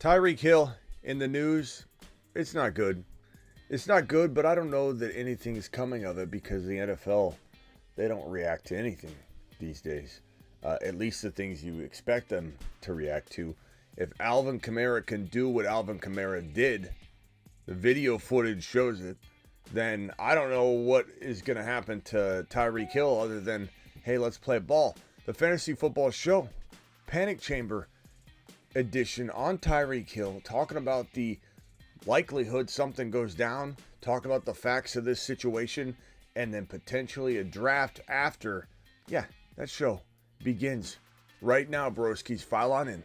Tyreek Hill in the news. It's not good. It's not good, but I don't know that anything's coming of it because the NFL, they don't react to anything these days. At least the things you expect them to react to. If Alvin Kamara can do what Alvin Kamara did, the video footage shows it, then I don't know what is going to happen to Tyreek Hill other than, hey, let's play ball. The Fantasy Football Show, Panic Chamber edition on Tyreek Hill, talking about the likelihood something goes down, talking about the facts of this situation, and then potentially a draft after. Yeah, that show begins right now, broskies. File on in.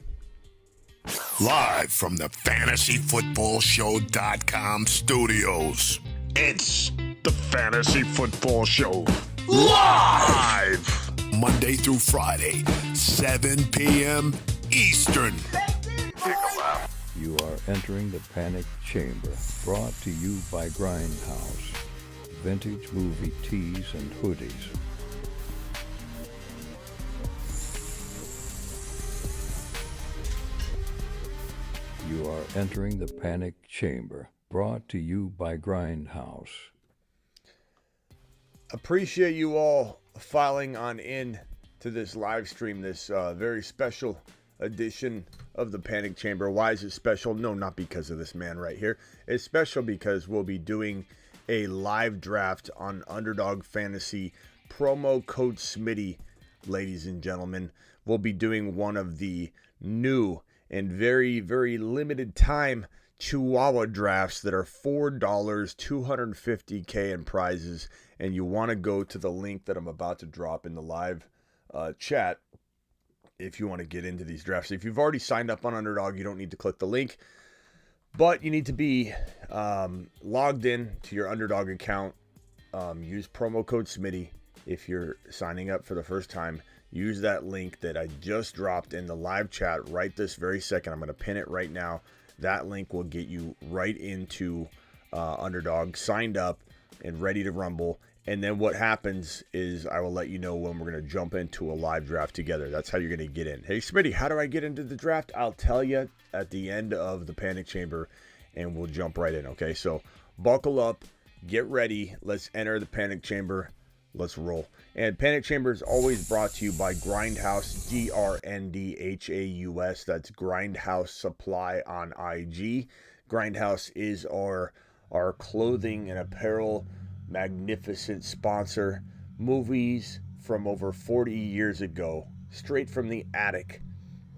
Live from the FantasyFootballShow.com studios, it's the Fantasy Football Show. Live! Monday through Friday, 7 p.m. Eastern. You are entering the Panic Chamber, brought to you by Grindhouse. Vintage movie tees and hoodies. You are entering the Panic Chamber, brought to you by Grindhouse. Appreciate you all filing on in to this live stream, this very special edition of the Panic Chamber. Why is it special? No, not because of this man right here. It's special because we'll be doing a live draft on Underdog Fantasy. Promo code Smitty, ladies and gentlemen. We'll be doing one of the new and very, very limited time Chihuahua drafts that are $4, $250K in prizes. And you want to go to the link that I'm about to drop in the live chat if you want to get into these drafts. If you've already signed up on Underdog, you don't need to click the link, but you need to be logged in to your Underdog account. Use promo code Smitty if you're signing up for the first time. Use that link that I just dropped in the live chat right this very second. I'm going to pin it right now. That link will get you right into Underdog, signed up and ready to rumble. And then what happens is I will let you know when we're going to jump into a live draft together. That's how you're going to get in. Hey, Smitty, how do I get into the draft? I'll tell you at the end of the Panic Chamber, and we'll jump right in, okay? So buckle up, get ready. Let's enter the Panic Chamber. Let's roll. And Panic Chamber is always brought to you by Grindhouse, Grndhaus. That's Grindhouse Supply on IG. Grindhouse is our clothing and apparel magnificent sponsor. Movies from over 40 years ago, straight from the attic,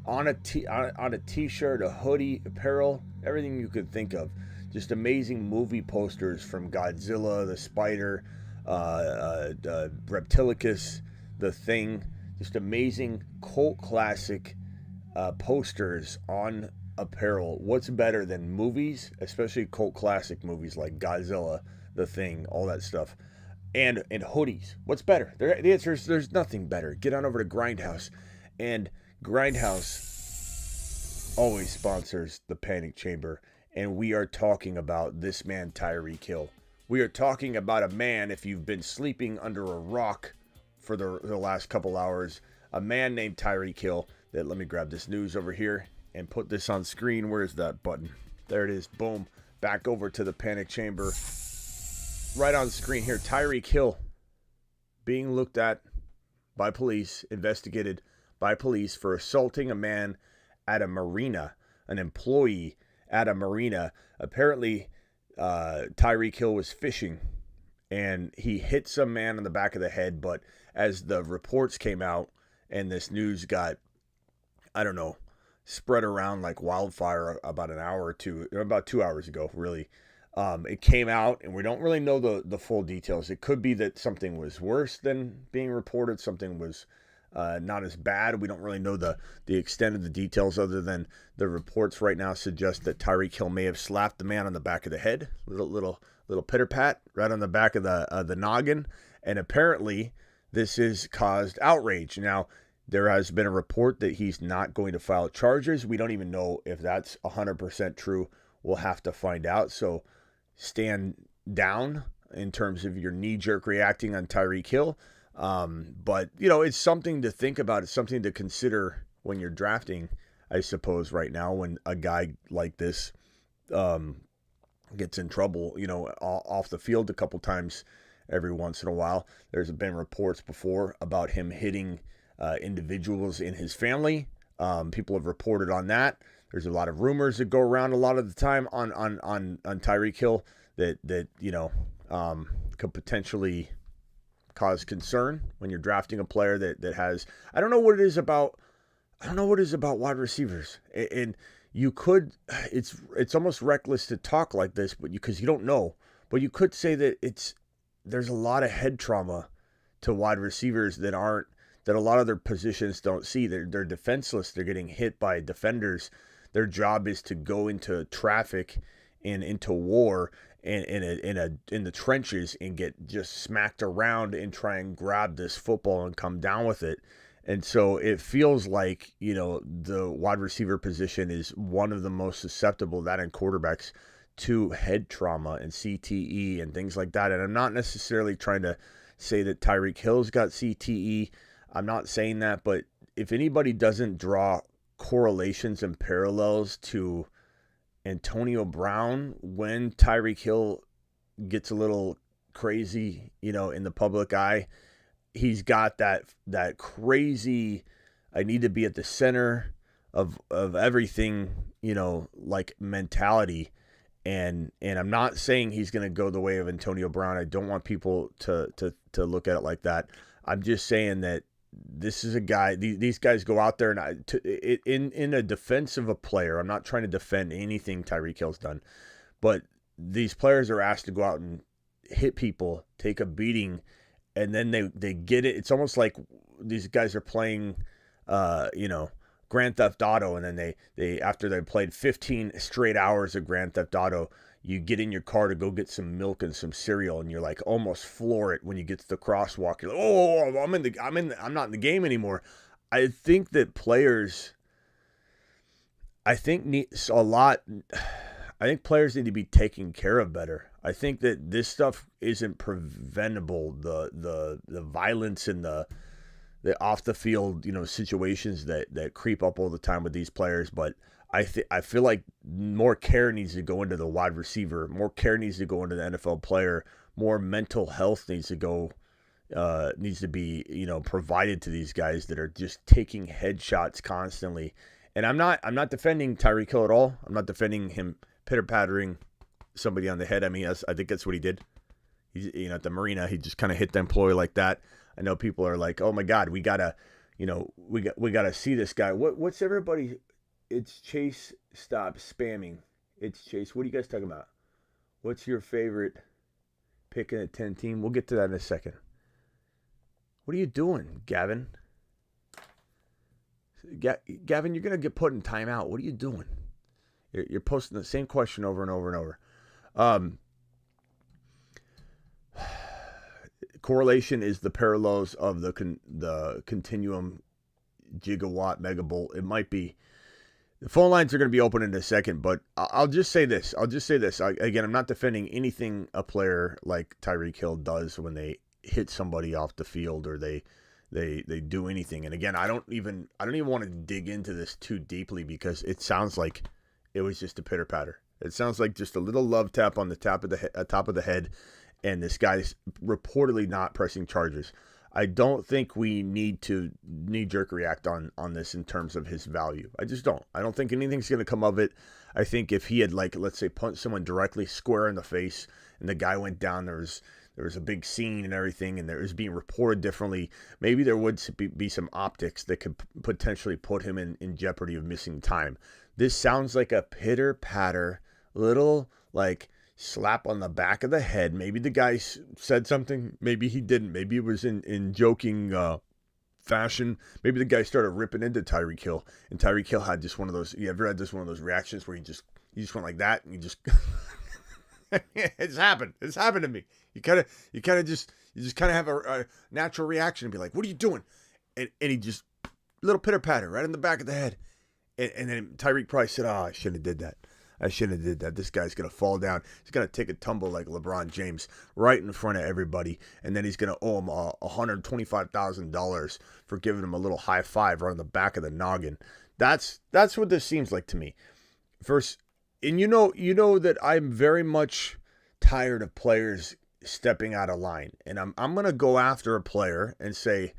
on a t-shirt, a hoodie, apparel, everything you could think of. Just amazing movie posters from Godzilla, the Spider, Reptilicus, The Thing. Just amazing cult classic posters on apparel. What's better than movies, especially cult classic movies like Godzilla, The Thing, all that stuff, and hoodies? What's better? The answer is there's nothing better. Get on over to Grindhouse, and Grindhouse always sponsors the Panic Chamber, and we are talking about this man, Tyreek Hill. We are talking about a man, if you've been sleeping under a rock for the last couple hours, a man named Tyreek Hill. Let me grab this news over here and put this on screen. Where's that button? There it is. Boom. Back over to the Panic Chamber. Right on screen here. Tyreek Hill being looked at by police, investigated by police for assaulting a man at a marina, an employee at a marina. Apparently, Tyreek Hill was fishing and he hit some man on the back of the head. But as the reports came out and this news got, spread around like wildfire about about 2 hours ago, really, it came out and we don't really know the full details. It could be that something was worse than being reported. Something was not as bad. We don't really know the extent of the details, other than the reports right now suggest that Tyreek Hill may have slapped the man on the back of the head, little pitter pat right on the back of the noggin, and apparently this has caused outrage. Now, there has been a report that he's not going to file charges. We don't even know if that's 100% true. We'll have to find out. So stand down in terms of your knee-jerk reacting on Tyreek Hill. But, it's something to think about. It's something to consider when you're drafting. I suppose, right now when a guy like this gets in trouble, off the field a couple times every once in a while. There's been reports before about him hitting individuals in his family. People have reported on that. There's a lot of rumors that go around a lot of the time on Tyreek Hill that could potentially cause concern when you're drafting a player that has. I don't know what it is about wide receivers, and you could. It's almost reckless to talk like this, but because you don't know. But you could say that there's a lot of head trauma to wide receivers that a lot of their positions don't see. They're defenseless. They're getting hit by defenders. Their job is to go into traffic and into war and in the trenches and get just smacked around and try and grab this football and come down with it. And so it feels like, the wide receiver position is one of the most susceptible, that in quarterbacks, to head trauma and CTE and things like that. And I'm not necessarily trying to say that Tyreek Hill's got CTE. I'm not saying that, but if anybody doesn't draw correlations and parallels to Antonio Brown when Tyreek Hill gets a little crazy, in the public eye, he's got that crazy, I need to be at the center of everything, like mentality. And I'm not saying he's going to go the way of Antonio Brown. I don't want people to look at it like that. I'm just saying that this is a guy. These guys go out there and in a defense of a player. I'm not trying to defend anything Tyreek Hill's done, but these players are asked to go out and hit people, take a beating, and then they get it. It's almost like these guys are playing, Grand Theft Auto, and then they after they played 15 straight hours of Grand Theft Auto, you get in your car to go get some milk and some cereal, and you're like almost floor it when you get to the crosswalk. You're like, I'm not in the game anymore. I think that players, players need to be taken care of better. I think that this stuff isn't preventable. The violence and the off the field, situations that creep up all the time with these players. But I feel like more care needs to go into the wide receiver, more care needs to go into the NFL player, more mental health needs to be provided to these guys that are just taking headshots constantly. And I'm not defending Tyreek Hill at all. I'm not defending him pitter-pattering somebody on the head. I mean, I think that's what he did. He's, at the marina, he just kind of hit the employee like that. I know people are like, "Oh my God, we gotta see this guy." What's everybody? It's Chase. Stop spamming. It's Chase. What are you guys talking about? What's your favorite pick in a 10 team? We'll get to that in a second. What are you doing, Gavin? Gavin, you're gonna get put in timeout. What are you doing? You're posting the same question over and over and over. Correlation is the parallels of the continuum, gigawatt, megavolt. It might be. The phone lines are going to be open in a second, but I'll just say this. Again, I'm not defending anything a player like Tyreek Hill does when they hit somebody off the field or they do anything. And again, I don't even want to dig into this too deeply because it sounds like it was just a pitter patter. It sounds like just a little love tap on the top of the head. And this guy's reportedly not pressing charges. I don't think we need to knee-jerk react on this in terms of his value. I just don't. I don't think anything's going to come of it. I think if he had, let's say, punched someone directly square in the face and the guy went down, there was a big scene and everything, and it was being reported differently, maybe there would be some optics that could potentially put him in jeopardy of missing time. This sounds like a pitter-patter, little, slap on the back of the head. Maybe the guy said something. Maybe he didn't. Maybe it was in joking fashion. Maybe the guy started ripping into Tyreek Hill, and Tyreek Hill had just one of those. You ever had just one of those reactions where you just went like that, and you just it's happened. It's happened to me. You kind of have a natural reaction and be like, "What are you doing?" And he just little pitter patter right in the back of the head, and then Tyreek probably said, "Oh, I shouldn't have did that. I shouldn't have did that. This guy's going to fall down. He's going to take a tumble like LeBron James right in front of everybody. And then he's going to owe him $125,000 for giving him a little high five right on the back of the noggin." That's what this seems like to me. First, and you know that I'm very much tired of players stepping out of line. And I'm going to go after a player and say,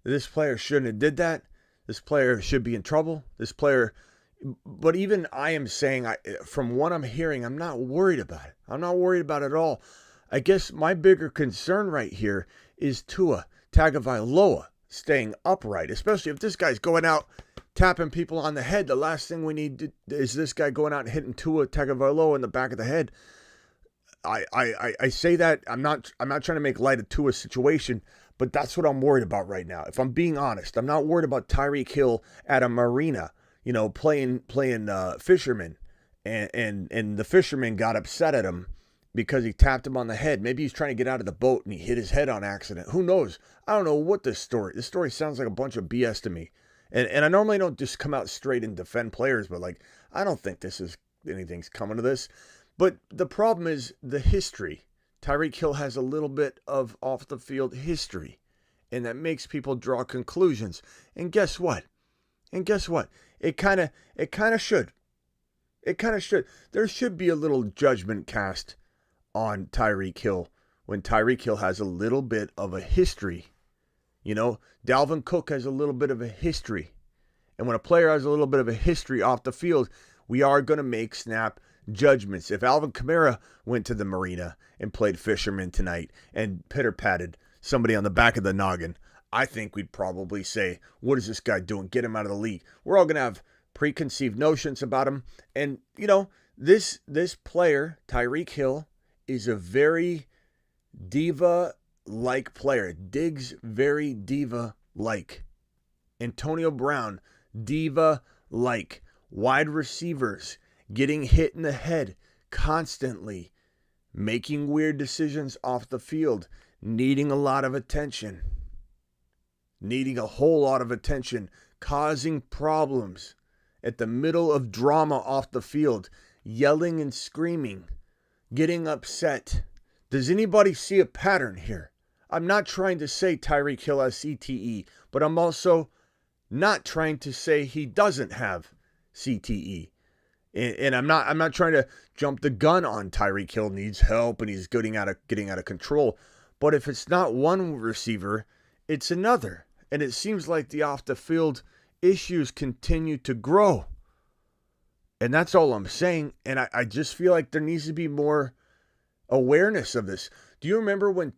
this player shouldn't have did that. This player should be in trouble. This player, but even I am saying, from what I'm hearing, I'm not worried about it. I'm not worried about it at all. I guess my bigger concern right here is Tua Tagovailoa staying upright, especially if this guy's going out tapping people on the head. The last thing we need is this guy going out and hitting Tua Tagovailoa in the back of the head. I say that I'm not trying to make light of Tua's situation, but that's what I'm worried about right now. If I'm being honest, I'm not worried about Tyreek Hill at a marina, playing fisherman, and the fisherman got upset at him because he tapped him on the head. Maybe he's trying to get out of the boat and he hit his head on accident. Who knows? I don't know what this story sounds like a bunch of BS to me. And I normally don't just come out straight and defend players, but I don't think anything's coming to this. But the problem is the history. Tyreek Hill has a little bit of off the field history, and that makes people draw conclusions. And guess what? It kind of should. There should be a little judgment cast on Tyreek Hill when Tyreek Hill has a little bit of a history. Dalvin Cook has a little bit of a history. And when a player has a little bit of a history off the field, we are going to make snap judgments. If Alvin Kamara went to the marina and played fisherman tonight and pitter-patted somebody on the back of the noggin, I think we'd probably say, what is this guy doing? Get him out of the league. We're all going to have preconceived notions about him. And, this player, Tyreek Hill, is a very diva-like player. Diggs, very diva-like. Antonio Brown, diva-like. Wide receivers getting hit in the head constantly, making weird decisions off the field, needing a lot of attention, needing a whole lot of attention, causing problems at the middle of drama off the field, yelling and screaming, getting upset. Does anybody see a pattern here? I'm not trying to say Tyreek Hill has CTE, but I'm also not trying to say he doesn't have CTE. And I'm not trying to jump the gun on Tyreek Hill needs help and he's getting out of control. But if it's not one receiver, it's another. And it seems like the off the field issues continue to grow. And that's all I'm saying. And I just feel like there needs to be more awareness of this. Do you remember when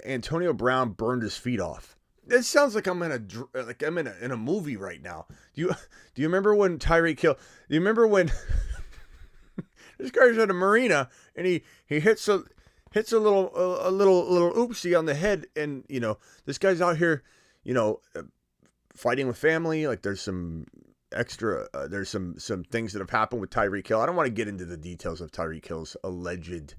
Antonio Brown burned his feet off? It sounds like I'm in a movie right now. Do you remember when Tyreek Hill? Do you remember when this guy's at a marina and he hits a little oopsie on the head, and this guy's out here fighting with family. Like there's some extra there's some things that have happened with Tyreek Hill. I don't want to get into the details of Tyreek Hill's alleged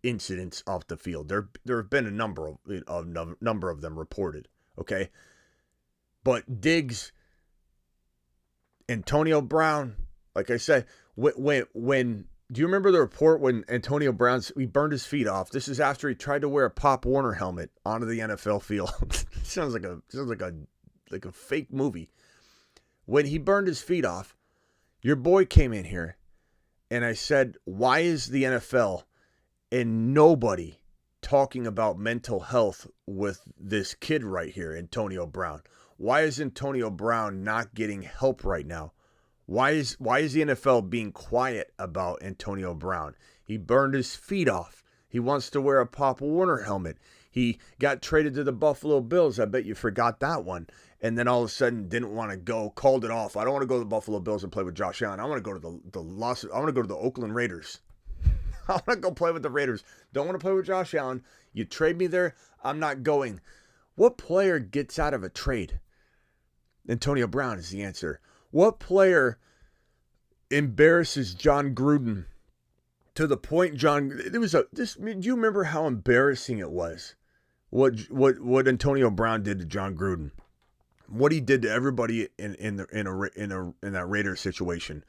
incidents off the field. There have been a number of them reported. Okay, but Diggs, Antonio Brown, like I said, when do you remember the report when Antonio Brown he burned his feet off? This is after he tried to wear a Pop Warner helmet onto the NFL field. sounds like a fake movie. When he burned his feet off, your boy came in here, and I said, why is the NFL and nobody talking about mental health with this kid right here, Antonio Brown? Why is Antonio Brown not getting help right now? Why is the NFL being quiet about Antonio Brown? He burned his feet off. He wants to wear a Pop Warner helmet. He got traded to the Buffalo Bills. I bet you forgot that one. And then all of a sudden didn't want to go, called it off. I don't want to go to the Buffalo Bills and play with Josh Allen. I want to go to I want to go to the Oakland Raiders. I want to go play with the Raiders. Don't want to play with Josh Allen. You trade me there, I'm not going. What player gets out of a trade? Antonio Brown is the answer. What player embarrasses John Gruden to the point do you remember how embarrassing it was? What Antonio Brown did to John Gruden? What he did to everybody in that Raiders situation?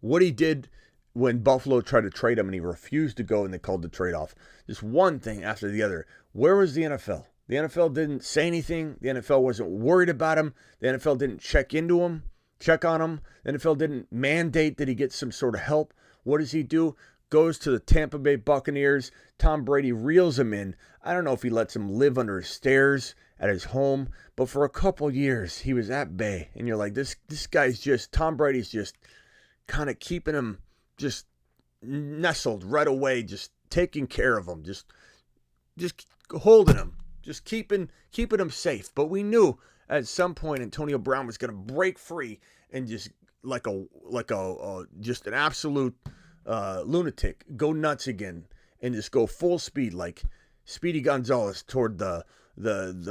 What he did when Buffalo tried to trade him and he refused to go and they called the trade off. Just one thing after the other. Where was the NFL? The NFL didn't say anything. The NFL wasn't worried about him. The NFL didn't check into him. check on him. The NFL didn't mandate that he get some sort of help. What does he do? Goes to the Tampa Bay Buccaneers. Tom Brady reels him in. I don't know if he lets him live under his stairs at his home, but for a couple years he was at Bay, and you're like, this guy's just, Tom Brady's just kind of keeping him just nestled right away, just taking care of him, just holding him, just keeping him safe. But we knew at some point Antonio Brown was going to break free and just like a just an absolute lunatic, go nuts again and just go full speed like Speedy Gonzalez toward the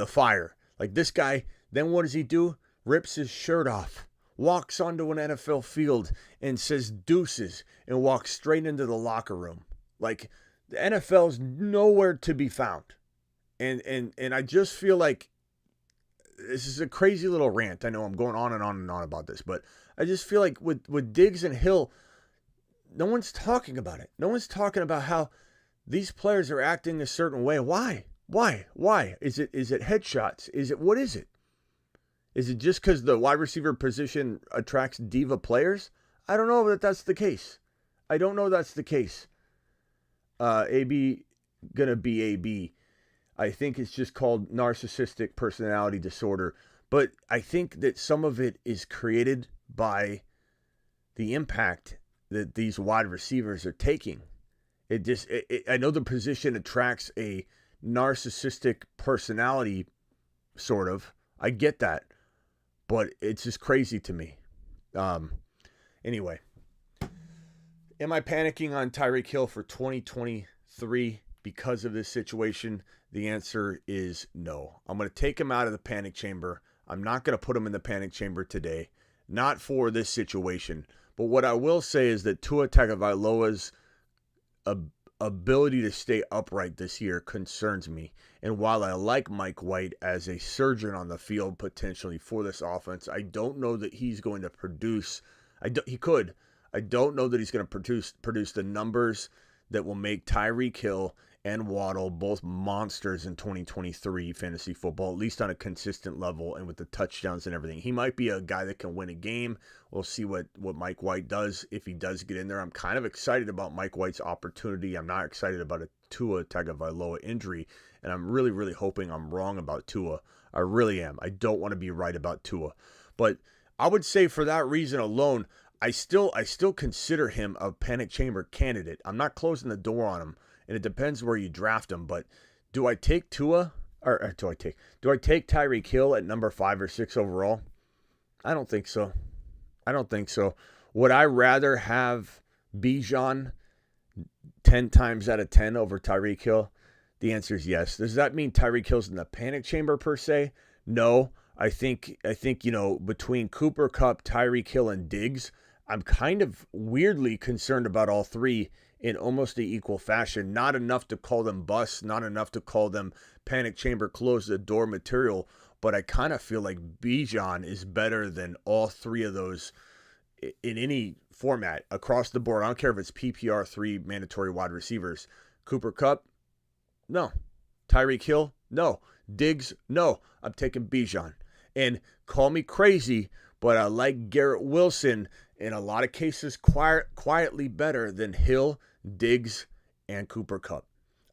fire. Like this guy, then what does he do? Rips his shirt off, walks onto an NFL field and says deuces and walks straight into the locker room. Like the NFL's nowhere to be found. And I just feel like this is a crazy little rant. I know I'm going on and on and on about this, but I just feel like with Diggs and Hill, no one's talking about it. No one's talking about how these players are acting a certain way. Why? Is it headshots? What is it? Is it just because the wide receiver position attracts diva players? I don't know that that's the case. AB gonna be AB. I think it's just called narcissistic personality disorder. But I think that some of it is created by the impact that these wide receivers are taking. I know the position attracts a narcissistic personality, sort of. I get that. But it's just crazy to me. Anyway. Am I panicking on Tyreek Hill for 2023 because of this situation? The answer is no. I'm going to take him out of the panic chamber. I'm not going to put him in the panic chamber today. Not for this situation. But what I will say is that Tua Tagovailoa's ability to stay upright this year concerns me. And while I like Mike White as a surgeon on the field potentially for this offense, I don't know that he's going to produce. He could. I don't know that he's going to produce the numbers that will make Tyreek Hill and Waddle both monsters in 2023 fantasy football, at least on a consistent level and with the touchdowns and everything. He might be a guy that can win a game. We'll see what Mike White does if he does get in there. I'm kind of excited about Mike White's opportunity. I'm not excited about a Tua Tagovailoa injury, and I'm really, really hoping I'm wrong about Tua. I really am. I don't want to be right about Tua. But I would say for that reason alone, I still consider him a panic chamber candidate. I'm not closing the door on him. And it depends where you draft him, but do I take Tua or do I take Tyreek Hill at number 5 or 6 overall? I don't think so. Would I rather have Bijan 10 times out of 10 over Tyreek Hill? The answer is yes. Does that mean Tyreek Hill's in the panic chamber per se? No. I think between Cooper Kupp, Tyreek Hill, and Diggs, I'm kind of weirdly concerned about all three in almost an equal fashion. Not enough to call them busts, not enough to call them panic chamber, close the door material, but I kind of feel like Bijan is better than all three of those in any format across the board. I don't care if it's PPR 3 mandatory wide receivers. Cooper Kupp, no. Tyreek Hill, no. Diggs, no. I'm taking Bijan. And call me crazy, but I like Garrett Wilson in a lot of cases quietly better than Hill, Diggs, and Cooper Kupp.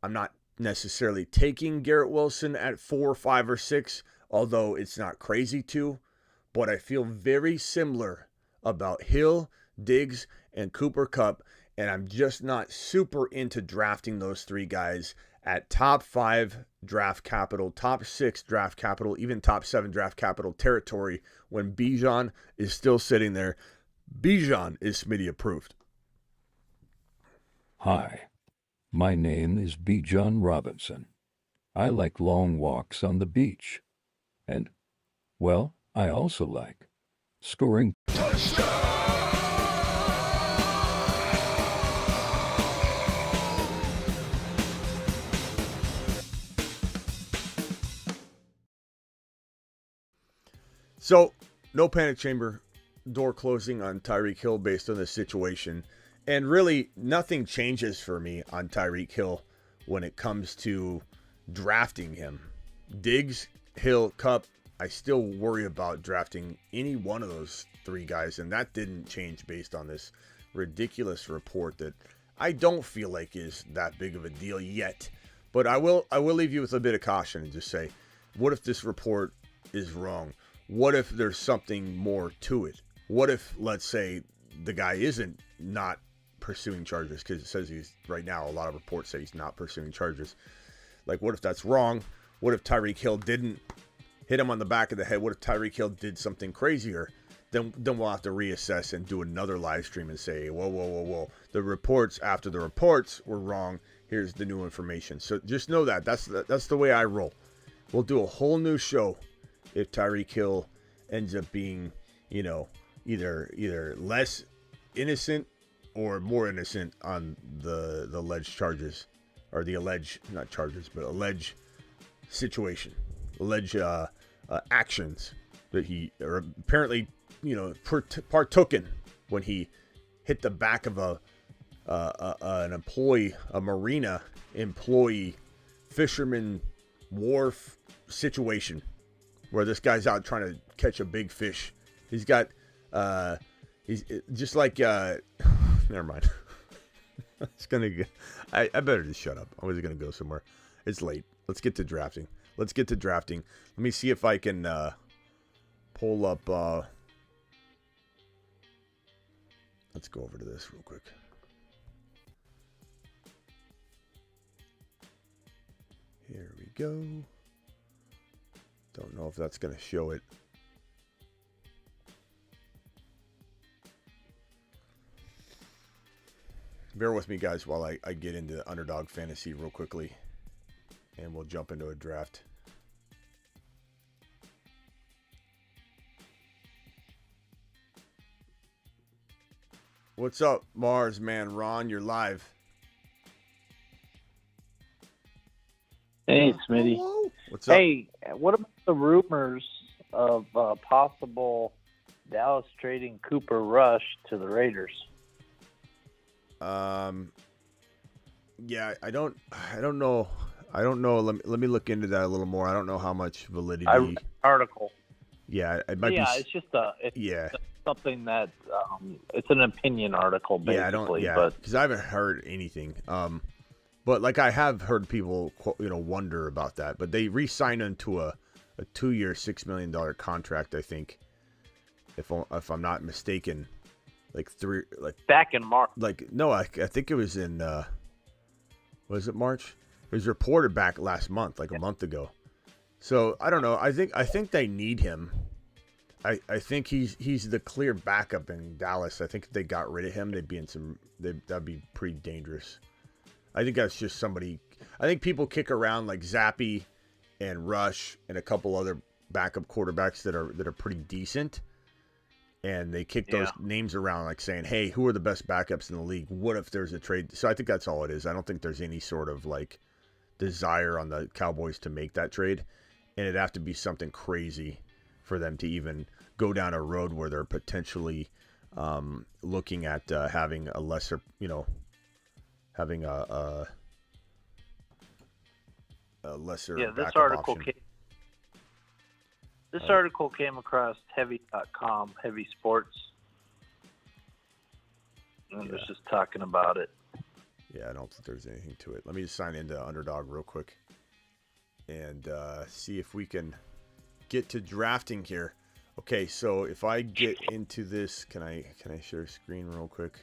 I'm not necessarily taking Garrett Wilson at 4, 5, or 6, although it's not crazy to, but I feel very similar about Hill, Diggs, and Cooper Kupp, and I'm just not super into drafting those three guys at top 5 draft capital, top 6 draft capital, even top 7 draft capital territory when Bijan is still sitting there. Bijan is Smitty approved. Hi, my name is Bijan Robinson. I like long walks on the beach. And, well, I also like scoring So, no panic chamber, door closing on Tyreek Hill based on this situation. And really, nothing changes for me on Tyreek Hill when it comes to drafting him. Diggs, Hill, Kupp, I still worry about drafting any one of those 3 guys, and that didn't change based on this ridiculous report that I don't feel like is that big of a deal yet. But I will leave you with a bit of caution and just say, what if this report is wrong? What if there's something more to it? What if, let's say, the guy isn't not pursuing charges, because it says he's, right now, a lot of reports say he's not pursuing charges. Like, what if that's wrong? What if Tyreek Hill didn't hit him on the back of the head? What if Tyreek Hill did something crazier? Then we'll have to reassess and do another live stream and say, whoa. The reports after the reports were wrong. Here's the new information. So just know that. That's the way I roll. We'll do a whole new show if Tyreek Hill ends up being, you know, either less innocent or more innocent on the alleged charges, or the alleged, not charges, but alleged situation, alleged actions that he apparently, you know, partook in when he hit the back of an employee, a marina employee, fisherman wharf situation, where this guy's out trying to catch a big fish. He's got he's just like never mind. It's gonna go, I better just shut up. I was gonna go somewhere. It's late. Let's get to drafting. Let me see if I can pull up let's go over to this real quick. Here we go. Don't know if that's gonna show it. Bear with me, guys, while I get into Underdog Fantasy real quickly, and we'll jump into a draft. What's up, Mars, man? Ron, you're live. Hey, Smitty. Hello? What's up? Hey, what about the rumors of possible Dallas trading Cooper Rush to the Raiders? Yeah, I don't know. Let me look into that a little more. I don't know how much validity. I read an article. Yeah, it might be. It's just something that it's an opinion article basically. Because I haven't heard anything. But like I have heard people, wonder about that. But they re-signed into a 2-year, $6 million contract. I think, if I'm not mistaken. Back in March. I think it was in was it March? It was reported back last month, a month ago. So I don't know. I think they need him. I think he's the clear backup in Dallas. I think if they got rid of him, that'd be pretty dangerous. I think that's just somebody. I think people kick around like Zappy and Rush and a couple other backup quarterbacks that are pretty decent. And they kick those names around, like saying, hey, who are the best backups in the league? What if there's a trade? So I think that's all it is. I don't think there's any sort of desire on the Cowboys to make that trade. And it'd have to be something crazy for them to even go down a road where they're potentially looking at having a lesser, having a lesser backup option. This article came across heavy.com, Heavy Sports, and it was just talking about it. Yeah, I don't think there's anything to it. Let me just sign into Underdog real quick and see if we can get to drafting here. Okay, so if I get into this, can I share screen real quick?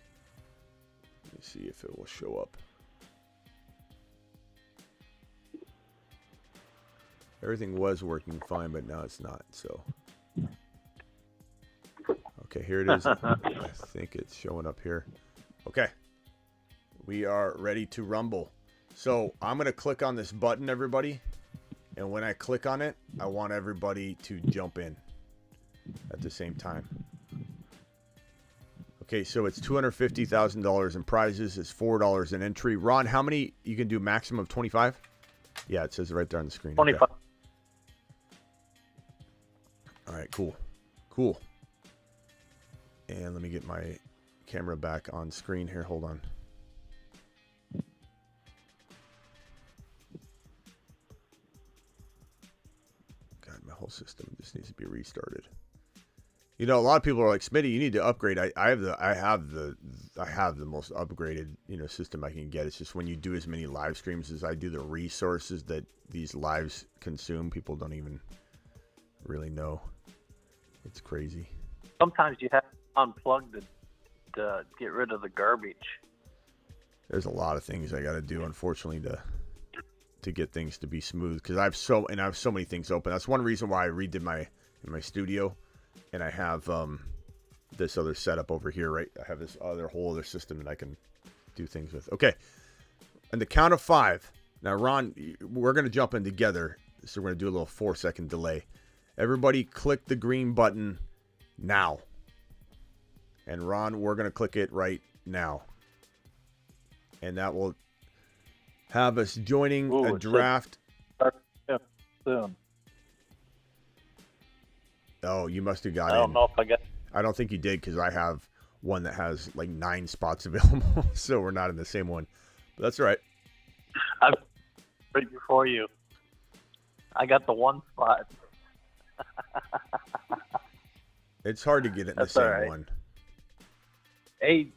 Let me see if it will show up. Everything was working fine, but now it's not. So, okay, here it is. I think it's showing up here. Okay, we are ready to rumble. So I'm gonna click on this button, everybody, and when I click on it, I want everybody to jump in at the same time. Okay, so it's $250,000 in prizes. It's $4 an entry. Ron, how many you can do? Maximum of 25? Yeah, it says it right there on the screen. 25. Okay. All right, cool. And let me get my camera back on screen here. Hold on. God, whole system just needs to be restarted. You know, a lot of people are like, Smitty, you need to upgrade. I have the most upgraded, system I can get. It's just when you do as many live streams as I do, the resources that these lives consume, people don't even really know. It's crazy. Sometimes you have to unplug to get rid of the garbage. There's a lot of things I got to do, unfortunately, to get things to be smooth, because I have so many things open. That's one reason why I redid my studio, and I have this other setup over here, right? I have this whole other system that I can do things with. Okay, and the count of 5. Now, Ron, we're gonna jump in together, so we're gonna do a little 4-second delay. Everybody, click the green button now, and Ron, we're gonna click it right now. And that will have us joining a draft. Soon. Oh, you must have got in. I don't know if I got. I don't think you did, because I have one that has like 9 spots available, so we're not in the same one. But that's all right. I'm right before you. I got the 1 spot. It's hard to get it in the same one. Hey,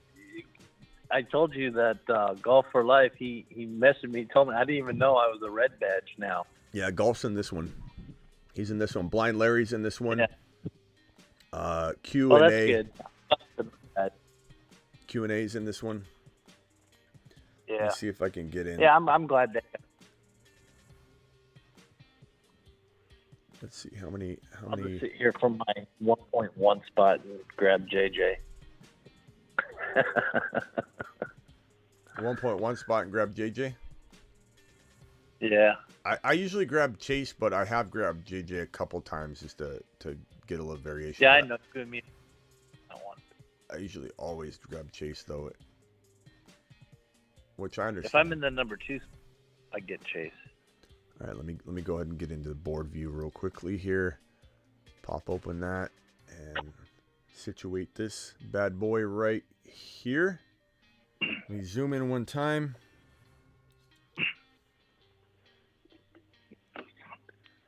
I told you that Golf for Life, he messaged me, told me I didn't even know I was a red badge now. Yeah, Golf's in this one. He's in this one. Blind Larry's in this one. Yeah. Q&A. Oh, that's good. Q&A's in this one. Yeah. Let's see if I can get in. Yeah, I'm glad that. Let's see how many. I'll just sit here from my 1.1 spot and grab JJ. 1.1 spot and grab JJ. Yeah. I usually grab Chase, but I have grabbed JJ a couple times just to get a little variation. Yeah, I know. Good me. I usually always grab Chase though, which I understand. If I'm in the number 2, I get Chase. All right, let me go ahead and get into the board view real quickly here. Pop open that and situate this bad boy right here. Let me zoom in one time.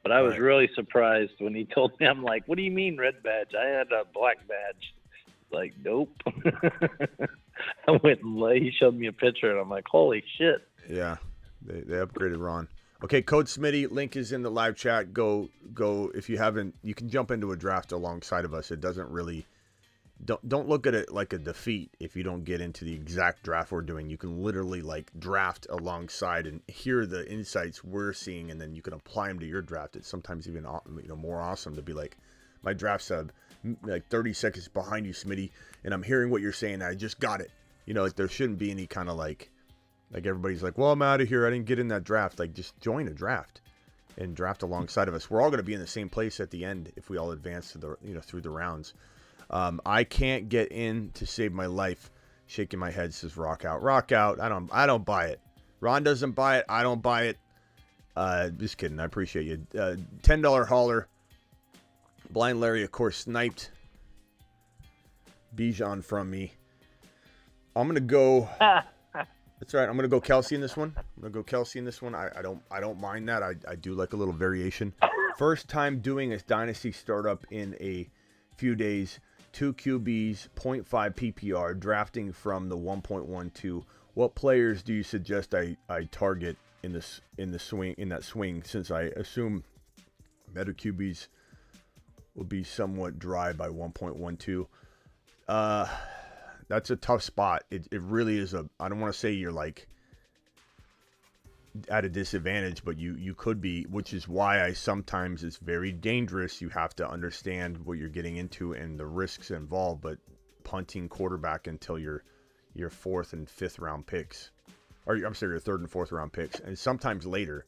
But I was really surprised when he told me. I'm like, what do you mean red badge? I had a black badge. Like, nope. I went and he showed me a picture, and I'm like, holy shit. Yeah, they upgraded Ron. Okay, Code Smitty, link is in the live chat. Go. If you haven't, you can jump into a draft alongside of us. It doesn't really, don't look at it like a defeat if you don't get into the exact draft we're doing. You can literally like draft alongside and hear the insights we're seeing, and then you can apply them to your draft. It's sometimes even more awesome to be like, my draft's like 30 seconds behind you, Smitty, and I'm hearing what you're saying. And I just got it. Like there shouldn't be any kind of like everybody's like, well, I'm out of here. I didn't get in that draft. Like, just join a draft and draft alongside of us. We're all going to be in the same place at the end if we all advance to the through the rounds. I can't get in to save my life. Shaking my head, says rock out. Rock out. I don't buy it. Ron doesn't buy it. I don't buy it. Just kidding. I appreciate you. $10 hauler. Blind Larry, of course, sniped Bijan from me. I'm gonna go. That's right. I'm gonna go Kelsey in this one. I don't mind that. I do like a little variation. First time doing a dynasty startup in a few days. 2 QBs, 0.5 PPR, drafting from the 1.12. What players do you suggest I target in that swing? Since I assume better QBs will be somewhat dry by 1.12. That's a tough spot. It really is I don't want to say you're like at a disadvantage, but you could be, which is why sometimes it's very dangerous. You have to understand what you're getting into and the risks involved, but punting quarterback until your 4th and 5th round picks, or I'm sorry, your 3rd and 4th round picks, and sometimes later.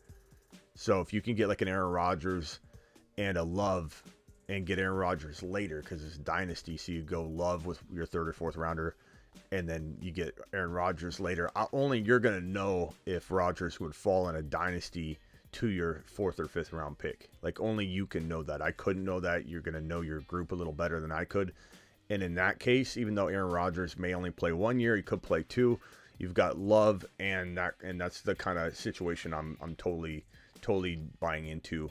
So if you can get like an Aaron Rodgers and a Love and get Aaron Rodgers later, because it's dynasty, so you go Love with your 3rd or 4th rounder, and then you get Aaron Rodgers later. Only you're going to know if Rodgers would fall in a dynasty to your 4th or 5th round pick. Like, only you can know that. I couldn't know that. You're going to know your group a little better than I could. And in that case, even though Aaron Rodgers may only play 1 year, he could play 2. You've got Love, and that's the kind of situation I'm totally buying into.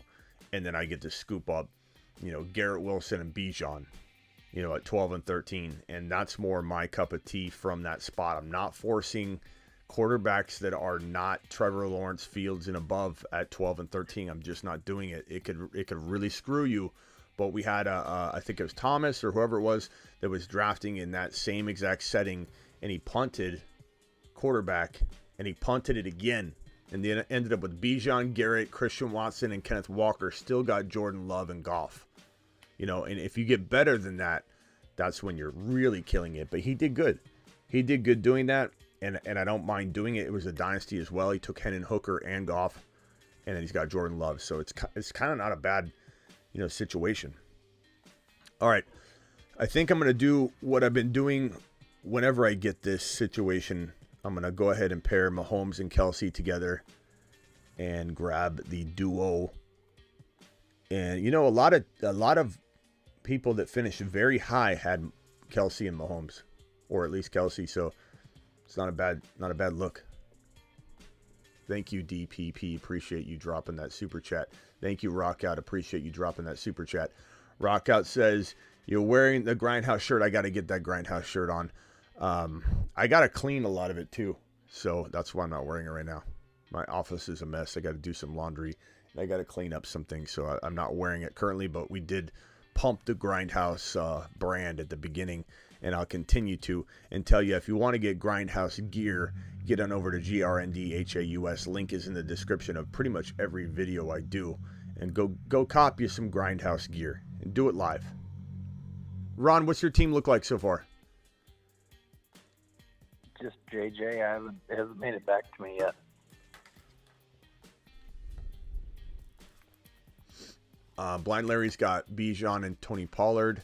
and then I get to scoop up, Garrett Wilson and Bijan, at 12 and 13. And that's more my cup of tea from that spot. I'm not forcing quarterbacks that are not Trevor Lawrence, Fields, and above at 12 and 13. I'm just not doing it. It could really screw you. But we had I think it was Thomas or whoever it was that was drafting in that same exact setting, and he punted quarterback, and he punted it again. And then ended up with Bijan, Garrett, Christian Watson, and Kenneth Walker. Still got Jordan Love and Goff. And if you get better than that, that's when you're really killing it. But he did good. He did good doing that, and I don't mind doing it. It was a dynasty as well. He took Hendon Hooker and Goff, and then he's got Jordan Love. So it's kind of not a bad, situation. All right. I think I'm going to do what I've been doing whenever I get this situation. I'm going to go ahead and pair Mahomes and Kelsey together and grab the duo. And, a lot of people that finished very high had Kelsey and Mahomes, or at least Kelsey. So it's not a bad look. Thank you, DPP. Appreciate you dropping that super chat. Thank you, Rockout. Appreciate you dropping that super chat. Rockout says, you're wearing the Grindhouse shirt. I got to get that Grindhouse shirt on. I got to clean a lot of it too. So that's why I'm not wearing it right now. My office is a mess. I got to do some laundry, and I got to clean up some things. So I'm not wearing it currently, but we did pump the Grindhouse brand at the beginning, and I'll continue to, and tell you, if you want to get Grindhouse gear, get on over to GRNDHAUS. Link is in the description of pretty much every video I do, and go cop you some Grindhouse gear and do it live. Ron, what's your team look like so far? Just JJ. It hasn't made it back to me yet. Blind Larry's got Bijan and Tony Pollard.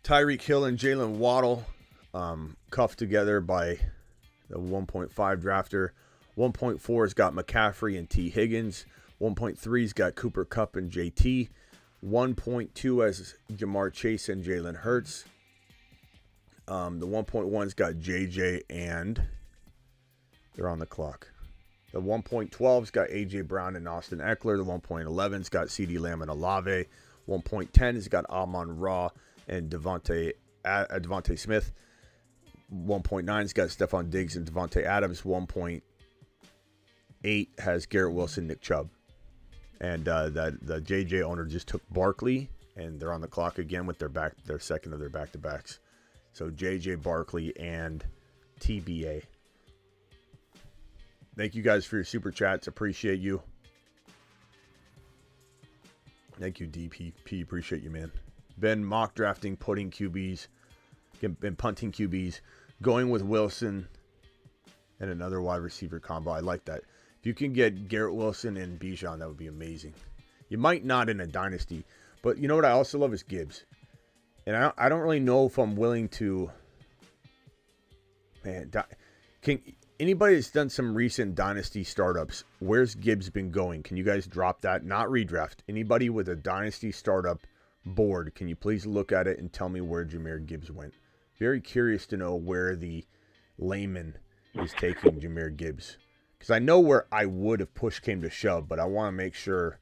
Tyreek Hill and Jalen Waddle cuffed together by the 1.5 drafter. 1.4's got McCaffrey and T. Higgins. 1.3's got Cooper Kupp and JT. 1.2 has Jamar Chase and Jalen Hurts. The 1.1's got JJ and they're on the clock. The 1.12's got AJ Brown and Austin Eckler. The 1.11's got CeeDee Lamb and Olave. 1.10 has got Amon-Ra and Devontae Smith. 1.9's got Stephon Diggs and Devontae Adams. 1.8 has Garrett Wilson, Nick Chubb. And the JJ owner just took Barkley, and they're on the clock again with their second of their back-to-backs. So JJ, Barkley, and TBA. Thank you guys for your super chats. Appreciate you. Thank you, DPP. Appreciate you, man. Been mock drafting, putting QBs, been punting QBs, going with Wilson and another wide receiver combo. I like that. If you can get Garrett Wilson and Bijan, that would be amazing. You might not in a dynasty, but you know what I also love is Gibbs. And I don't really know if I'm willing to. Man, anybody that's done some recent dynasty startups, where's Gibbs been going? Can you guys drop that? Not redraft. Anybody with a dynasty startup board, can you please look at it and tell me where Jahmyr Gibbs went? Very curious to know where the layman is taking Jahmyr Gibbs. Because I know where I would if push came to shove, but I want to make sure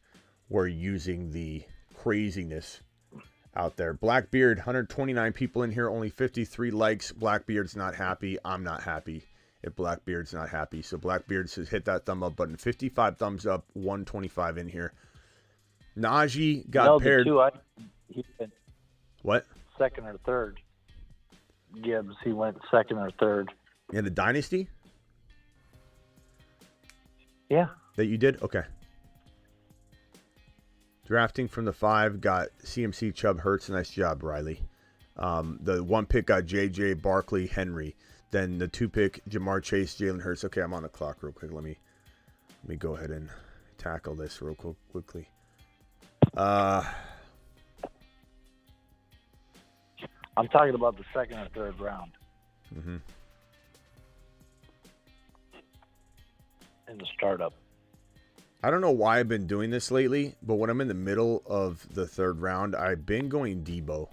we're using the craziness out there. Blackbeard, 129 people in here, only 53 likes. Blackbeard's not happy. I'm not happy if Blackbeard's not happy. So Blackbeard says hit that thumb up button. 55 thumbs up, 125 in here. Najee got paired. He went What? second or third. Gibbs, he went second or third. In the dynasty? Yeah. That you did? Okay. Drafting from the 5 got CMC, Chubb, Hurts. Nice job, Riley. The 1 pick got JJ, Barkley, Henry. Then the 2 pick, Jamar Chase, Jalen Hurts. Okay, I'm on the clock real quick. Let me go ahead and tackle this real quickly. I'm talking about the second or third round. Mm-hmm. In the startup. I don't know why I've been doing this lately, but when I'm in the middle of the 3rd round, I've been going Debo.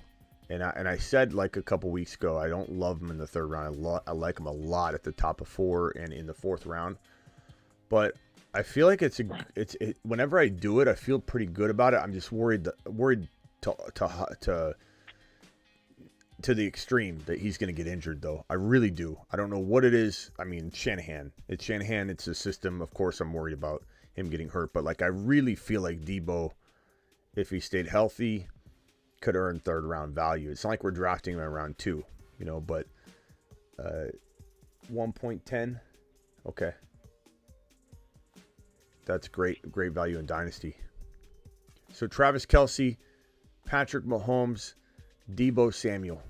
And I said like a couple weeks ago, I don't love him in the 3rd round. I like him a lot at the top of 4 and in the 4th round. But I feel like whenever I do it, I feel pretty good about it. I'm just worried to the extreme that he's going to get injured, though. I really do. I don't know what it is. I mean, Shanahan. It's Shanahan. It's a system. Of course, I'm worried about him getting hurt. But, like, I really feel like Debo, if he stayed healthy, could earn third-round value. It's not like we're drafting him in round 2, but 1.10, okay. That's great value in Dynasty. So Travis Kelce, Patrick Mahomes, Debo Samuel.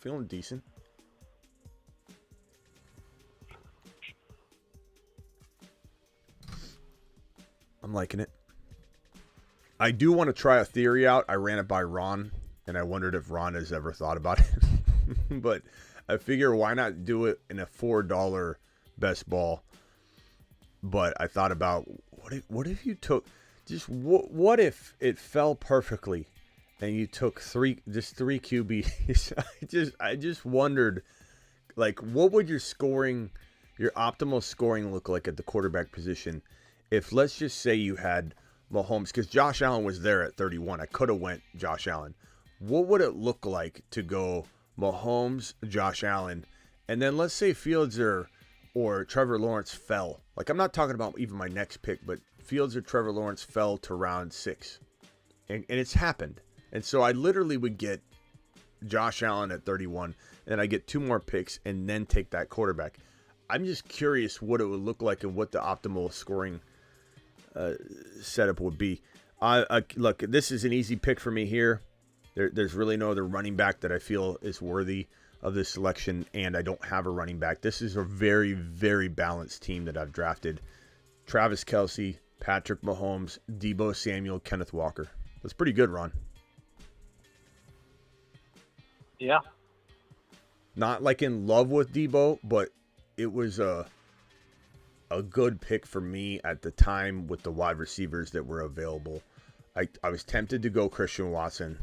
Feeling decent. I'm liking it. I do want to try a theory out. I ran it by Ron, and I wondered if Ron has ever thought about it. But I figure why not do it in a $4 best ball? But I thought about what if you took what if it fell perfectly and you took three QBs? I just wondered, like, what would your optimal scoring look like at the quarterback position if, let's just say, you had Mahomes, because Josh Allen was there at 31. I could have went Josh Allen. What would it look like to go Mahomes, Josh Allen, and then let's say Fields or Trevor Lawrence fell? Like, I'm not talking about even my next pick, but Fields or Trevor Lawrence fell to round 6. And it's happened. And so I literally would get Josh Allen at 31, and I get 2 more picks and then take that quarterback. I'm just curious what it would look like and what the optimal scoring setup would be. Look, this is an easy pick for me here. There's really no other running back that I feel is worthy of this selection, and I don't have a running back. This is a very, very balanced team that I've drafted. Travis Kelce, Patrick Mahomes, Debo Samuel, Kenneth Walker. That's pretty good, Ron. Yeah. Not like in love with Debo, but it was a good pick for me at the time with the wide receivers that were available. I was tempted to go Christian Watson.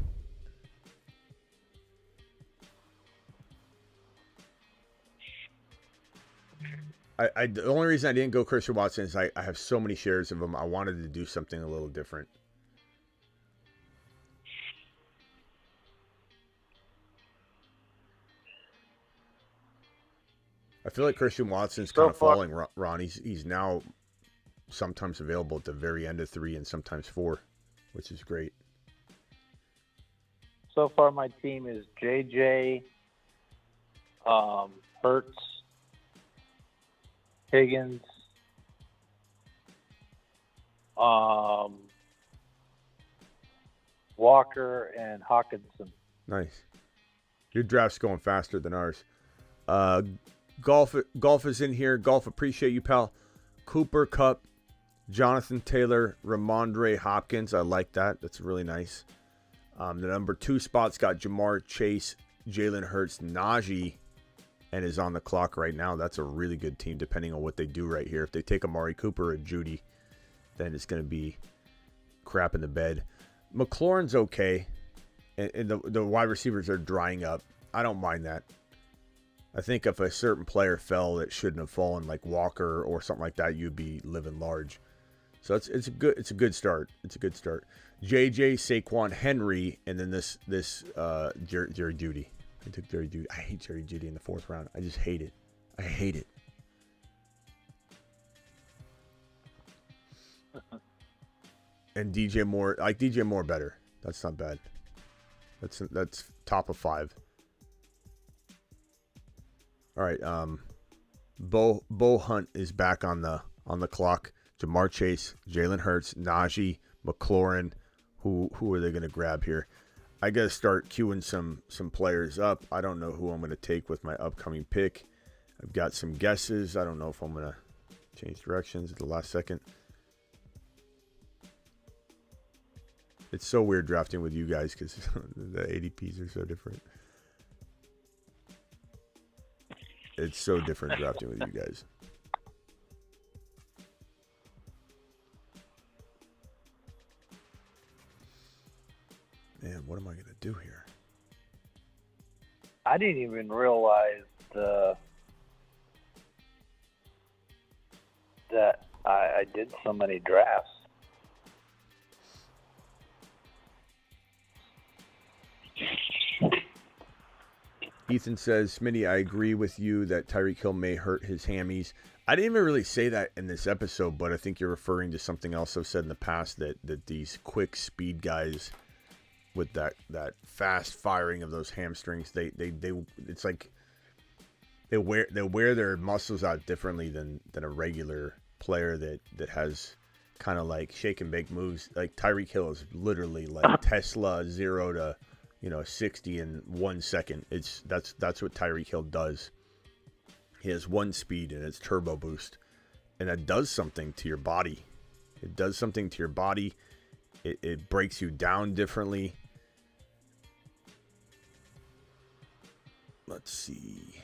The only reason I didn't go Christian Watson is I have so many shares of him. I wanted to do something a little different. I feel like Christian Watson's kind of falling, Ron. He's now sometimes available at the very end of 3 and sometimes 4, which is great. So far, my team is JJ, Hurts, Higgins, Walker, and Hawkinson. Nice. Your draft's going faster than ours. Golf is in here. Golf, appreciate you, pal. Cooper Kupp, Jonathan Taylor, Ramondre Hopkins. I like that. That's really nice. The number 2 spot's got Jamar Chase, Jalen Hurts, Najee, and is on the clock right now. That's a really good team, depending on what they do right here. If they take Amari Cooper or Judy, then it's going to be crap in the bed. McLaurin's okay, and the wide receivers are drying up. I don't mind that. I think if a certain player fell that shouldn't have fallen, like Walker or something like that, you'd be living large. So it's a good start. It's a good start. JJ, Saquon, Henry, and then this Jerry Jeudy. I took Jerry Jeudy. I hate Jerry Jeudy in the 4th round. I just hate it. I hate it. And DJ Moore. I like DJ Moore better. That's not bad. That's top of 5. All right. Bo Hunt is back on the clock. Jamar Chase, Jalen Hurts, Najee, McLaurin. Who are they going to grab here? I got to start queuing some players up. I don't know who I'm going to take with my upcoming pick. I've got some guesses. I don't know if I'm going to change directions at the last second. It's so weird drafting with you guys because the ADPs are so different. It's so different drafting with you guys. Man, what am I going to do here? I didn't even realize that I did so many drafts. Ethan says, Smitty, I agree with you that Tyreek Hill may hurt his hammies. I didn't even really say that in this episode, but I think you're referring to something else I've said in the past, that these quick speed guys with that fast firing of those hamstrings, they it's like they wear their muscles out differently than a regular player that has kind of like shake and bake moves. Like Tyreek Hill is literally like Tesla 0 to 60 in 1 second. That's what Tyreek Hill does. He has one speed, and it's turbo boost, and that does something to your body. It does something to your body. It breaks you down differently. Let's see.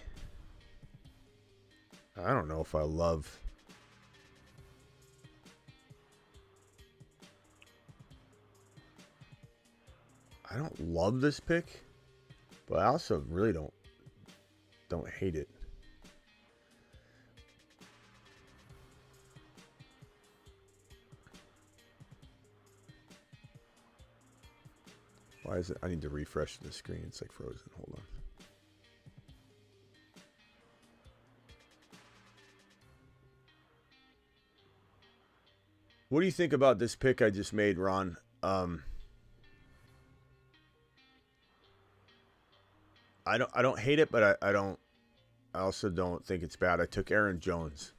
I don't know if I love. I don't love this pick, but I also really don't hate it. Why is it? I need to refresh the screen. It's like frozen. Hold on. What do you think about this pick I just made, Ron? I don't hate it, but I also don't think it's bad. I took Aaron Jones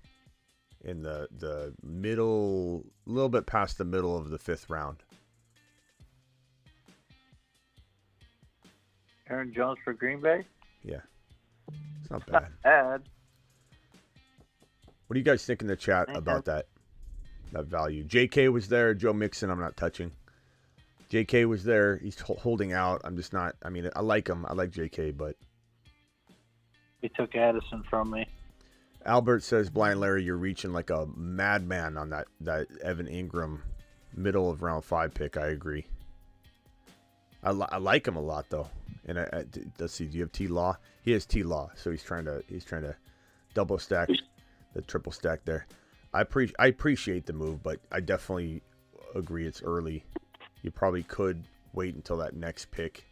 in the middle, a little bit past the middle of the 5th round. Aaron Jones for Green Bay? Yeah. It's not bad. Not bad. What do you guys think in the chat about that value? JK was there. Joe Mixon, I'm not touching. JK was there. He's holding out. I'm just not. I mean, I like him. I like JK, but. He took Addison from me. Albert says, Blind Larry, you're reaching like a madman on that Evan Ingram middle of round 5 pick. I agree. I like him a lot, though. And let's see. Do you have T Law? He has T Law, so he's trying to double stack the triple stack there. I appreciate the move, but I definitely agree it's early. You probably could wait until that next pick.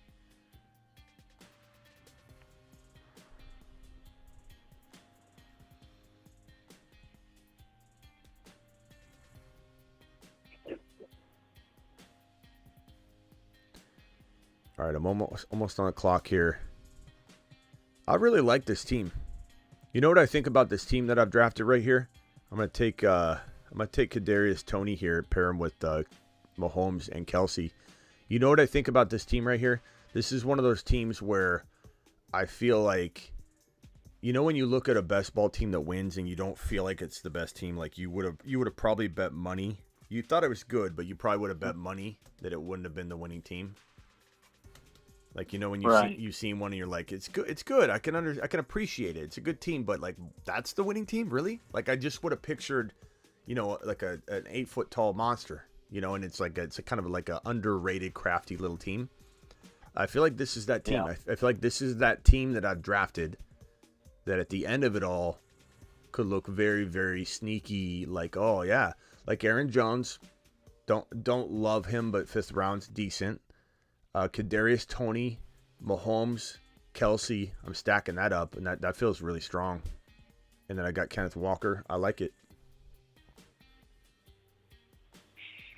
All right, I'm almost on the clock here. I really like this team. You know what I think about this team that I've drafted right here? I'm gonna take Kadarius Toney here, pair him with Mahomes and Kelsey. You know what I think about this team right here? This is one of those teams where I feel like, when you look at a best ball team that wins and you don't feel like it's the best team, like you would have probably bet money. You thought it was good, but you probably would have bet money that it wouldn't have been the winning team. Like, when you've seen one and you're like, it's good. I can appreciate it. It's a good team, but like that's the winning team, really? Like I just would have pictured, like an 8 foot tall monster, and it's a kind of like a underrated, crafty little team. I feel like this is that team. Yeah. I feel like this is that team that I've drafted that at the end of it all could look very, very sneaky. Like, oh yeah, like Aaron Jones. Don't love him, but 5th round's decent. Kadarius Toney, Mahomes, Kelsey. I'm stacking that up, and that feels really strong. And then I got Kenneth Walker. I like it.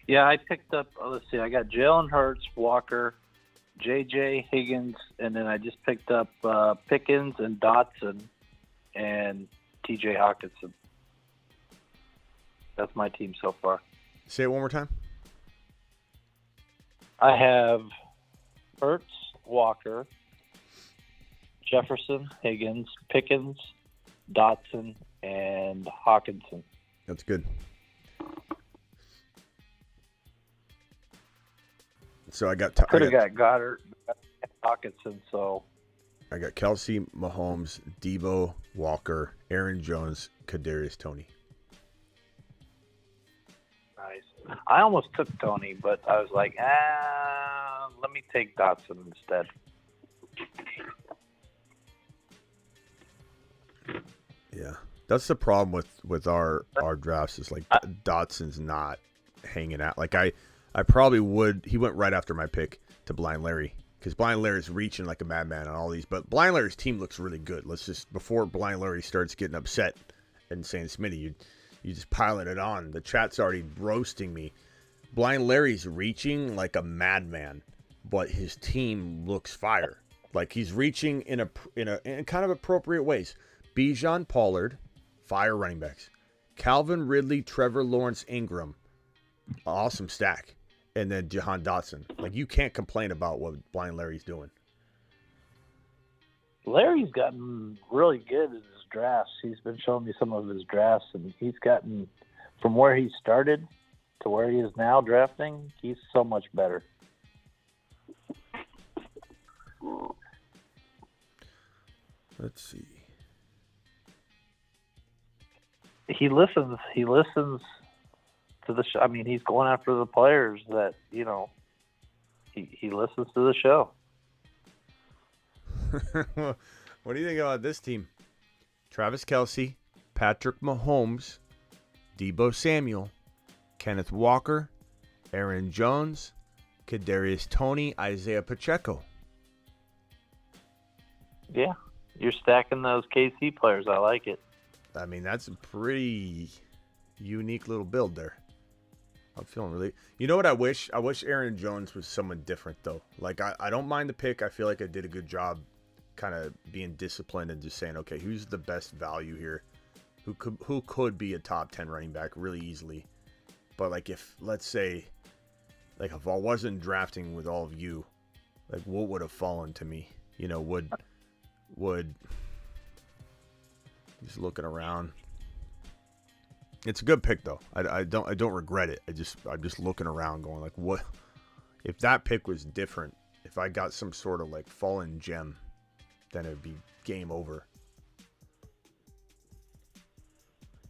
Yeah, I picked up. Let's see. I got Jalen Hurts, Walker, J.J. Higgins, and then I just picked up Pickens and Dotson and T.J. Hawkinson. That's my team so far. Say it one more time. I have Hurts, Walker, Jefferson, Higgins, Pickens, Dotson, and Hawkinson. That's good. So I got could have got Goddard, Hawkinson. So I got Kelsey, Mahomes, Debo, Walker, Aaron Jones, Kadarius Toney. Nice. I almost took Toney, but I was like, let me take Dotson instead. Yeah, That's the problem with our drafts is like Dotson's not hanging out. Like I probably would. He went right after my pick to Blind Larry because Blind Larry's reaching like a madman on all these. But Blind Larry's team looks really good. Let's just before Blind Larry starts getting upset and saying Smitty, you just piling it on. The chat's already roasting me. Blind Larry's reaching like a madman, but his team looks fire. Like he's reaching in kind of appropriate ways. Bijan Pollard, fire running backs. Calvin Ridley, Trevor Lawrence, Ingram, awesome stack. And then Jahan Dotson. Like you can't complain about what Blind Larry's doing. Larry's gotten really good at his drafts. He's been showing me some of his drafts, and he's gotten from where he started to where he is now drafting. He's so much better. Let's see. He listens. He listens to the show. I mean, he's going after the players that, you know, he listens to the show. What do you think about this team? Travis Kelce, Patrick Mahomes, Deebo Samuel, Kenneth Walker, Aaron Jones, Kadarius Toney, Isaiah Pacheco. Yeah, you're stacking those KC players. I like it. I mean, that's a pretty unique little build there. I'm feeling really... You know what I wish? I wish Aaron Jones was someone different, though. Like, I don't mind the pick. I feel like I did a good job kind of being disciplined and just saying, okay, who's the best value here? Who could be a top 10 running back really easily? But, like, if, let's say, like, if I wasn't drafting with all of you, like, what would have fallen to me? You know, would... Just looking around. It's a good pick though. I don't regret it. I'm just looking around going like, what if that pick was different? If I got some sort of like fallen gem, then it'd be game over.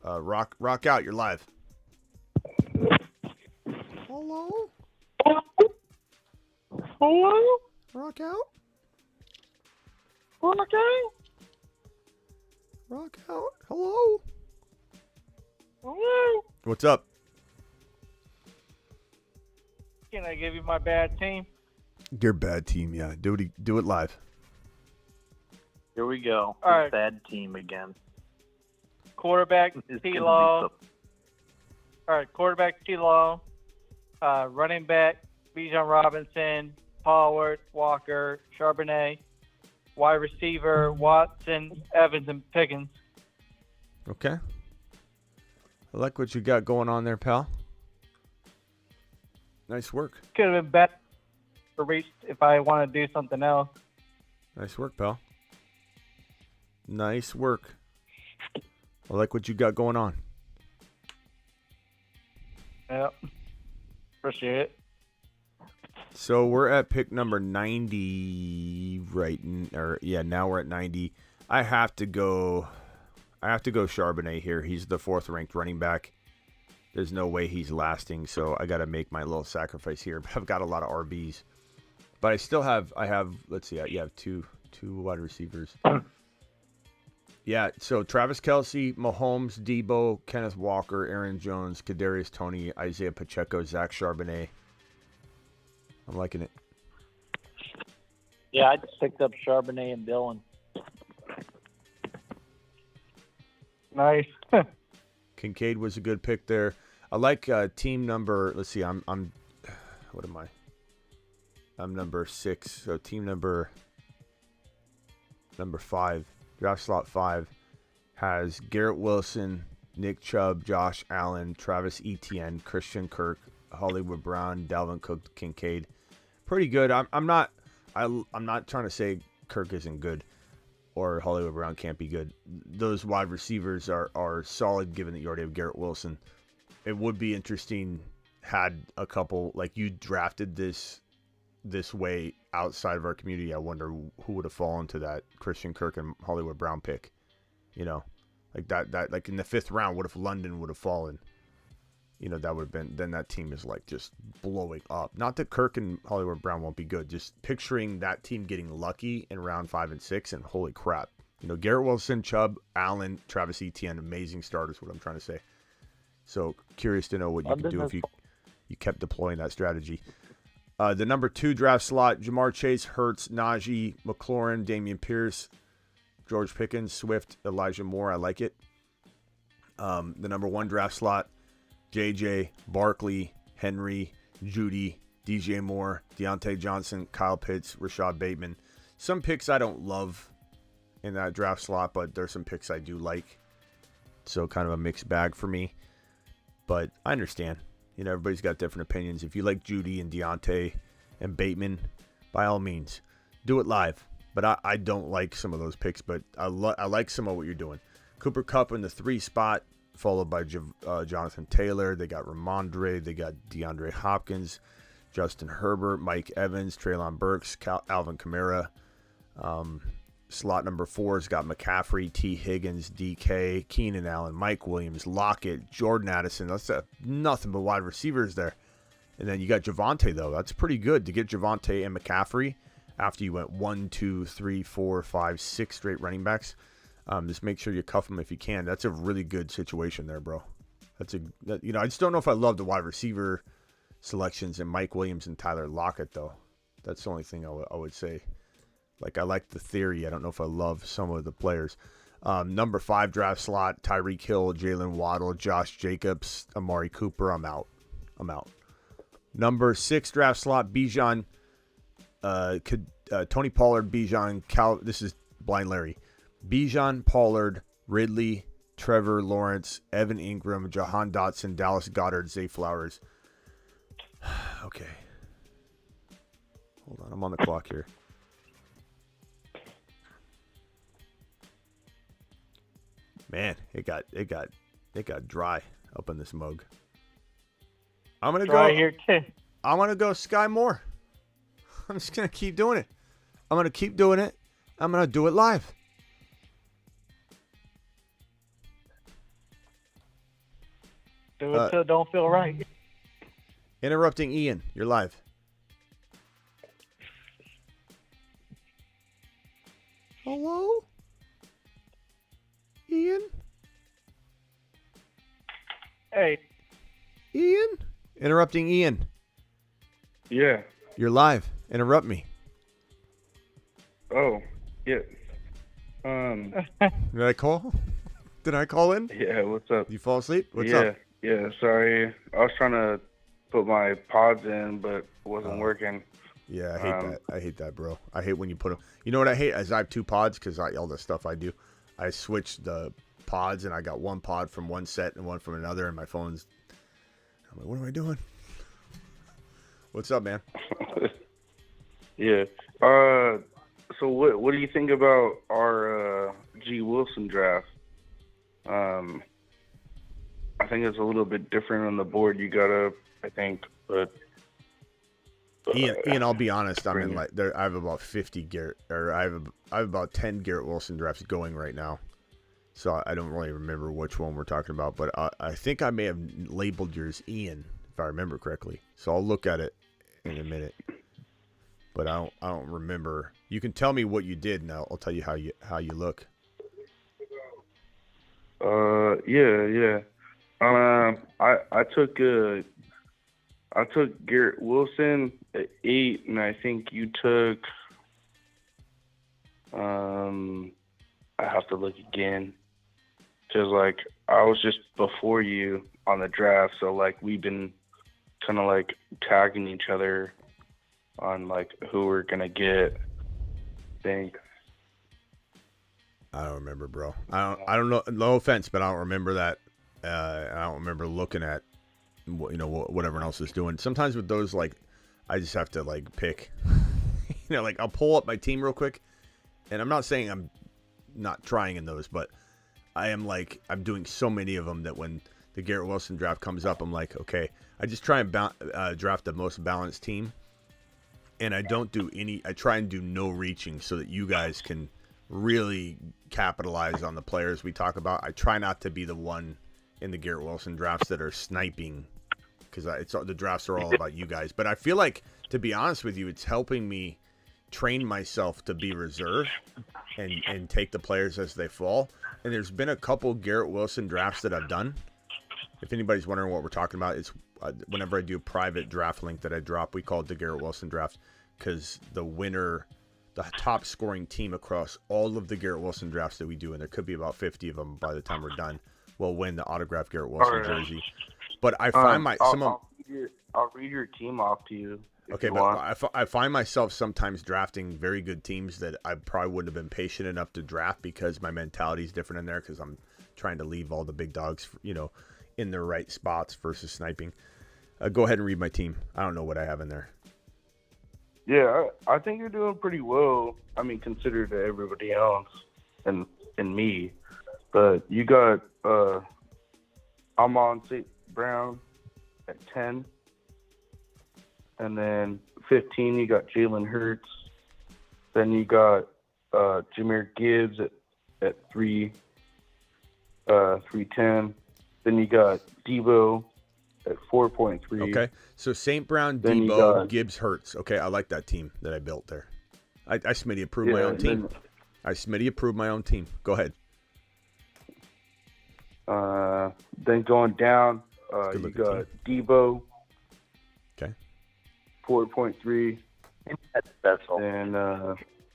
Rock out, you're live. Hello? Hello? Rock out? Okay. Rock out. Hello? Hello? What's up? Can I give you my bad team? Your bad team, yeah. Do it live. Here we go. All right. Bad team again. Quarterback It's T. gonna be Law. tough. All right, quarterback T. Law. Running back Bijan Robinson, Pollard, Walker, Charbonnet. Wide receiver Watson, Evans, and Pickens. Okay. I like what you got going on there, pal. Nice work. Could have been better for reach if I want to do something else. Nice work, pal. Nice work. I like what you got going on. Yep. Appreciate it. So we're at pick number 90 now we're at 90. I have to go Charbonnet here. He's the 4th ranked running back. There's no way he's lasting, so I got to make my little sacrifice here. I've got a lot of RBs. But I have let's see, you have two wide receivers. Yeah, so Travis Kelce, Mahomes, Deebo, Kenneth Walker, Aaron Jones, Kadarius Toney, Isaiah Pacheco, Zach Charbonnet. I'm liking it. Yeah, I just picked up Charbonnet and Dillon. Nice. Kincaid was a good pick there. I like team number. Let's see. I'm what am I? I'm number 6. So team number 5, draft slot 5 has Garrett Wilson, Nick Chubb, Josh Allen, Travis Etienne, Christian Kirk, Hollywood Brown, Dalvin Cook, Kincaid. Pretty good. I'm not trying to say Kirk isn't good or Hollywood Brown can't be good. Those wide receivers are solid given that you already have Garrett Wilson. It would be interesting had a couple, like you drafted this way outside of our community. I wonder who would have fallen to that Christian Kirk and Hollywood Brown pick. You know, like that like in the 5th round, what if London would have fallen? You know, that would have been, then that team is like just blowing up. Not that Kirk and Hollywood Brown won't be good. Just picturing that team getting lucky in round 5 and 6 and holy crap, Garrett Wilson, Chubb, Allen, Travis Etienne, amazing starters, what I'm trying to say. So curious to know what you can do if you kept deploying that strategy. The number 2 draft slot, Jamar Chase, Hurts, Najee, McLaurin, Damian Pierce, George Pickens, Swift, Elijah Moore. I like it. The number 1 draft slot, JJ, Barkley, Henry, Judy, DJ Moore, Deontay Johnson, Kyle Pitts, Rashad Bateman. Some picks I don't love in that draft slot, but there's some picks I do like. So kind of a mixed bag for me. But I understand. Everybody's got different opinions. If you like Judy and Deontay and Bateman, by all means, do it live. But I don't like some of those picks, but I like some of what you're doing. Cooper Kupp in the 3 spot, followed by Jonathan Taylor. They got Ramondre. They got DeAndre Hopkins, Justin Herbert, Mike Evans, Treylon Burks, Alvin Kamara. Slot number 4 has got McCaffrey, T. Higgins, DK, Keenan Allen, Mike Williams, Lockett, Jordan Addison. That's nothing but wide receivers there. And then you got Javonte, though. That's pretty good to get Javonte and McCaffrey after you went 1, 2, 3, 4, 5, 6 straight running backs. Just make sure you cuff them if you can. That's a really good situation there, bro. I just don't know if I love the wide receiver selections in Mike Williams and Tyler Lockett, though. That's the only thing I would say. Like, I like the theory. I don't know if I love some of the players. Number 5 draft slot, Tyreek Hill, Jalen Waddle, Josh Jacobs, Amari Cooper. I'm out. Number 6 draft slot, Bijan, Tony Pollard, Bijan, this is Blind Larry. Bijan, Pollard, Ridley, Trevor Lawrence, Evan Ingram, Jahan Dotson, Dallas Goedert, Zay Flowers. Okay. Hold on, I'm on the clock here. Man, it got dry up in this mug. I'm gonna Dry go here too. I'm gonna go Sky Moore. I'm just gonna keep doing it. I'm gonna keep doing it. I'm gonna do it live. Do it till it don't feel right. Interrupting Ian, you're live. Hello? Ian? Hey, Ian? Interrupting Ian. Yeah. You're live. Interrupt me. Oh, yeah. Did I call? Did I call in? Yeah, what's up? You fall asleep? What's yeah, up? Yeah, sorry. I was trying to put my pods in, but it wasn't working. Yeah, I hate that. I hate that, bro. I hate when you put them. You know what I hate? Is I have 2 pods because all the stuff I do. I switched the pods, and I got 1 pod from one set and 1 from another, and my phone's... I'm like, what am I doing? What's up, man? Yeah. So what do you think about our G. Wilson draft? I think it's a little bit different on the board. You gotta, I think, but Ian, I'll be honest. I mean, I have about 50 Garrett, or I have about 10 Garrett Wilson drafts going right now. So I don't really remember which one we're talking about, but I think I may have labeled yours Ian, if I remember correctly. So I'll look at it in a minute. But I don't remember. You can tell me what you did, and I'll tell you how you look. Yeah. I took Garrett Wilson at 8, and I think you took. I have to look again, because I was just before you on the draft, so we've been kind of tagging each other on who we're gonna get. I think. I don't remember, bro. I don't know. No offense, but I don't remember that. I don't remember looking at what everyone else is doing. Sometimes with those, I just have to pick. I'll pull up my team real quick, and I'm not saying I'm not trying in those, but I am I'm doing so many of them that when the Garrett Wilson draft comes up, I'm like, okay, I just try and draft the most balanced team, and I don't do any. I try and do no reaching so that you guys can really capitalize on the players we talk about. I try not to be the one in the Garrett Wilson drafts that are sniping, because the drafts are all about you guys. But I feel like, to be honest with you, it's helping me train myself to be reserved, and take the players as they fall. And there's been a couple Garrett Wilson drafts that I've done. If anybody's wondering what we're talking about, it's whenever I do a private draft link that I drop, we call it the Garrett Wilson draft, because the winner, the top scoring team across all of the Garrett Wilson drafts that we do, and there could be about 50 of them by the time we're done, will win the autographed Garrett Wilson jersey. But I find I'll read your team off to you. Okay, but I find myself sometimes drafting very good teams that I probably wouldn't have been patient enough to draft because my mentality is different in there, because I'm trying to leave all the big dogs, in their right spots versus sniping. Go ahead and read my team. I don't know what I have in there. Yeah, I think you're doing pretty well. I mean, considered to everybody else and me. But you got Amon St. Brown at 10. And then 15, you got Jalen Hurts. Then you got Jahmyr Gibbs at 310. Then you got Debo at 4.3. Okay, so St. Brown, Then Debo, Gibbs, Hurts. Okay, I like that team that I built there. I Smitty approved my own team. Smitty approved my own team. Go ahead. Then going down, you got Debo. Okay. 4.3. That's special. And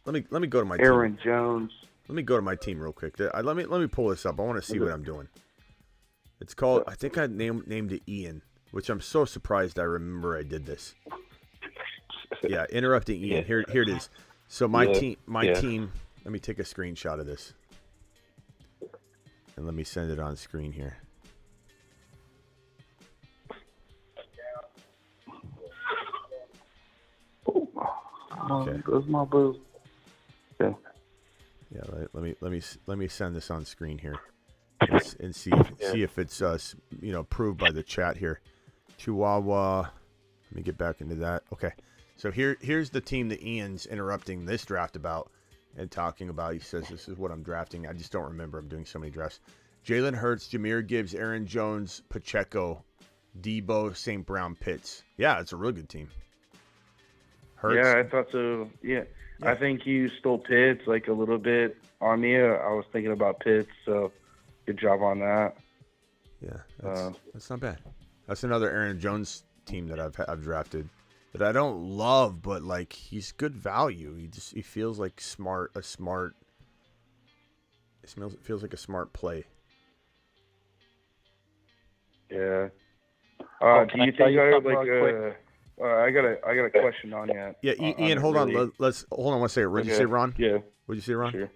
let me go to my Aaron team. Jones. Let me go to my team real quick. Let me pull this up. I want to see what I'm doing. It's called, I think I named it Ian, which I'm so surprised I remember I did this. Yeah, interrupting Ian. Here it is. So my team, let me take a screenshot of this. And let me send it on screen here. Okay. There's my boo. Okay. Yeah, let me send this on screen here. And see if it's approved by the chat here. Chihuahua. Let me get back into that. Okay. So here's the team that Ian's interrupting this draft about and talking about. He says this is what I'm drafting. I just don't remember. I'm doing so many drafts. Jalen Hurts, Jahmyr Gibbs, Aaron Jones, Pacheco, Debo, St. Brown, Pitts. Yeah, it's a really good team. Hurts. Yeah, I thought so. Yeah. I think you stole Pitts like a little bit on me. I was thinking about Pitts, so good job on that. Yeah, that's not bad. That's another Aaron Jones team that I've drafted that I don't love, but like he's good value. He feels like It feels like a smart play. Yeah. Do you think I got a question on you? Yeah, Ian, hold on. Let's hold on one second. What did you say, Ron? Yeah. What did you say, Ron? Sure.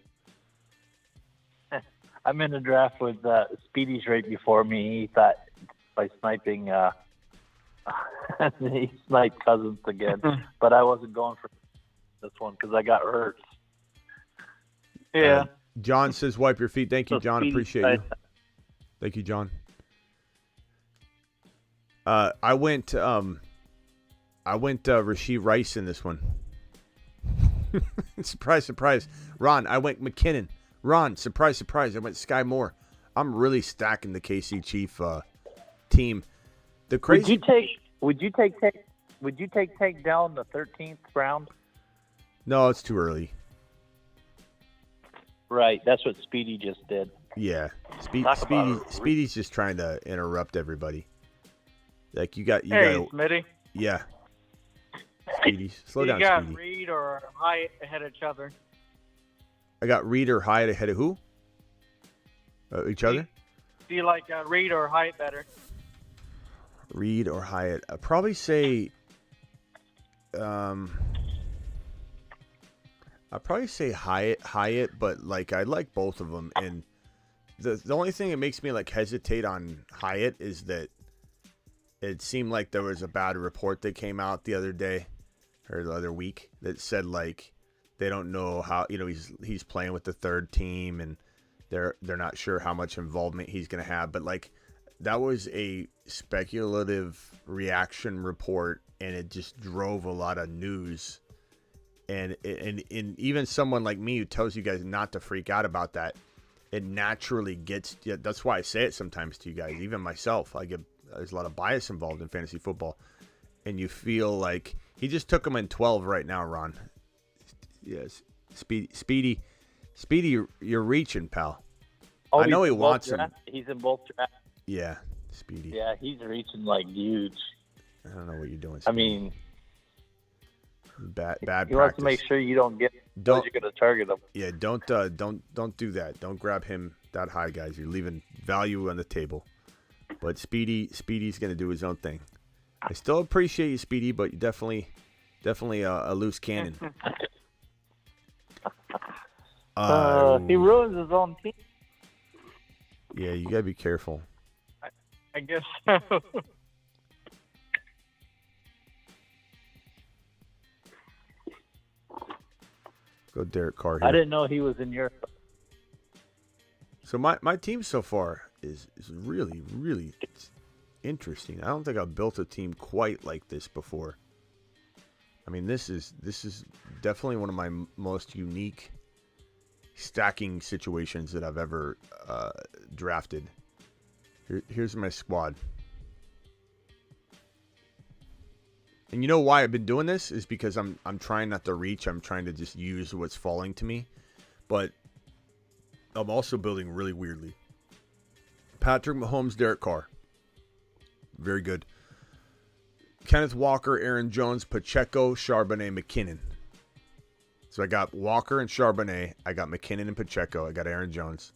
I'm in a draft with Speedy's right before me. He thought by sniping, he sniped Cousins again. But I wasn't going for this one because I got hurt. Yeah. John says, "Wipe your feet." Thank you, John. Speedy, Appreciate you. Thank you, John. I went Rashee Rice in this one. Surprise, surprise. Ron, I went McKinnon. Ron, surprise, surprise. I went Sky Moore. I'm really stacking the KC Chief team. The crazy. Would you take Tank down the 13th round? No, it's too early. Right, that's what Speedy just did. Yeah, Speedy's just trying to interrupt everybody. Like you got Smitty. Yeah. Speedy, slow down, You got Speedy. Reed or Hyatt ahead of each other. I got Reed or Hyatt ahead of who? Each other? Do you like Reed or Hyatt better? Reed or Hyatt? I'd probably say, Hyatt, but like I like both of them. And the only thing that makes me like hesitate on Hyatt is that it seemed like there was a bad report that came out the other day or the other week that said like they don't know how he's playing with the third team and they're not sure how much involvement he's going to have. But like that was a speculative reaction report and it just drove a lot of news. And even someone like me who tells you guys not to freak out about that, it naturally gets. Yeah, that's why I say it sometimes to you guys, even myself. There's a lot of bias involved in fantasy football, and you feel like he just took him in 12 right now, Ron. Yes, Speedy. Speedy, you're reaching, pal. Oh, I know he's he in both wants him. drafts? He's in both drafts. Yeah, Speedy. Yeah, he's reaching like huge. I don't know what you're doing, Speedy. I mean, bad he practice. wants to make sure you don't get. Don't You're going to target him. Yeah, don't do that. Don't grab him that high, guys. You're leaving value on the table. But Speedy's gonna do his own thing. I still appreciate you, Speedy, but you definitely a loose cannon. He ruins his own team. Yeah, you gotta be careful. I guess so. Go Derek Carr here. I didn't know he was in your. So my team so far is really, really interesting. I don't think I've built a team quite like this before. I mean, this is definitely one of my most unique stacking situations that I've ever drafted. Here's my squad. And you know why I've been doing this is because I'm trying not to reach. I'm trying to just use what's falling to me. But I'm also building really weirdly. Patrick Mahomes, Derek Carr. Very good. Kenneth Walker, Aaron Jones, Pacheco, Charbonnet, McKinnon. So I got Walker and Charbonnet. I got McKinnon and Pacheco. I got Aaron Jones.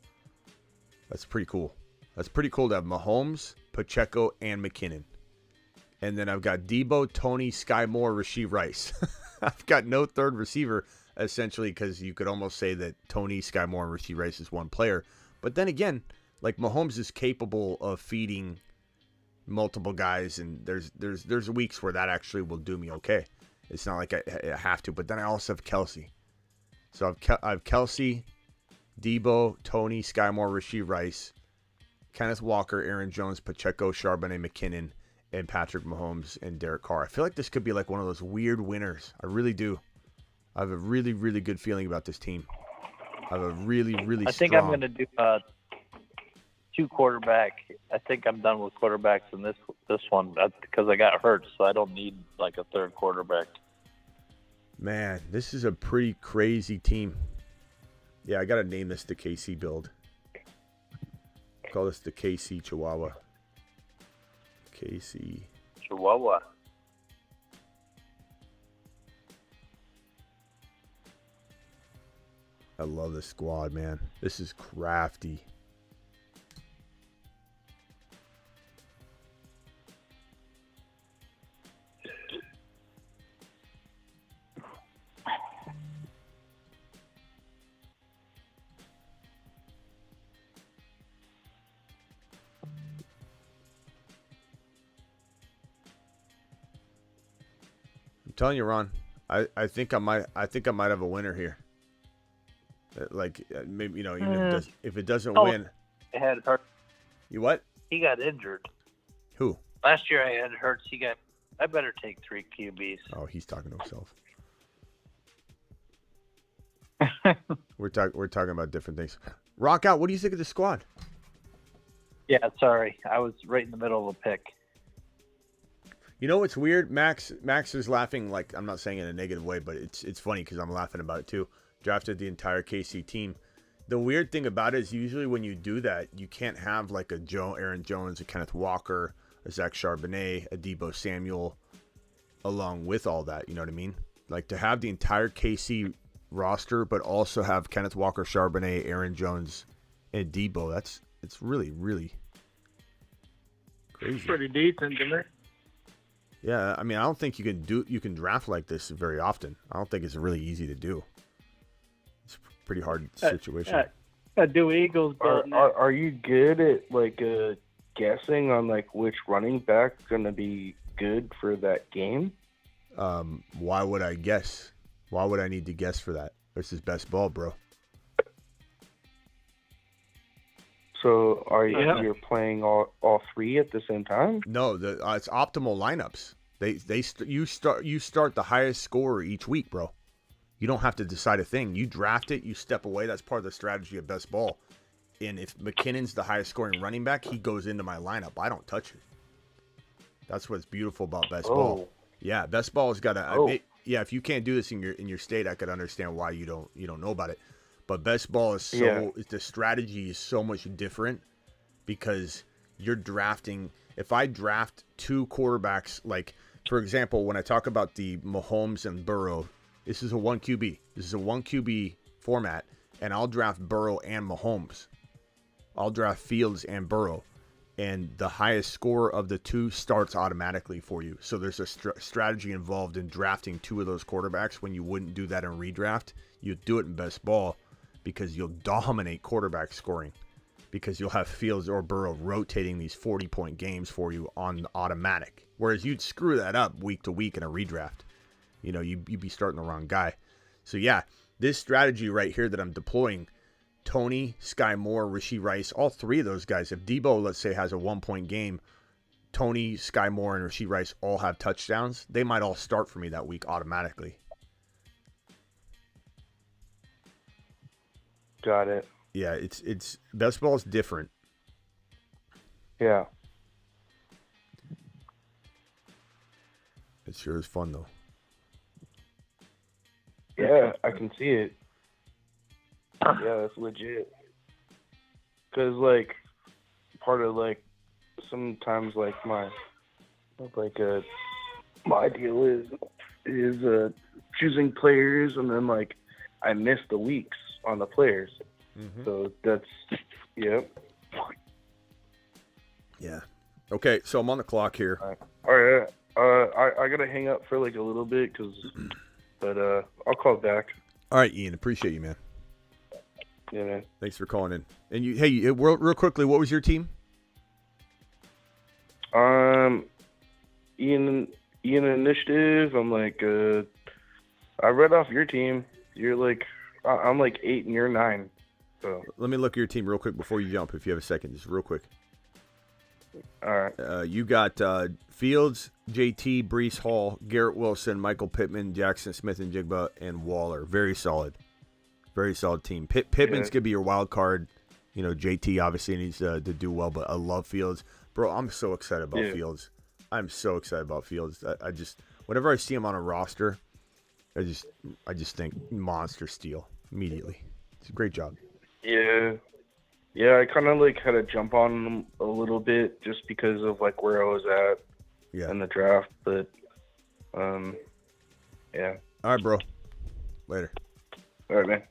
That's pretty cool. That's pretty cool to have Mahomes, Pacheco, and McKinnon. And then I've got Debo, Tony, Sky Moore, Rashee Rice. I've got no third receiver, essentially, because you could almost say that Tony, Sky Moore, and Rashee Rice is one player. But then again, like Mahomes is capable of feeding multiple guys, and there's weeks where that actually will do me okay. It's not like I have to. But then I also have Kelsey. So I have Kelsey, Debo, Tony, Sky Moore, Rashee Rice, Kenneth Walker, Aaron Jones, Pacheco, Charbonnet, McKinnon, and Patrick Mahomes and Derek Carr. I feel like this could be like one of those weird winners. I really do. I have a really, really good feeling about this team. I have a really, really I think strong... I'm going to do 2 quarterback. I think I'm done with quarterbacks in this one because I got hurt, so I don't need like a third quarterback. Man, this is a pretty crazy team. Yeah, I got to name this the KC build. Call this the KC Chihuahua. KC Chihuahua. I love this squad, man. This is crafty. I'm telling you, Ron. I think I might have a winner here. Like maybe even if it doesn't win. I had Hurts. You what? He got injured. Who? Last year I had Hurts. I better take 3 QBs. Oh, he's talking to himself. We're talking about different things. Rock out. What do you think of the squad? Yeah, sorry. I was right in the middle of a pick. You know what's weird? Max is laughing, like, I'm not saying in a negative way, but it's funny because I'm laughing about it too. Drafted the entire KC team. The weird thing about it is usually when you do that, you can't have like a Aaron Jones, a Kenneth Walker, a Zach Charbonnet, a Debo Samuel along with all that. You know what I mean? Like to have the entire KC roster, but also have Kenneth Walker, Charbonnet, Aaron Jones, and Debo. It's really, really crazy. Pretty decent, isn't it? Yeah, I mean, I don't think you can draft like this very often. I don't think it's really easy to do. It's a pretty hard situation. Do Eagles Are you good at like guessing on like which running back's gonna be good for that game? Why would I guess? Why would I need to guess for that? This is best ball, bro. So you're playing all 3 at the same time? No, it's optimal lineups. You start the highest scorer each week, bro. You don't have to decide a thing. You draft it, you step away. That's part of the strategy of best ball. And if McKinnon's the highest scoring running back, he goes into my lineup. I don't touch it. That's what's beautiful about best ball. Yeah, best ball has got to. Yeah, if you can't do this in your state, I could understand why you don't know about it. But best ball is the strategy is so much different because you're drafting. If I draft 2 quarterbacks, like for example, when I talk about the Mahomes and Burrow, this is a 1 QB. This is a 1 QB format, and I'll draft Burrow and Mahomes. I'll draft Fields and Burrow, and the highest score of the 2 starts automatically for you. So there's a strategy involved in drafting 2 of those quarterbacks when you wouldn't do that in redraft. You do it in best ball because you'll dominate quarterback scoring because you'll have Fields or Burrow rotating these 40-point games for you on automatic. Whereas you'd screw that up week to week in a redraft. You know, you'd be starting the wrong guy. So, yeah, this strategy right here that I'm deploying, Tony, Sky Moore, Rashee Rice, all 3 of those guys, if Debo, let's say, has a 1-point game, Tony, Sky Moore, and Rashee Rice all have touchdowns, they might all start for me that week automatically. Got it. Yeah, it's best ball is different. Yeah. It sure is fun, though. Yeah, I can see it. Yeah, that's legit. Because, like, part of, like, sometimes, like, my deal is choosing players, and then, like, I miss the weeks on the players. Mm-hmm. So that's, yep. Yeah. Okay, so I'm on the clock here. All right. I got to hang up for, like, a little bit, but I'll call back. All right, Ian, appreciate you, man. Yeah, man. Thanks for calling in. And real quickly, what was your team? Ian Initiative. I'm like, I read off your team. You're like, I'm like 8 and you're 9. So let me look at your team real quick before you jump, if you have a second, just real quick. All right. You got Fields, JT, Breece Hall, Garrett Wilson, Michael Pittman, Jackson Smith and Jigba, and Waller. Very solid. Very solid team. Pittman's going to be your wild card. You know, JT obviously needs to do well, but I love Fields. Bro, I'm so excited about Fields. I'm so excited about Fields. I just, whenever I see him on a roster, I just think monster steal immediately. It's a great job. Yeah. Yeah, I kind of like had to jump on him a little bit just because of like where I was at in the draft. But, yeah. All right, bro. Later. All right, man.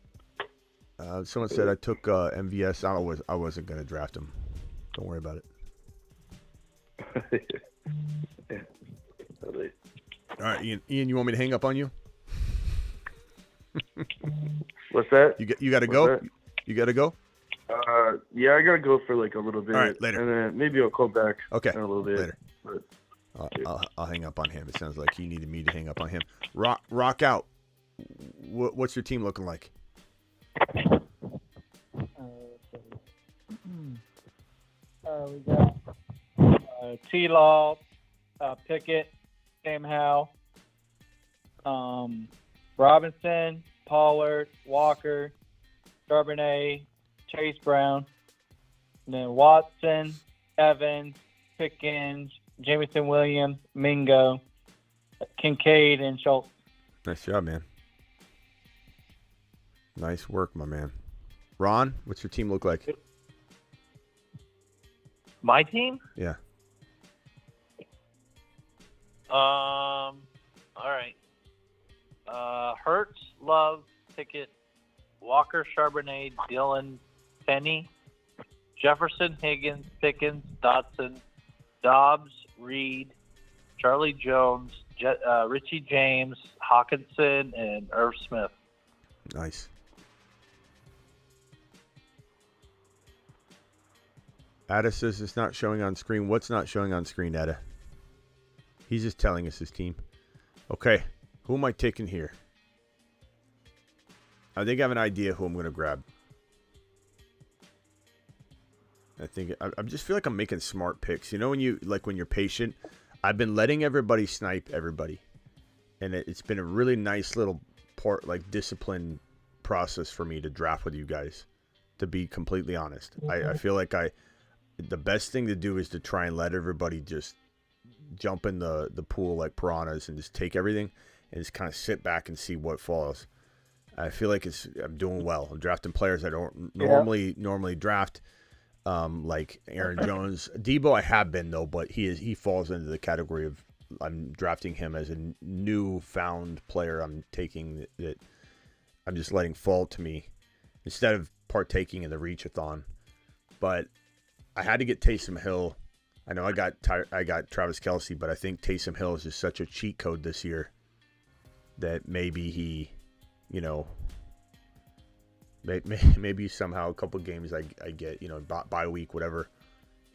Someone said I took MVS. I wasn't going to draft him. Don't worry about it. Yeah. All right, Ian, you want me to hang up on you? What's that? You got to go? That? You got to go? Yeah, I got to go for like a little bit. All right, later. And then maybe I'll call back in a little bit. Later. But, I'll hang up on him. It sounds like he needed me to hang up on him. Rock out. What's your team looking like? We got T-Law, Pickett, Sam Howell, Robinson, Pollard, Walker, Charbonnet, Chase Brown, and then Watson, Evans, Pickens, Jameson Williams, Mingo, Kincaid, and Schultz. Nice job, man. Nice work, my man. Ron, what's your team look like? My team? Yeah. All right. Hurts, Love, Pickett, Walker, Charbonnet, Dillon, Penny, Jefferson, Higgins, Pickens, Dotson, Dobbs, Reed, Charlie Jones, Richie James, Hawkinson, and Irv Smith. Nice. Ada says it's not showing on screen. What's not showing on screen, Ada? He's just telling us his team. Okay, who am I taking here? I think I have an idea who I'm going to grab. I just feel like I'm making smart picks. You know when you're patient? I've been letting everybody snipe everybody. And it's been a really nice little discipline process for me to draft with you guys, to be completely honest. I feel like the best thing to do is to try and let everybody just jump in the pool like piranhas and just take everything and just kind of sit back and see what falls. I feel like I'm doing well. I'm drafting players I don't normally draft, like Aaron Jones. Debo I have been though, but he falls into the category of I'm drafting him as a newfound player. I'm taking that I'm just letting fall to me instead of partaking in the reach-a-thon. But I had to get Taysom Hill. I know I got Travis Kelce, but I think Taysom Hill is just such a cheat code this year that maybe he, maybe somehow a couple games I get, bye week, whatever,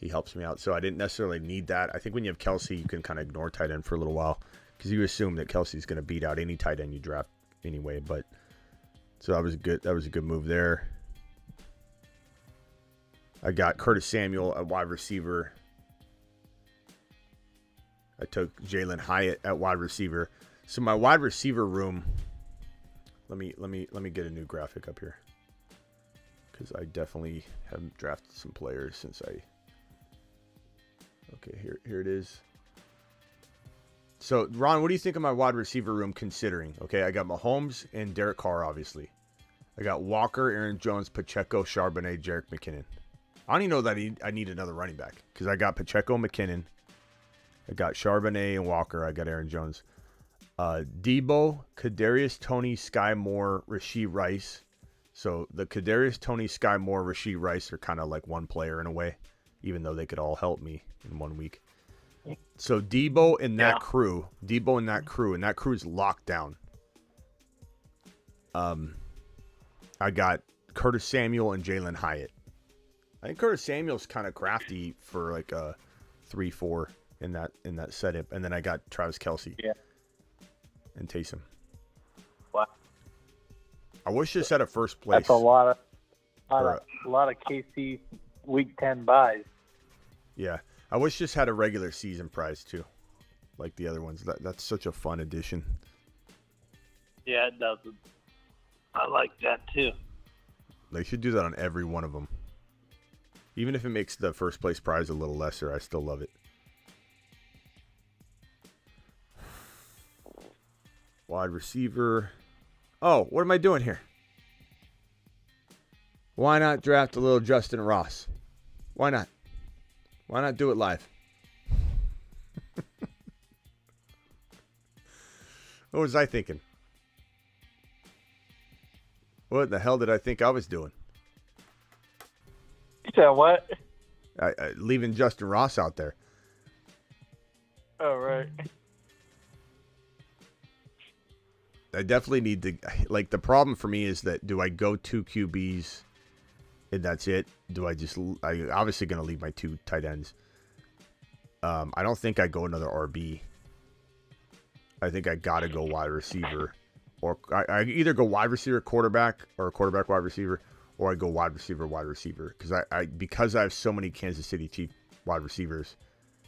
he helps me out. So I didn't necessarily need that. I think when you have Kelce, you can kind of ignore tight end for a little while because you assume that Kelce's going to beat out any tight end you draft anyway. But so that was good. That was a good move there. I got Curtis Samuel at wide receiver. I took Jalen Hyatt at wide receiver. So my wide receiver room. Let me get a new graphic up here because I definitely have drafted some players since I. Okay, here it is. So Ron, what do you think of my wide receiver room? Considering, okay, I got Mahomes and Derek Carr, obviously. I got Walker, Aaron Jones, Pacheco, Charbonnet, Jerick McKinnon. I don't even know that I need another running back because I got Pacheco, McKinnon. I got Charbonnet and Walker. I got Aaron Jones. Debo, Kadarius Toney, Sky Moore, Rashee Rice. So the Kadarius Toney, Sky Moore, Rashee Rice are kind of like one player in a way, even though they could all help me in 1 week. So Debo and that crew, and that crew's locked down. I got Curtis Samuel and Jalen Hyatt. I think Curtis Samuel's kind of crafty for like a 3-4 in that setup, and then I got Travis Kelce. Yeah. And Taysom. Wow. I wish this had a first place. That's a lot of KC Week 10 buys. Yeah, I wish this had a regular season prize too, like the other ones. That's such a fun addition. Yeah, it does. I like that too. They should do that on every one of them. Even if it makes the first place prize a little lesser, I still love it. Wide receiver. Oh, what am I doing here? Why not draft a little Justin Ross? Why not? Why not do it live? What was I thinking? What the hell did I think I was doing? You said what? Leaving Justin Ross out there. Oh, right. I definitely need to, like, the problem for me is that do I go 2 QBs and that's it? I obviously going to leave my 2 tight ends. I don't think I go another RB. I think I got to go wide receiver. Or I either go wide receiver, quarterback, or quarterback, wide receiver, or I go wide receiver, wide receiver. Because I have so many Kansas City Chiefs wide receivers,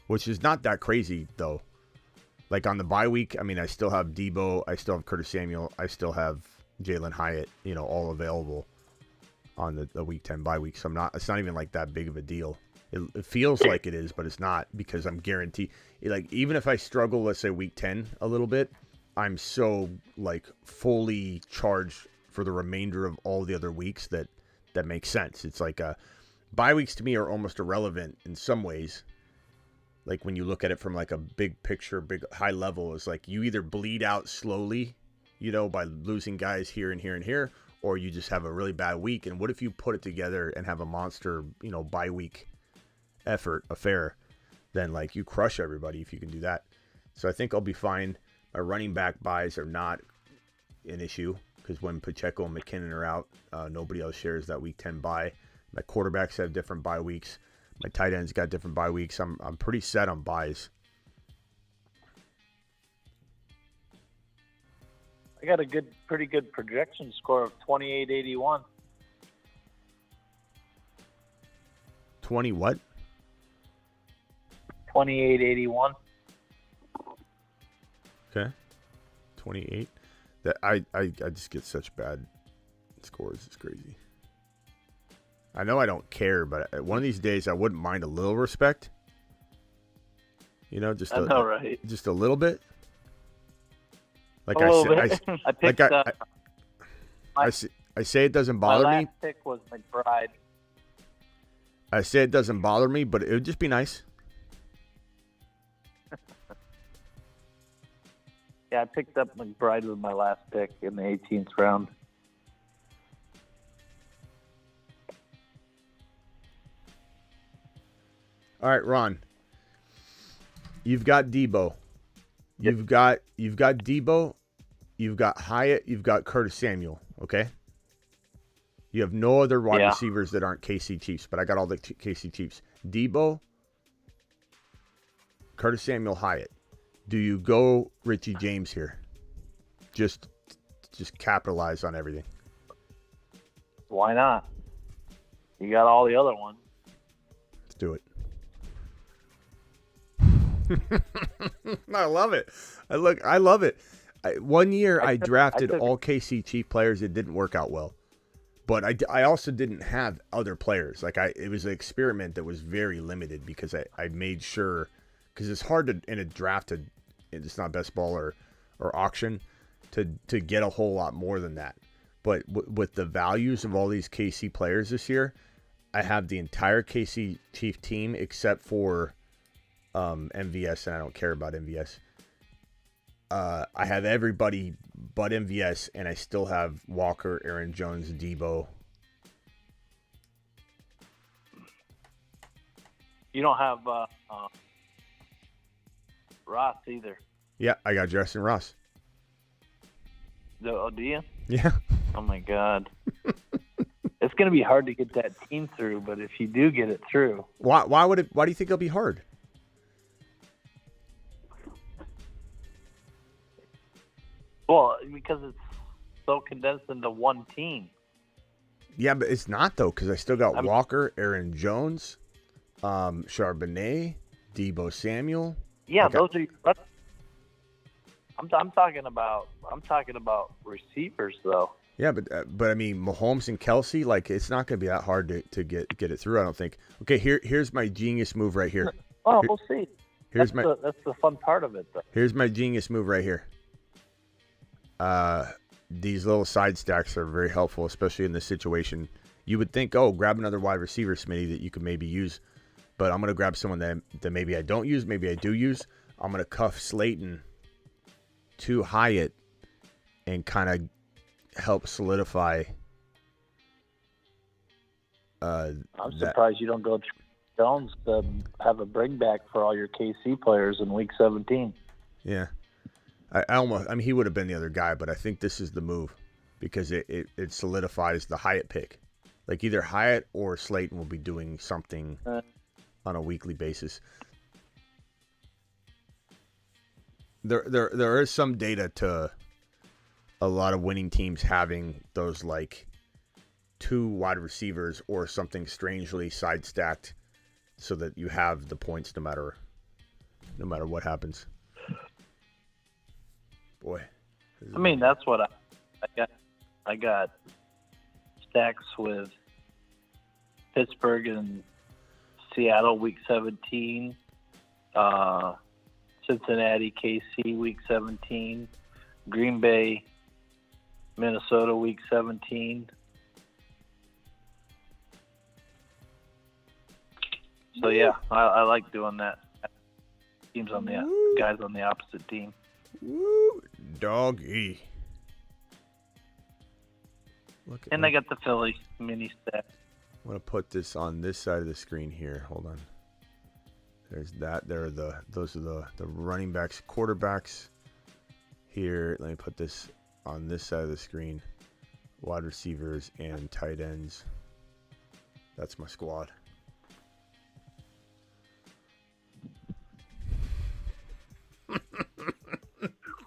which is not that crazy, though. Like on the bye week, I mean, I still have Debo, I still have Curtis Samuel, I still have Jalen Hyatt, all available on the Week 10 bye week. So it's not even like that big of a deal. It feels like it is, but it's not because I'm guaranteed. Like even if I struggle, let's say Week 10 a little bit, I'm so like fully charged for the remainder of all the other weeks that makes sense. It's like bye weeks to me are almost irrelevant in some ways. Like when you look at it from like a big picture, big high level, it's like you either bleed out slowly, by losing guys here and here and here, or you just have a really bad week. And what if you put it together and have a monster, bye week affair? Then like you crush everybody if you can do that. So I think I'll be fine. My running back buys are not an issue because when Pacheco and McKinnon are out, nobody else shares that Week 10 bye. My quarterbacks have different bye weeks. My tight ends got different bye weeks. I'm pretty set on buys. I got a pretty good projection score of 2881. 20 what? 2881. Okay. 28. That I just get such bad scores. It's crazy. I know I don't care, but one of these days I wouldn't mind a little respect. Just right? Just a little bit. Like a little bit. I picked I say it doesn't My bother last me. pick was McBride. I say it doesn't bother me, but it would just be nice. Yeah, I picked up McBride with my last pick in the 18th round. All right, Ron. You've got Debo. You've got Debo. You've got Hyatt. You've got Curtis Samuel. Okay. You have no other wide receivers that aren't KC Chiefs, but I got all the KC Chiefs. Debo, Curtis Samuel, Hyatt. Do you go Richie James here? Just capitalize on everything. Why not? You got all the other ones. Let's do it. I love it. I love it. One year I drafted all KC Chief players. It didn't work out well. But I also didn't have other players. It was an experiment that was very limited because I made sure, because it's hard to in a draft it's not best ball or auction to get a whole lot more than that. But with the values of all these KC players this year, I have the entire KC Chief team except for MVS, and I don't care about MVS. I have everybody but MVS, and I still have Walker, Aaron Jones, Debo. You don't have Ross either. Yeah, I got Justin Ross. Do you? Yeah. Oh, my God. It's going to be hard to get that team through, but if you do get it through. Why do you think it'll be hard? Well, because it's so condensed into one team. Yeah, but it's not, though, because I still got Walker, Aaron Jones, Charbonnet, Debo Samuel. Yeah, those are. I'm talking about receivers, though. Yeah, but I mean, Mahomes and Kelsey, it's not going to be that hard to get it through, I don't think. Okay, here's my genius move right here. Oh, we'll see. That's the fun part of it, though. Here's my genius move right here. These little side stacks are very helpful, especially in this situation. You would think, grab another wide receiver, Smitty, that you could maybe use. But I'm going to grab someone that maybe I don't use, maybe I do use. I'm going to cuff Slayton to Hyatt and kind of help solidify. I'm surprised you don't go through Jones to have a bring back for all your KC players in Week 17. Yeah. I mean, he would have been the other guy, but I think this is the move because it solidifies the Hyatt pick. Either Hyatt or Slayton will be doing something on a weekly basis. There is some data to a lot of winning teams having those two wide receivers or something strangely side stacked so that you have the points no matter what happens. Boy, I mean, that's what I got. I got stacks with Pittsburgh and Seattle Week 17, Cincinnati, KC Week 17, Green Bay, Minnesota Week 17. So yeah, I like doing that. Teams on the guys on the opposite team. Woo, doggy. I got the Philly mini stack. I want to put this on this side of the screen here. Hold on. There's that. Those are the running backs, quarterbacks. Here, let me put this on this side of the screen. Wide receivers and tight ends. That's my squad.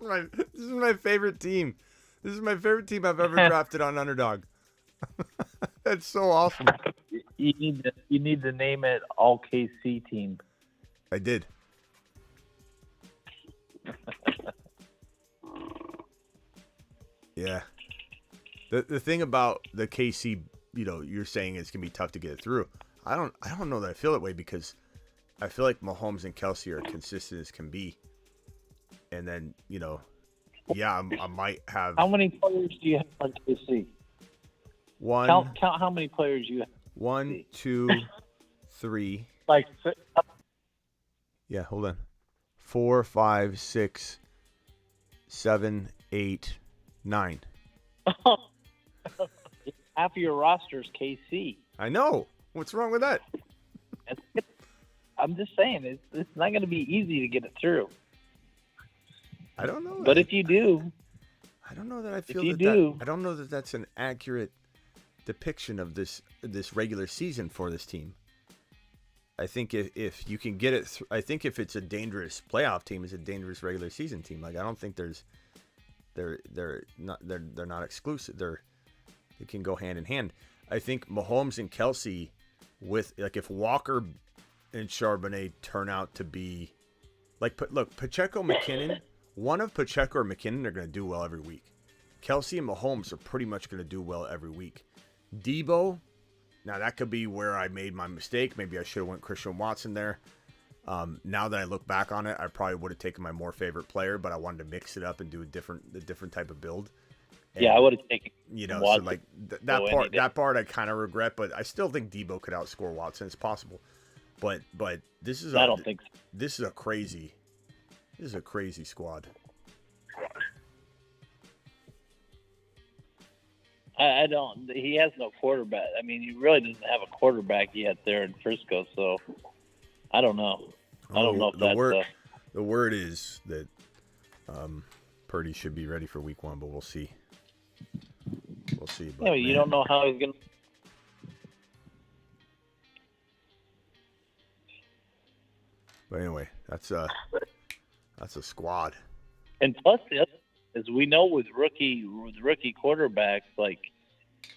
This is my favorite team. This is my favorite team I've ever drafted on Underdog. That's so awesome. You need to name it All KC Team. I did. Yeah. The thing about the KC, you're saying it's gonna be tough to get it through. I don't know that I feel that way because I feel like Mahomes and Kelsey are consistent as can be. And then, I might have. How many players do you have on KC? One. Count how many players you have. 1, 2, 3. Like, Yeah, hold on. 4, 5, 6, 7, 8, 9. half of your roster is KC. I know. What's wrong with that? I'm just saying, it's not going to be easy to get it through. I don't know. But if you do, I don't know that I feel if you that, do, I don't know that that's an accurate depiction of this regular season for this team. I think if you can get it, I think if it's a dangerous playoff team, it's a dangerous regular season team. Like I don't think they're not exclusive. They can go hand in hand. I think Mahomes and Kelsey, with like if Walker and Charbonnet turn out to be like, look, Pacheco, McKinnon, one of Pacheco or McKinnon are going to do well every week. Kelsey and Mahomes are pretty much going to do well every week. Debo, now that could be where I made my mistake. Maybe I should have went Christian Watson there. Now that I look back on it, I probably would have taken my more favorite player, but I wanted to mix it up and do a different type of build. And, I would have taken. So like that part I kind of regret, but I still think Debo could outscore Watson. It's possible, but this is I don't think so. This is a crazy squad. I don't. He has no quarterback. I mean, he really doesn't have a quarterback yet there in Frisco. So I don't know. I don't know if that's the word is that Purdy should be ready for Week 1, but we'll see. We'll see. But, you don't know how he's going to. But anyway, that's a squad. And plus, as we know, with rookie quarterbacks, like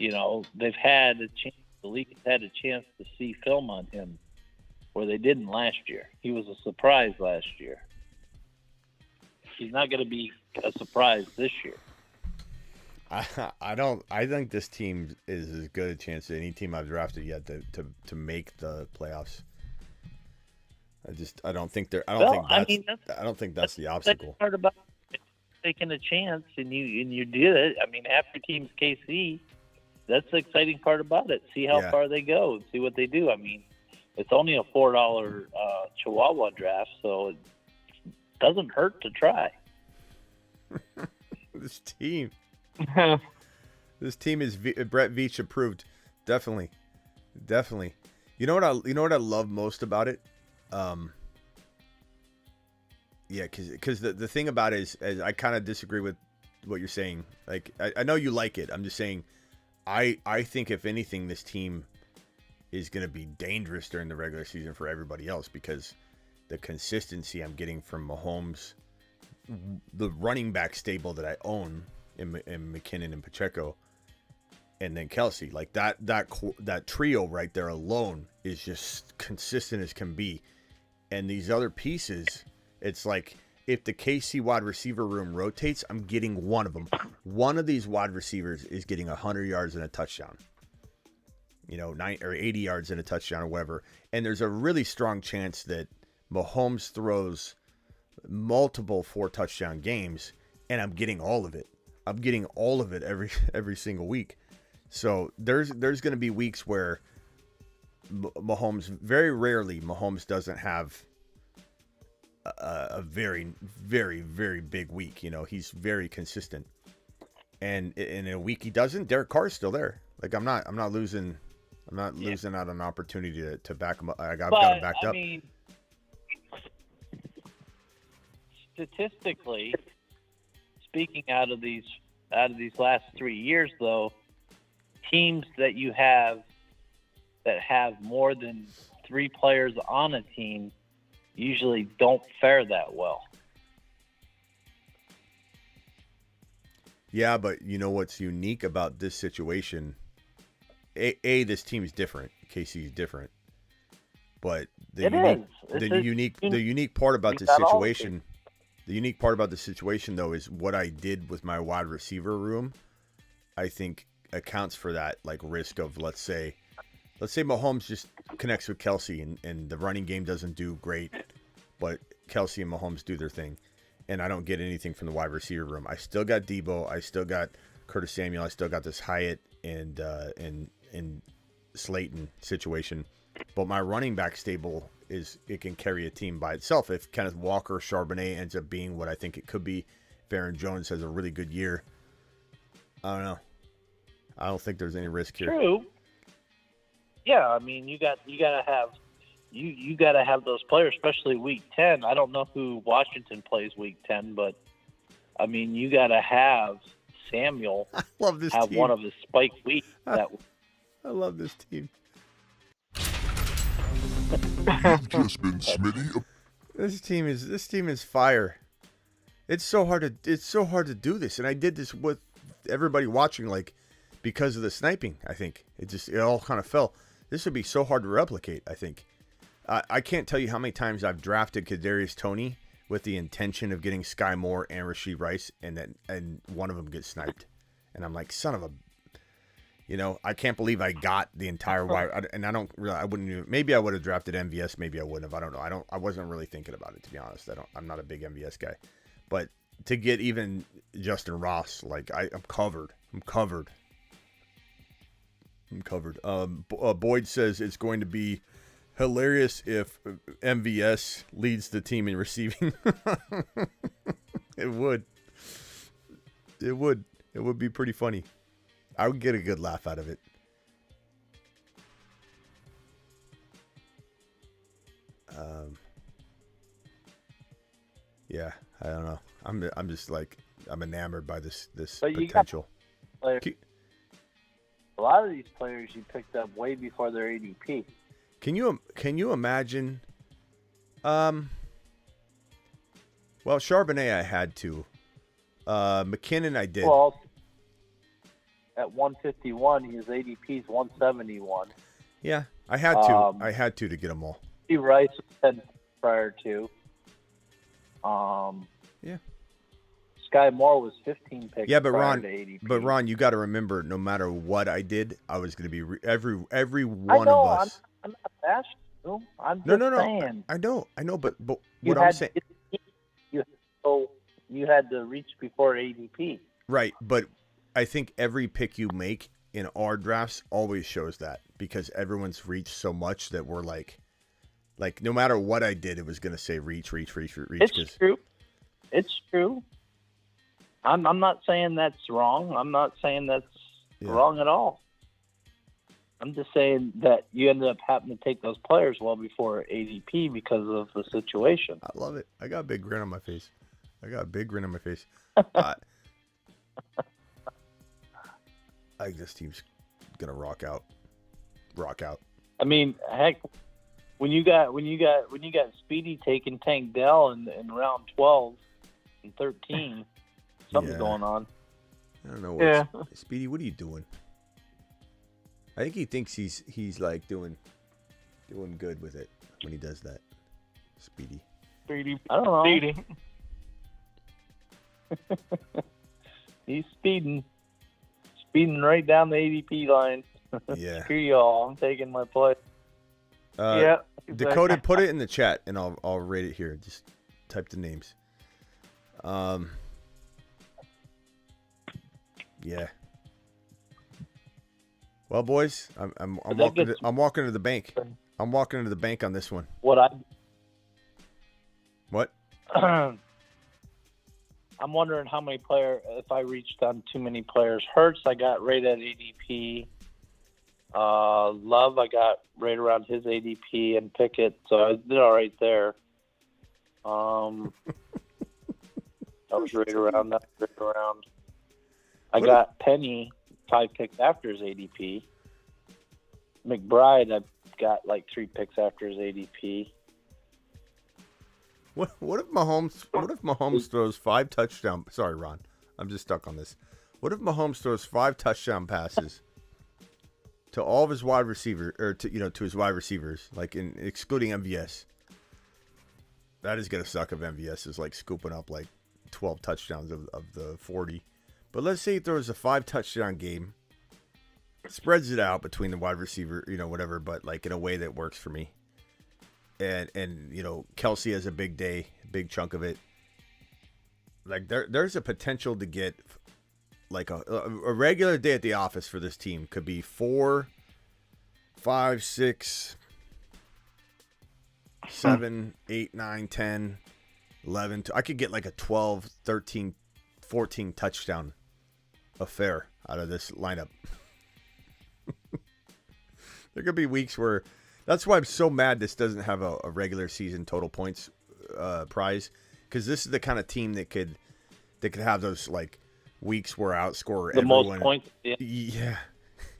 they've had a chance. The league has had a chance to see film on him, where they didn't last year. He was a surprise last year. He's not going to be a surprise this year. I think this team is as good a chance as any team I've drafted yet to make the playoffs. I don't think that's the obstacle. Part about taking a chance, and you did it. I mean, half your team's KC. That's the exciting part about it. See how far they go and see what they do. I mean, it's only a $4 Chihuahua draft, so it doesn't hurt to try. This team is Brett Veach approved. Definitely. You know what I love most about it? Because the thing about it is I kind of disagree with what you're saying. Like I know you like it. I'm just saying I think if anything this team is going to be dangerous during the regular season for everybody else, because the consistency I'm getting from Mahomes, the running back stable that I own in McKinnon and Pacheco, and then Kelsey, like that trio right there alone is just consistent as can be. And these other pieces, it's like if the KC wide receiver room rotates, I'm getting one of them. One of these wide receivers is getting 100 yards and a touchdown. 9 or 80 yards and a touchdown or whatever. And there's a really strong chance that Mahomes throws multiple 4-touchdown games, and I'm getting all of it. I'm getting all of it every single week. So there's going to be weeks where Mahomes, very rarely Mahomes doesn't have a very, very, very big week. He's very consistent. And in a week he doesn't, Derek Carr's still there. Like I'm not losing out on an opportunity to back him up. I've got him backed up. I mean, statistically speaking, out of these last 3 years, though, teams that you have that have more than 3 players on a team usually don't fare that well. Yeah, but you know what's unique about this situation? This team is different. KC is different. But the unique part about this situation, the unique part about the situation though is what I did with my wide receiver room. I think accounts for that like risk of let's say Mahomes just connects with Kelsey and the running game doesn't do great, but Kelsey and Mahomes do their thing, and I don't get anything from the wide receiver room. I still got Debo, I still got Curtis Samuel, I still got this Hyatt and Slayton situation. But my running back stable it can carry a team by itself. If Kenneth Walker, Charbonnet ends up being what I think it could be, if Aaron Jones has a really good year, I don't know. I don't think there's any risk here. True. Yeah, I mean, you gotta have those players, especially Week 10. I don't know who Washington plays Week 10, but I mean, you gotta have Samuel I love this have team. one of his spike weeks. I love this team. You've just been Smitty. This team is fire. It's so hard to do this, and I did this with everybody watching, like, because of the sniping. I think it all kind of fell. This would be so hard to replicate. I think I can't tell you how many times I've drafted Kadarius Toney with the intention of getting Sky Moore and Rashee Rice, and one of them gets sniped, and I'm like, son of a. I can't believe I got the entire wide, and I wouldn't even, maybe I would have drafted MVS, maybe I wouldn't have, I don't know. I wasn't really thinking about it, to be honest. I'm not a big MVS guy, but to get even Justin Ross, like I'm covered. Boyd says it's going to be hilarious if MVS leads the team in receiving. It would be pretty funny. I would get a good laugh out of it. Yeah, I don't know. I'm just like, I'm enamored by this potential. A lot of these players you picked up way before their ADP. Can you imagine? Well, Charbonnet I had to. McKinnon I did. Well, at 151, his ADP is 171. Yeah, I had to. I had to get them all. Steve Rice was 10 prior to. Yeah. Sky Moore was 15 picks. Yeah, but prior Ron, to ADP. you got to remember, no matter what I did, I was going to be every one of us. I'm not bashing you. I'm just No. saying. I know, but what I'm saying. You had to reach before ADP. Right, but I think every pick you make in our drafts always shows that, because everyone's reached so much that we're like no matter what I did, it was going to say reach. It's true. It's true. I'm not saying that's wrong. I'm not saying that's wrong at all. I'm just saying that you ended up having to take those players well before ADP because of the situation. I love it. I got a big grin on my face. I think this team's gonna rock out. I mean, heck, when you got Speedy taking Tank Dell in round 12 and 13, something's going on. I don't know what Speedy, what are you doing? I think he thinks he's like doing good with it when he does that. Speedy. I don't know. He's speeding right down the ADP line. Yeah. Screw y'all. I'm taking my play. Yeah. Exactly. Dakota, put it in the chat and I'll rate it here. Just type the names. Yeah. Well, boys, I'm walking to the bank. I'm walking into the bank on this one. What? I'm wondering how many players, if I reached on too many players. Hurts, I got right at ADP. Love, I got right around his ADP, and Pickett, so I did all right there. I was right around that. I got Penny 5 picks after his ADP. McBride, I got like 3 picks after his ADP. What if Mahomes throws 5 touchdowns? Sorry, Ron, I'm just stuck on this. What if Mahomes throws 5 touchdown passes to all of his wide receivers, or to his wide receivers, like excluding MVS? That is gonna suck if MVS is like scooping up like 12 touchdowns of the 40. But let's say he throws a 5 touchdown game, spreads it out between the wide receiver, whatever, but like in a way that works for me. And Kelsey has a big day, big chunk of it. Like there's a potential to get like a regular day at the office for this team could be 4, 5, 6, 7, 8, 9, 10, 11. I could get like a 12, 13, 14 touchdown affair out of this lineup. There could be weeks where that's why I'm so mad this doesn't have a regular season total points prize, because this is the kind of team that could have those like weeks where outscore The everyone. most points. Yeah.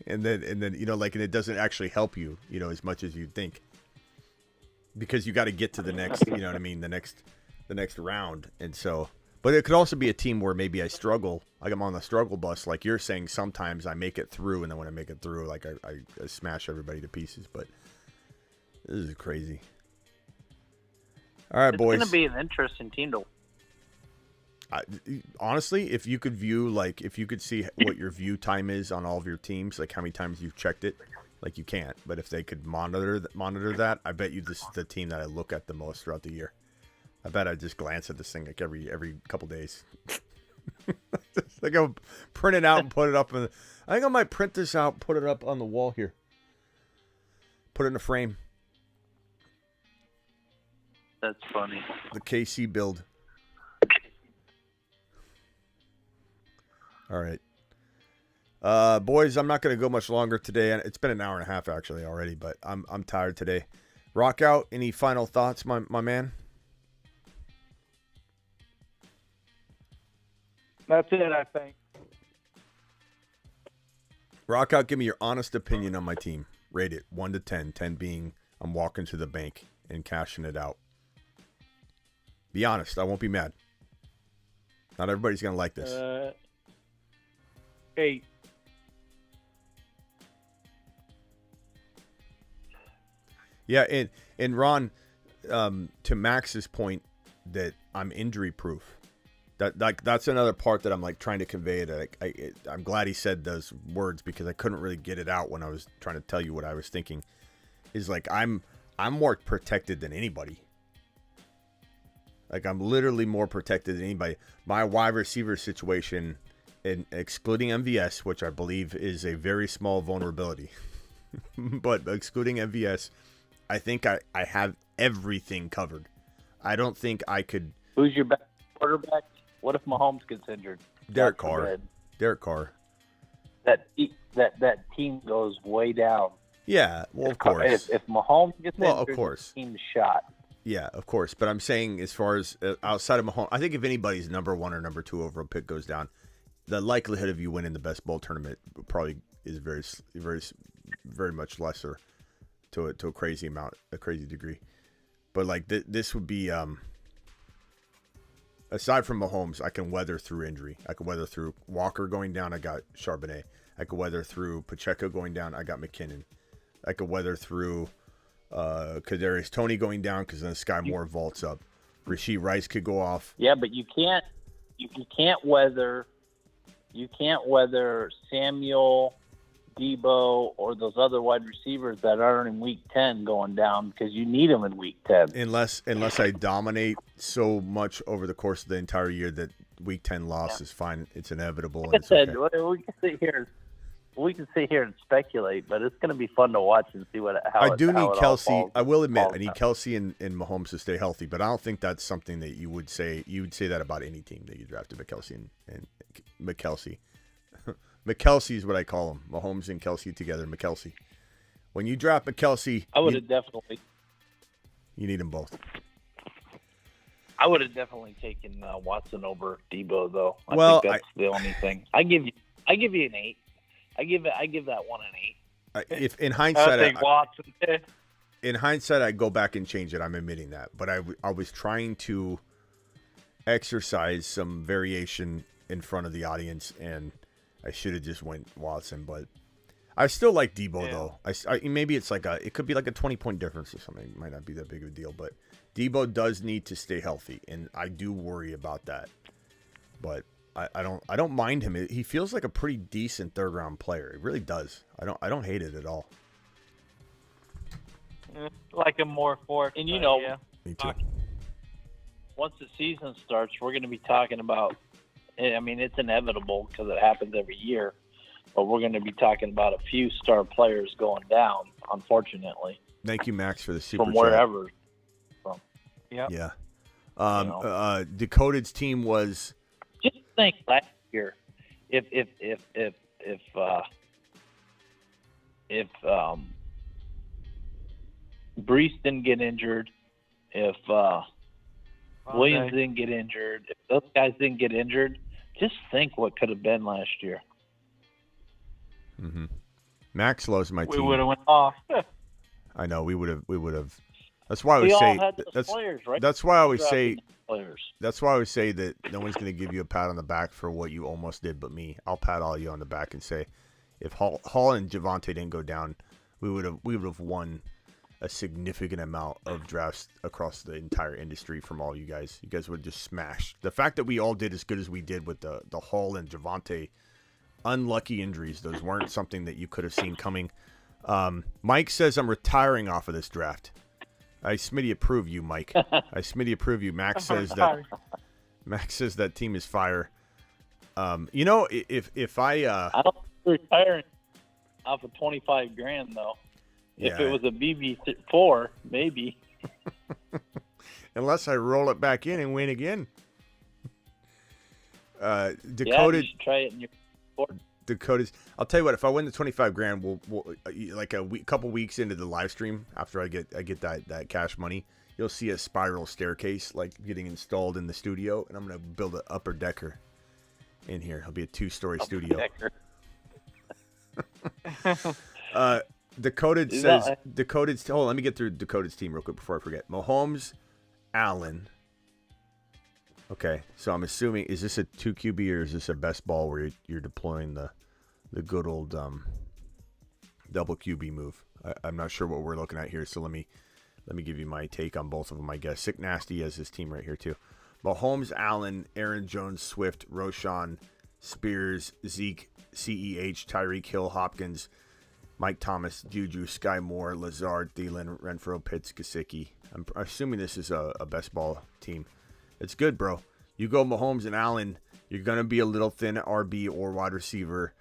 And then and it doesn't actually help you, as much as you'd think. Because you got to get to the next, the next round. And so, but it could also be a team where maybe I struggle. Like I'm on the struggle bus, like you're saying, sometimes I make it through, and then when I make it through, like I smash everybody to pieces. But this is crazy. All right, boys. It's going to be an interesting team to. Honestly, if you could see what your view time is on all of your teams, like how many times you've checked it, like you can't. But if they could monitor that, I bet you this is the team that I look at the most throughout the year. I bet I just glance at this thing like every couple days. Like I'll print it out and put it up. I think I might print this out, put it up on the wall here. Put it in a frame. That's funny. The KC build. All right. Boys, I'm not going to go much longer today. It's been an hour and a half actually already, but I'm tired today. Rock out. Any final thoughts, my man? That's it, I think. Rock out. Give me your honest opinion on my team. Rate it 1 to 10. 10 being I'm walking to the bank and cashing it out. Be honest. I won't be mad. Not everybody's going to like this. 8. Yeah, and Ron, to Max's point that I'm injury proof. That's another part that I'm like trying to convey. That I'm glad he said those words, because I couldn't really get it out when I was trying to tell you what I was thinking. Is like I'm more protected than anybody. Like I'm literally more protected than anybody. My wide receiver situation, and excluding MVS, which I believe is a very small vulnerability, but excluding MVS, I think I have everything covered. I don't think I could. Who's your best quarterback? What if Mahomes gets injured? Derek Carr. Derek Carr. That team goes way down. Yeah, well, of course. If Mahomes gets injured, of course. the team's shot. Yeah, of course. But I'm saying, as far as outside of Mahomes, I think if anybody's number 1 or number 2 overall pick goes down, the likelihood of you winning the best bowl tournament probably is very, very, very much lesser to a crazy degree. But like this would be, aside from Mahomes, I can weather through injury. I can weather through Walker going down. I got Charbonnet. I could weather through Pacheco going down. I got McKinnon. I could weather through Kadarius Toney going down, because then Sky Moore vaults up. Rashee Rice could go off. Yeah, but you can't weather Samuel, Debo, or those other wide receivers that aren't in week 10 going down, because you need them in week 10. Unless I dominate so much over the course of the entire year that week 10 loss is fine. It's inevitable. Like I said, we can sit here and speculate, but it's going to be fun to watch and see how I do need Kelsey. I will admit, I need out. Kelsey and Mahomes to stay healthy, but I don't think that's something that you would say. You would say that about any team that you drafted, McKelsey and McKelsey. McKelsey is what I call him. Mahomes and Kelsey together, McKelsey. When you draft McKelsey, I would have definitely. You need them both. I would have definitely taken Watson over Debo, though. I Well, think that's the only thing. I give you an 8. I give that one an 8. If in I hindsight, think Watson. in hindsight, I go back and change it. I'm admitting that, but I was trying to exercise some variation in front of the audience, and I should have just went Watson. But I still like Debo though. I maybe it could be like a 20-point difference or something. It might not be that big of a deal, but Debo does need to stay healthy, and I do worry about that. But I don't mind him. He feels like a pretty decent 3rd round player. It really does. I don't hate it at all. Like a more fourth. And Me too. once the season starts, we're going to be talking about I mean, it's inevitable because it happens every year. But we're going to be talking about a few star players going down, unfortunately, Thank you, Max, for the super from chat. wherever. Yep. Yeah. know. Decoded's team was Just think last year, if Brees didn't get injured, if Williams didn't get injured, if those guys didn't get injured, just think what could have been last year. Mm-hmm. Max loves my We team. would have went off. I know we would have. That's why I We always all say. had those That's players, right? that's why I always say. Drafting players. That's why I always say that no one's going to give you a pat on the back for what you almost did, but me. I'll pat all you on the back and say, if Hall and Javonte didn't go down, we would have won a significant amount of drafts across the entire industry from all you guys. You guys would just smash. The fact that we all did as good as we did with the Hall and Javonte unlucky injuries, those weren't something that you could have seen coming. Mike says I'm retiring off of this draft. I Smitty approve you, Mike. I Smitty approve you. Max says that team is fire. You know, if I I don't think retiring off of $25,000 though. If Yeah. it was a BB4, maybe. unless I roll it back in and win again. Yeah, Decoded. you should try it in your. Dakota's. I'll tell you what. If I win the $25,000, we'll like couple weeks into the live stream after I get that cash money, you'll see a spiral staircase like getting installed in the studio, and I'm gonna build an upper decker in here. It'll be a 2-story studio. Decoded says Decoded's. Hold on, let me get through Decoded's team real quick before I forget. Mahomes, Allen. Okay, so I'm assuming, is this a 2 QB or is this a best ball where you're deploying the good old double QB move? I'm not sure what we're looking at here, so let me give you my take on both of them. I guess Sick Nasty has his team right here too. Mahomes, Allen, Aaron Jones, Swift, Roshan, Spears, Zeke, CEH, Tyreek Hill, Hopkins, Mike Thomas, Juju, Sky Moore, Lazard, Thielen, Renfro, Pitts, Gesicki. I'm assuming this is a best ball team. It's good, bro. You go Mahomes and Allen, you're going to be a little thin at RB or wide receiver,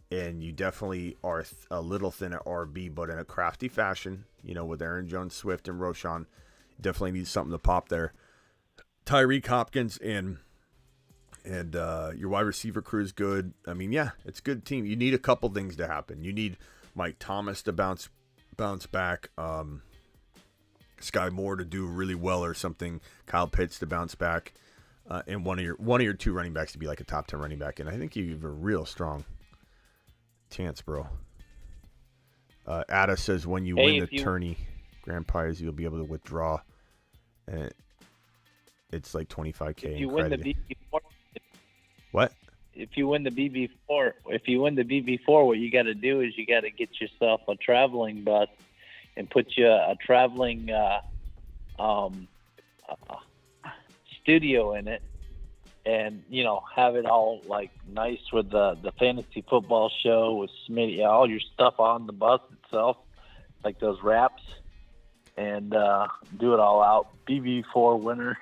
and you definitely are a little thin at RB, but in a crafty fashion, you know, with Aaron Jones, Swift, and Roshan. Definitely needs something to pop there. Tyreek, Hopkins, and your wide receiver crew is good. I mean, yeah, it's a good team. You need a couple things to happen. You need Mike Thomas to bounce back. Sky Moore to do really well or something. Kyle Pitts to bounce back, and one of your 2 running backs to be like a top 10 running back. And I think you have a real strong chance, bro. Ada says when you win the tourney, Grand Prize, you'll be able to withdraw, and it's like $25K. If you win the BB4, what? If you win the BB4, what you got to do is you got to get yourself a traveling bus and put you a traveling studio in it, and have it all like nice with the fantasy football show with Smitty, all your stuff on the bus itself, like those wraps, and do it all out. BB4 winner.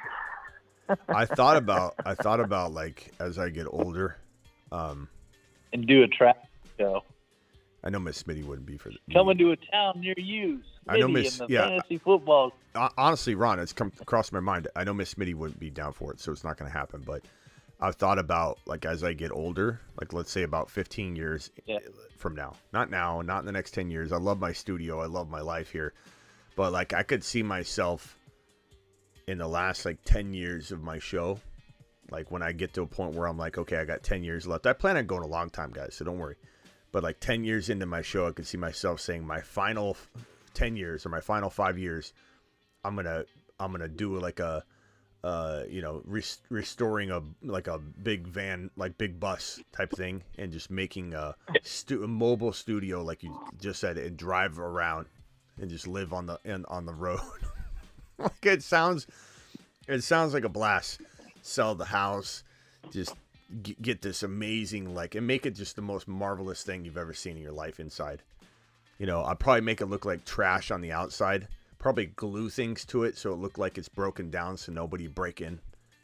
I thought about like as I get older, and do a track show. I know Miss Smitty wouldn't be for coming to a town near you. I know Miss fantasy football. Honestly, Ron, it's come across my mind. I know Miss Smitty wouldn't be down for it, so it's not going to happen. But I've thought about like as I get older, like let's say about 15 years from now, not in the next 10 years. I love my studio, I love my life here, but like I could see myself in the last like 10 years of my show. Like when I get to a point where I'm like, okay, I got 10 years left. I plan on going a long time, guys, so don't worry. But like 10 years into my show, I could see myself saying my final 10 years or my final 5 years, I'm gonna do like a restoring a big van, like big bus type thing, and just making a mobile studio like you just said, and drive around and just live on the road. Like it sounds like a blast. Sell the house, just get this amazing, like, and make it just the most marvelous thing you've ever seen in your life inside. I'd probably make it look like trash on the outside, probably glue things to it so it looked like it's broken down so nobody break in.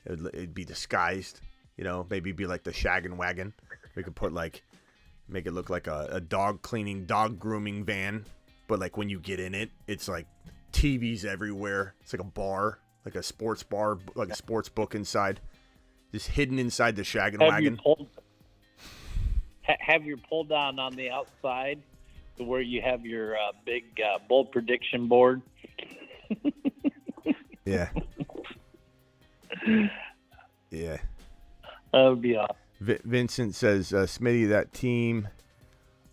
It'd be disguised, maybe be like the shaggin' wagon. We could put make it look like a dog cleaning, dog grooming van. But like when you get in it, it's like TVs everywhere. It's like a bar, like a sports bar, like a sports book inside. Just hidden inside the shaggin' wagon. Have your pull down on the outside to where you have your big bold prediction board. Yeah. Yeah. That would be awesome. Vincent says, Smitty, that team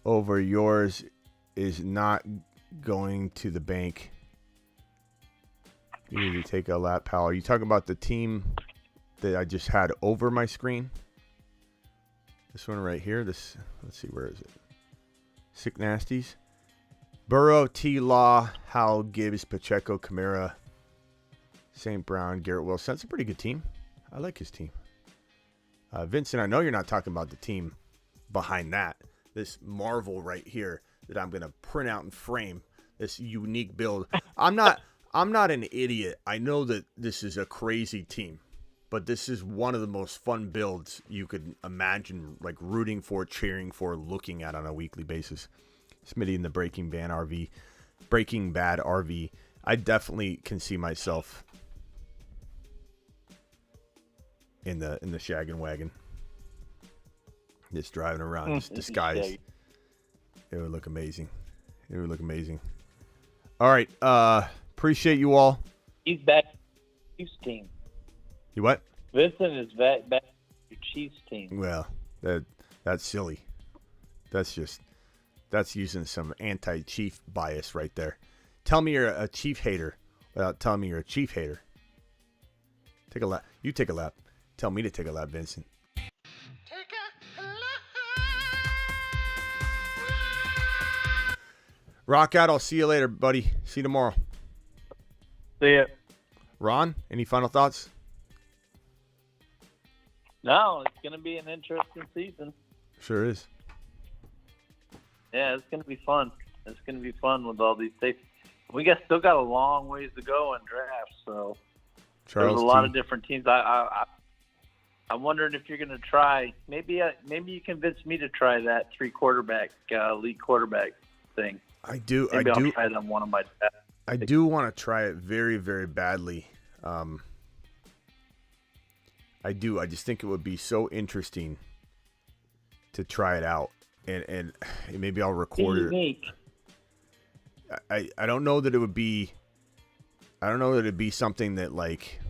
over yours is not going to the bank. You need to take a lap, pal. Are you talking about the team that I just had over my screen? This one right here. Let's see, where is it? Sick Nasties. Burrow, T. Law, Howell, Gibbs, Pacheco, Kamara, St. Brown, Garrett Wilson. That's a pretty good team. I like his team. Vincent, I know you're not talking about the team behind that. This Marvel right here that I'm going to print out and frame. This unique build. I'm not an idiot. I know that this is a crazy team. But this is one of the most fun builds you could imagine, like rooting for, cheering for, looking at on a weekly basis. Smitty in the Breaking Bad RV. I definitely can see myself in the shaggin' wagon, just driving around, just disguised. It would look amazing. All right, appreciate you all. He's back. Chiefs team. You what? Vincent is back to your Chiefs team. Well, that's silly. That's using some anti-Chief bias right there. Tell me you're a Chief hater without telling me you're a Chief hater. Take a lap. You take a lap. Tell me to take a lap, Vincent. Take a lap. Rock out. I'll see you later, buddy. See you tomorrow. See ya. Ron, any final thoughts? No, it's going to be an interesting season. Sure is. Yeah, it's going to be fun. It's going to be fun with all these states. We still got a long ways to go in drafts, so there's a lot of different teams. I'm wondering if you're going to try. Maybe you convince me to try that 3 quarterback elite quarterback thing. I do. Maybe I'll try it on one of my drafts. I do want to try it very, very badly. I do. I just think it would be so interesting to try it out, and maybe I'll record it. I don't know that it would be. I don't know that it'd be something that like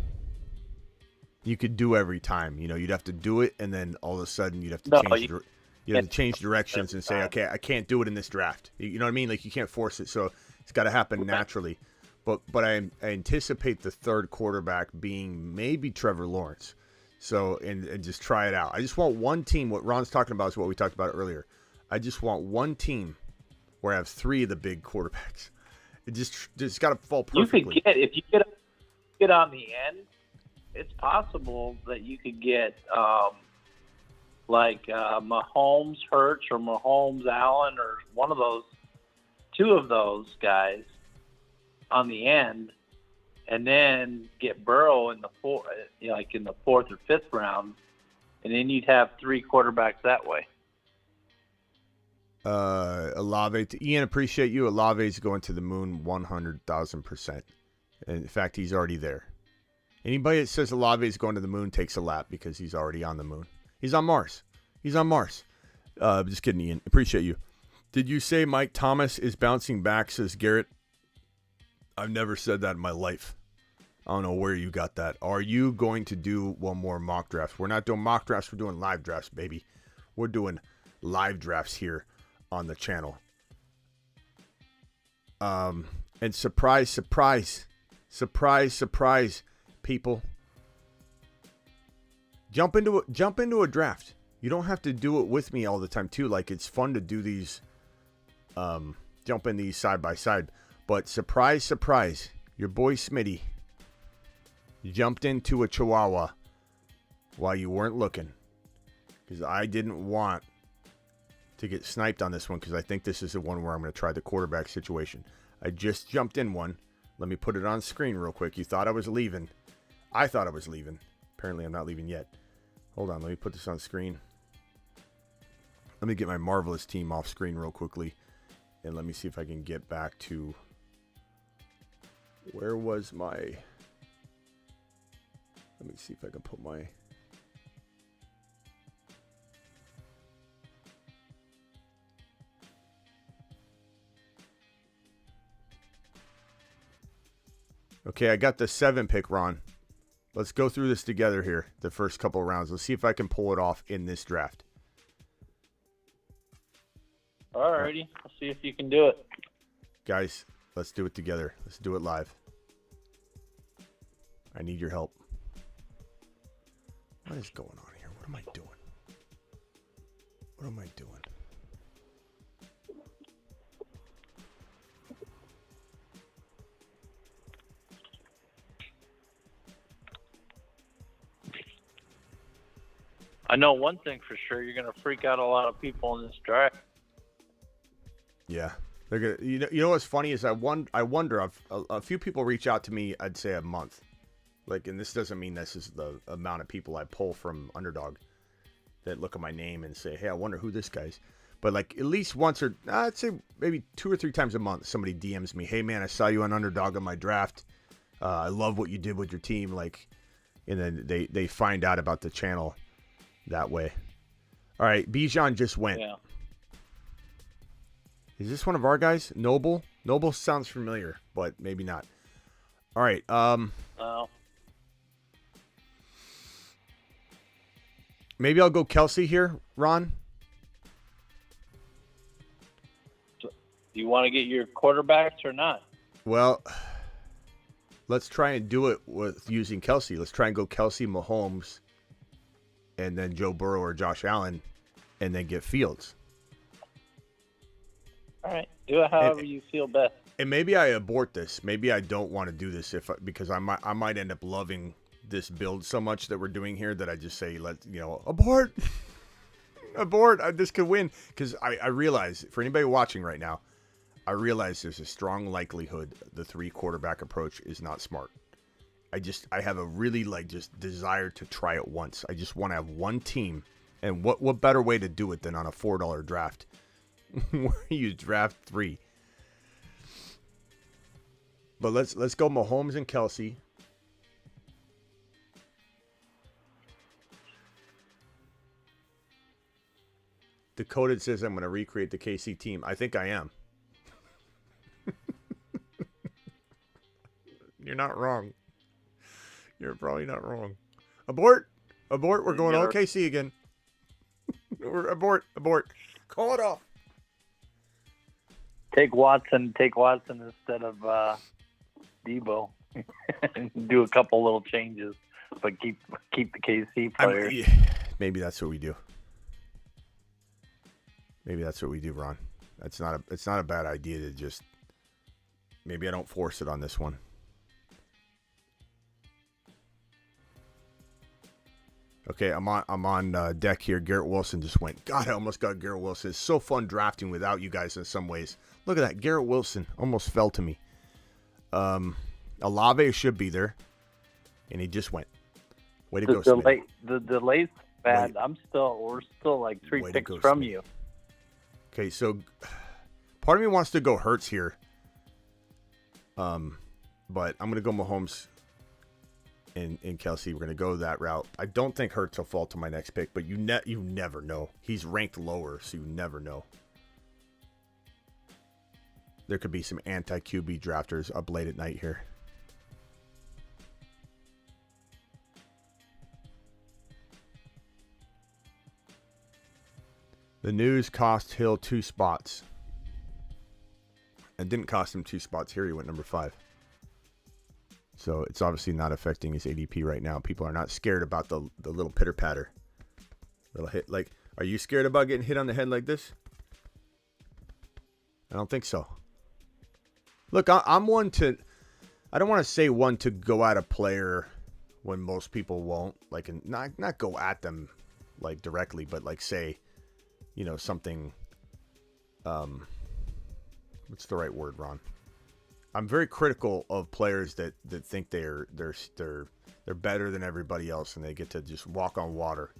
you could do every time. You'd have to do it, and then all of a sudden you'd have to change directions and say, okay, I can't do it in this draft. You know what I mean? Like you can't force it, so it's got to happen naturally. But I anticipate the third quarterback being maybe Trevor Lawrence. So, and just try it out. I just want one team. What Ron's talking about is what we talked about earlier. I just want one team where I have 3 of the big quarterbacks. It just got to fall perfectly. If you get on the end, it's possible that you could get Mahomes Hurts or Mahomes Allen or one of those, 2 of those guys on the end. And then get Burrow in the 4th or 5th round, and then you'd have 3 quarterbacks that way. Olave, Ian, appreciate you. Olave's going to the moon 100,000%. In fact, he's already there. Anybody that says Olave is going to the moon takes a lap because he's already on the moon. He's on Mars. Just kidding, Ian. Appreciate you. Did you say Mike Thomas is bouncing back, says Garrett? I've never said that in my life. I don't know where you got that. Are you going to do one more mock draft? We're not doing mock drafts. We're doing live drafts, baby. We're doing live drafts here on the channel. And surprise, people. Jump into a draft. You don't have to do it with me all the time too. Like it's fun to do these, jump in these side by side. But surprise, your boy Smitty jumped into a Chihuahua while you weren't looking. Because I didn't want to get sniped on this one because I think this is the one where I'm going to try the quarterback situation. I just jumped in one. Let me put it on screen real quick. You thought I was leaving. I thought I was leaving. Apparently I'm not leaving yet. Hold on, let me put this on screen. Let me get my Marvelous team off screen real quickly. And let me see if I can get back to... Where was my... Let me see if I can put my... Okay, I got the 7 pick, Ron. Let's go through this together here, the first couple of rounds. Let's see if I can pull it off in this draft. Alrighty, I'll see if you can do it. Guys, let's do it together. Let's do it live. I need your help. What is going on here? What am I doing? What am I doing? I know one thing for sure: you're gonna freak out a lot of people in this draft. Yeah, they're gonna. You know what's funny is I wonder. A few people reach out to me. I'd say a month. Like, and this doesn't mean this is the amount of people I pull from Underdog that look at my name and say, "Hey, I wonder who this guy's." But like at least once or I'd say maybe 2 or 3 times a month, somebody DMs me, "Hey man, I saw you on Underdog on my draft. I love what you did with your team." Like, and then they find out about the channel that way. All right, Bijan just went. Yeah. Is this one of our guys? Noble? Noble sounds familiar, but maybe not. All right. Maybe I'll go Kelsey here, Ron. Do you want to get your quarterbacks or not? Well, let's try and do it with using Kelsey. Let's try and go Kelsey, Mahomes, and then Joe Burrow or Josh Allen, and then get Fields. All right, do it however you feel best. And maybe I abort this. Maybe I don't want to do this because I might end up loving this build so much that we're doing here that I just say, abort, abort. This could win because I realize, for anybody watching right now, I realize there's a strong likelihood the 3 quarterback approach is not smart. I have a really just desire to try it once. I just want to have one team, and what better way to do it than on a $4 draft where you draft 3. But let's go Mahomes and Kelsey. Decoded says I'm going to recreate the KC team. I think I am. You're not wrong. You're probably not wrong. Abort. Abort. We're going OKC again. Abort. Call it off. Take Watson instead of Debo. Do a couple little changes, but keep the KC players. Maybe that's what we do. Maybe that's what we do, Ron. It's not a bad idea to just. Maybe I don't force it on this one. Okay, I'm on deck here. Garrett Wilson just went. God, I almost got Garrett Wilson. It's so fun drafting without you guys in some ways. Look at that. Garrett Wilson almost fell to me. Olave should be there. And he just went. Way to go, Smith. The delay's bad. We're still like 3 picks from Smith. You. Okay, so part of me wants to go Hurts here. But I'm going to go Mahomes and Kelsey. We're going to go that route. I don't think Hurts will fall to my next pick, but you never know. He's ranked lower, so you never know. There could be some anti-QB drafters up late at night here. The news cost Hill 2 spots. It didn't cost him 2 spots here. He went number 5. So it's obviously not affecting his ADP right now. People are not scared about the little pitter patter. Little hit. Like, are you scared about getting hit on the head like this? I don't think so. Look, I'm one to. I don't want to say one to go at a player when most people won't. Like, not go at them like directly, but like say, something. What's the right word, Ron? I'm very critical of players that think they're better than everybody else and they get to just walk on water.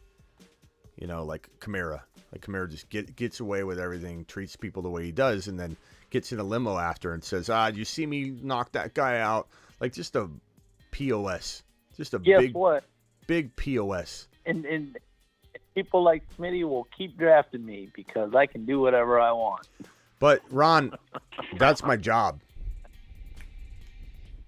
You know, like Kamara. Like Kamara just gets away with everything, treats people the way he does, and then gets in a limo after and says, "Ah, did you see me knock that guy out?" Like just a POS, just a big POS. And people like Smitty will keep drafting me because I can do whatever I want. But Ron, that's my job.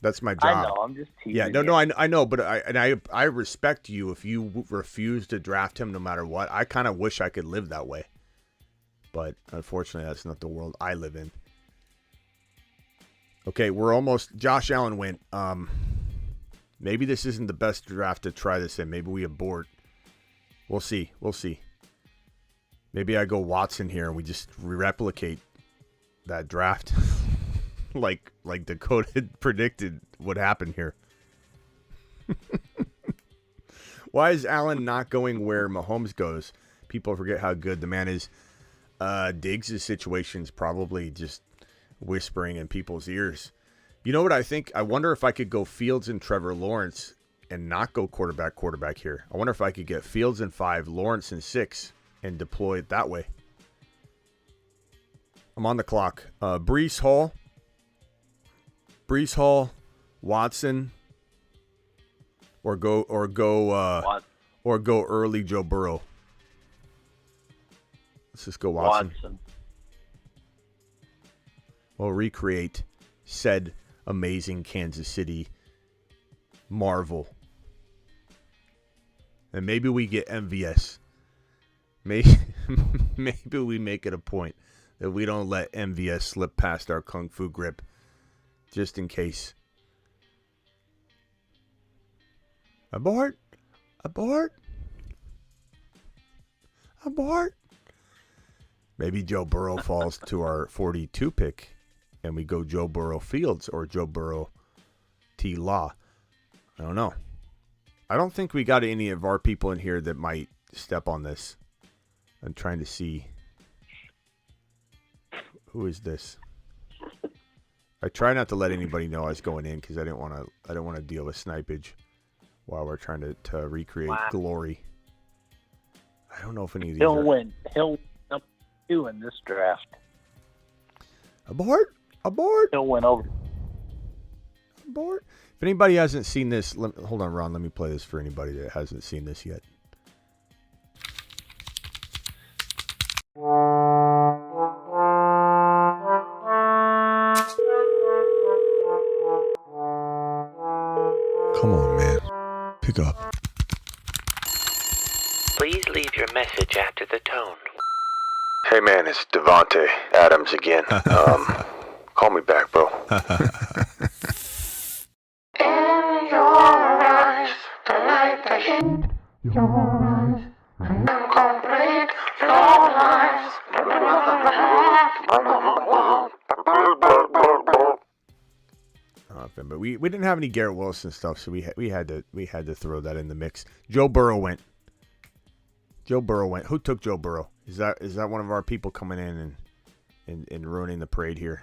That's my job. I know. I'm just teasing. Yeah, no, I know, but I respect you if you refuse to draft him no matter what. I kind of wish I could live that way, but unfortunately, that's not the world I live in. Okay, we're almost. Josh Allen went. Maybe this isn't the best draft to try this in. Maybe we abort. We'll see. Maybe I go Watson here and we just replicate that draft. like Dakota had predicted would happen here. Why is Allen not going where Mahomes goes? People forget how good the man is. Diggs' situation's probably just whispering in people's ears. You know what I think? I wonder if I could go Fields and Trevor Lawrence and not go quarterback here. I wonder if I could get Fields in 5, Lawrence in 6, and deploy it that way. I'm on the clock. Breece Hall, Watson, or go early Joe Burrow. Let's just go Watson. We'll recreate said amazing Kansas City marvel. And maybe we get MVS. Maybe we make it a point that we don't let MVS slip past our kung fu grip, just in case. Abort. Maybe Joe Burrow falls to our 42 pick, and we go Joe Burrow Fields or Joe Burrow T. Law. I don't know. I don't think we got any of our people in here that might step on this. I'm trying to see. Who is this? I try not to let anybody know I was going in because I don't want to deal with snipage while we're trying to recreate glory. I don't know if any of these He'll win number 2 in this draft. Abort. He'll win over. Abort. If anybody hasn't seen this, hold on, Ron. Let me play this for anybody that hasn't seen this yet. Come on, man. Pick up. Please leave your message after the tone. Hey, man, it's Devontae Adams again. Call me back, bro. In your eyes, the light that hit your eyes, complete your lives. But we didn't have any Garrett Wilson stuff, so we had to throw that in the mix. Joe Burrow went. Who took Joe Burrow? Is that one of our people coming in and ruining the parade here?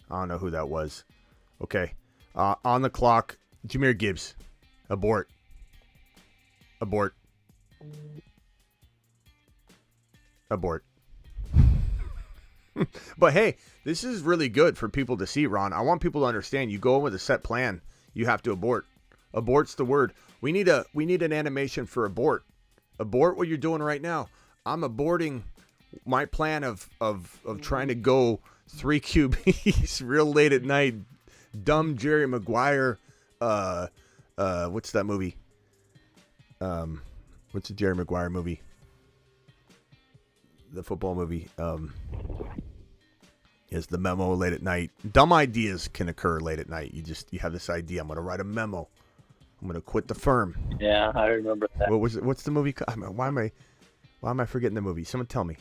I don't know who that was. Okay. On the clock, Jahmyr Gibbs. Abort. But hey, this is really good for people to see, Ron. I want people to understand. You go in with a set plan, you have to abort. Abort's the word. We need an animation for abort. Abort what you're doing right now. I'm aborting my plan of trying to go 3 QBs real late at night. Dumb Jerry Maguire. What's that movie? What's the Jerry Maguire movie? The football movie. Is the memo late at night. Dumb ideas can occur late at night. You have this idea. I'm going to write a memo. I'm going to quit the firm. Yeah, I remember that. What was it? What's the movie? Why am I forgetting the movie? Someone tell me.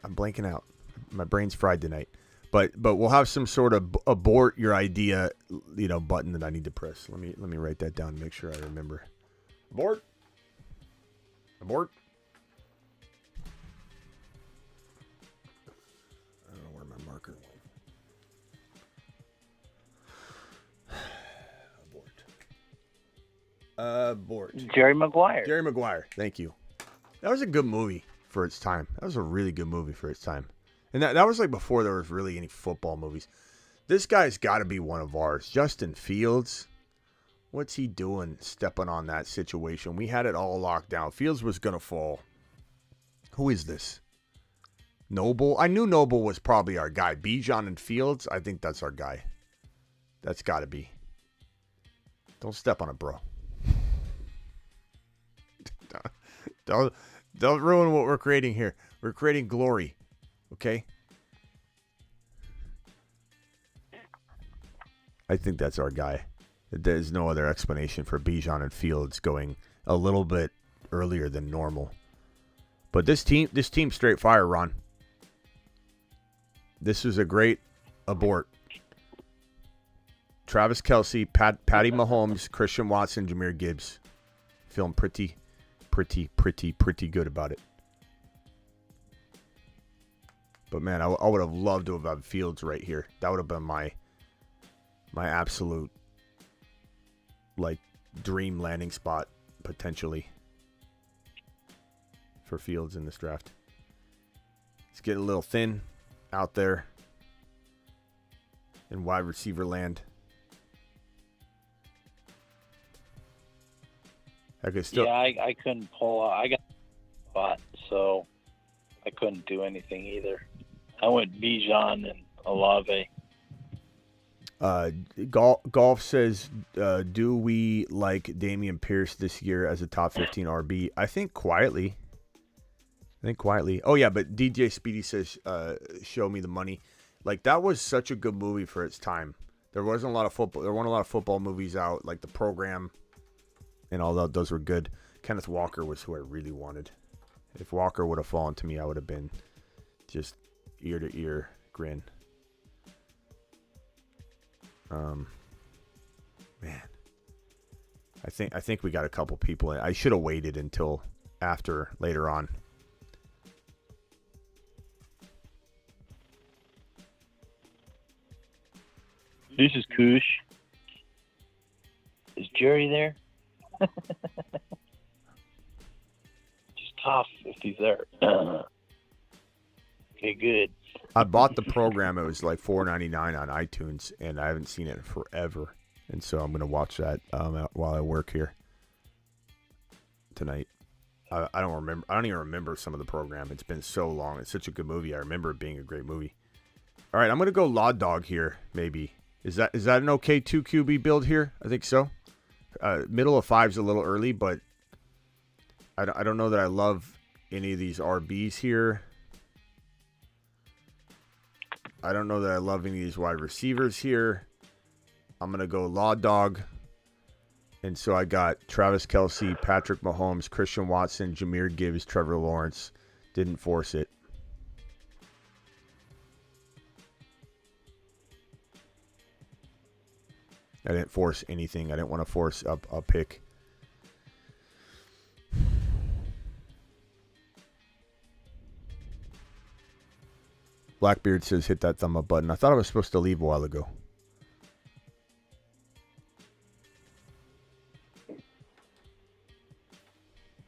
I'm blanking out. My brain's fried tonight. But we'll have some sort of abort your idea, button that I need to press. Let me write that down and make sure I remember. Abort. I don't know where my marker went. Abort. Bort. Jerry Maguire. Jerry Maguire. Thank you. That was a good movie for its time. That was a really good movie for its time. And that was like before there was really any football movies. This guy's got to be one of ours. Justin Fields. What's he doing stepping on that situation? We had it all locked down. Fields was going to fall. Who is this? Noble? I knew Noble was probably our guy. Bijan and Fields? I think that's our guy. That's got to be. Don't step on it, bro. Don't ruin what we're creating here. We're creating glory. Okay? I think that's our guy. There's no other explanation for Bijan and Fields going a little bit earlier than normal. But this team straight fire, Ron. This is a great abort. Travis Kelce, Patty Mahomes, Christian Watson, Jahmyr Gibbs. Feeling pretty good about it. But man, I would have loved to have had Fields right here. That would have been my absolute like dream landing spot potentially for Fields in this draft. It's getting a little thin out there in wide receiver land. I couldn't pull out. I got a spot, so I couldn't do anything either. I went Bijan and Olave. Golf says, do we like Dameon Pierce this year as a top 15 RB? I think quietly. Oh, yeah, but DJ Speedy says, show me the money. Like, that was such a good movie for its time. There wasn't a lot of football. There weren't a lot of football movies out, like The Program, and all that. Those were good. Kenneth Walker was who I really wanted. If Walker would have fallen to me, I would have been just ear-to-ear grin. Man, I think we got a couple people. I should have waited until after later on. This is Koosh. Is Jerry there? Just cough if he's there. Okay, good. I bought the program. It was like $4.99 on iTunes, and I haven't seen it in forever. And so I'm going to watch that while I work here tonight. I don't remember. I don't even remember some of the program. It's been so long. It's such a good movie. I remember it being a great movie. All right, I'm going to go Law Dog here. Maybe is that an okay 2 QB build here? I think so. Middle of 5's a little early, but I don't know that I love any of these RBs here. I don't know that I love any of these wide receivers here. I'm going to go Law Dog. And so I got Travis Kelce, Patrick Mahomes, Christian Watson, Jahmyr Gibbs, Trevor Lawrence. Didn't force it. I didn't force anything. I didn't want to force a pick. Blackbeard says hit that thumb up button. I thought I was supposed to leave a while ago.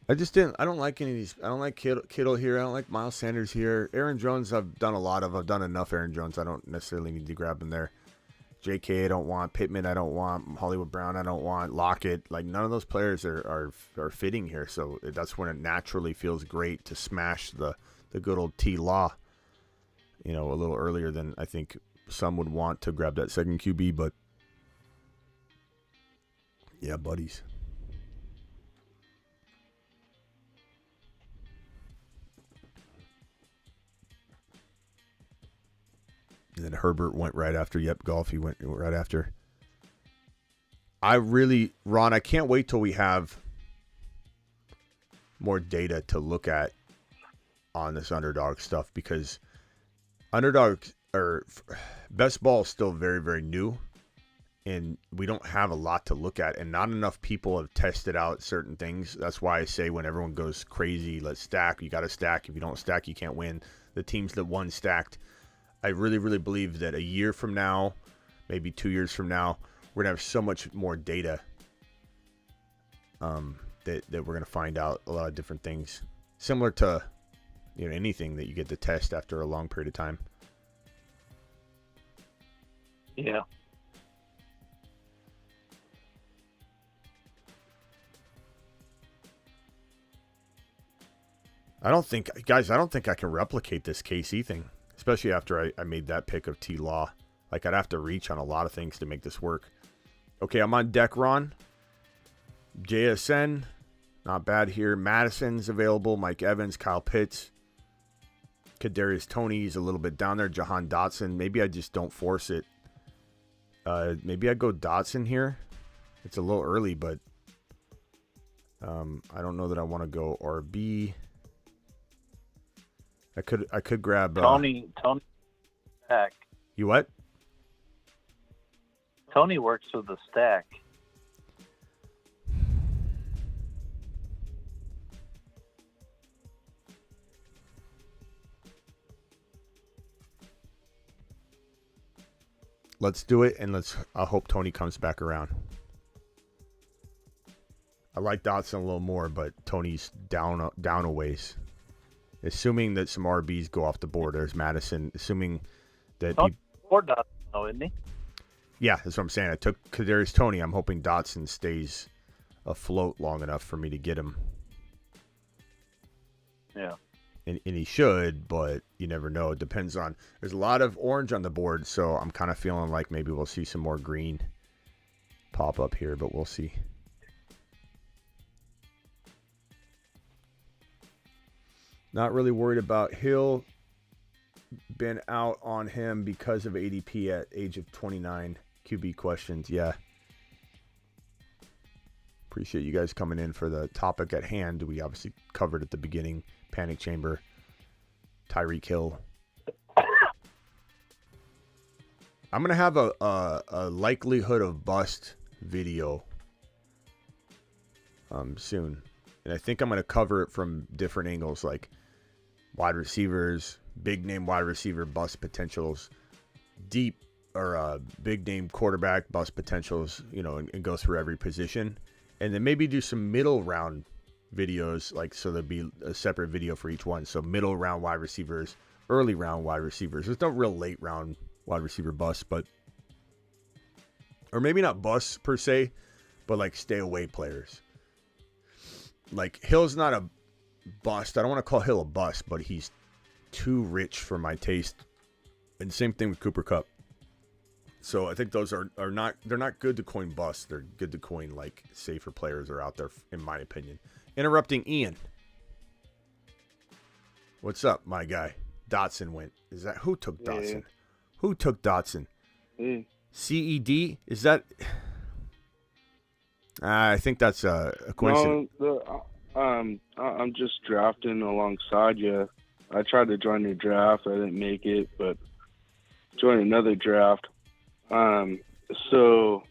I just didn't. I don't like any of these. I don't like Kittle here. I don't like Miles Sanders here. Aaron Jones, I've done a lot of. I've done enough Aaron Jones. I don't necessarily need to grab him there. JK, I don't want. Pittman, I don't want. Hollywood Brown, I don't want. Lockett, like none of those players are fitting here. So that's when it naturally feels great to smash the good old T Law. You know, a little earlier than I think some would want to grab that second QB, but yeah, buddies. And then Herbert went right after. Yep, Golf, he went right after. Ron, I can't wait till we have more data to look at on this underdog stuff, because underdog or best ball is still very, very new, and we don't have a lot to look at, and not enough people have tested out certain things. That's why I say when everyone goes crazy, let's stack. You got to stack. If you don't stack, you can't win. The teams that won stacked. I really, really believe that a year from now, maybe 2 years from now, we're going to have so much more data that we're going to find out a lot of different things, similar to anything that you get to test after a long period of time. Yeah. I don't think I can replicate this KC thing, especially after I made that pick of T-Law. Like, I'd have to reach on a lot of things to make this work. Okay, I'm on deck, Ron. JSN, not bad here. Madison's available. Mike Evans, Kyle Pitts. Kadarius Toney's a little bit down there. Jahan Dotson. Maybe I just don't force it. Maybe I go Dotson here. It's a little early, but I don't know that I want to go RB. I could grab Tony stack. You what? Tony works with the stack. Let's do it, and I hope Tony comes back around. I like Dotson a little more, but Tony's down a ways. Assuming that some RBs go off the board, there's Madison. Assuming that Or Dotson, though, isn't he? Yeah, that's what I'm saying. I took Kadarius Toney. I'm hoping Dotson stays afloat long enough for me to get him. Yeah. And he should, but you never know. It depends on. There's a lot of orange on the board, so I'm kind of feeling like maybe we'll see some more green pop up here, but we'll see. Not really worried about Hill. Been out on him because of ADP at age of 29. QB questions, yeah. Appreciate you guys coming in for the topic at hand. We obviously covered at the beginning. Panic Chamber, Tyreek Hill. I'm going to have a likelihood of bust video soon. And I think I'm going to cover it from different angles, like wide receivers, big name wide receiver bust potentials, deep or big name quarterback bust potentials, and go through every position. And then maybe do some middle round videos, like, so there'd be a separate video for each one. So middle round wide receivers, early round wide receivers. There's no real late round wide receiver bust, or maybe not busts per se, but like stay away players. Like Hill's not a bust. I don't want to call Hill a bust, but he's too rich for my taste. And same thing with Cooper Kupp. So I think those are not, they're not good to coin busts. They're good to coin like safer players are out there, in my opinion. Interrupting Ian. What's up, my guy? Dotson went. Is that who took Dotson? Yeah. Who took Dotson? CED? Is that? I think that's a coincidence. No, I'm just drafting alongside you. I tried to join your draft. I didn't make it, but joined another draft. So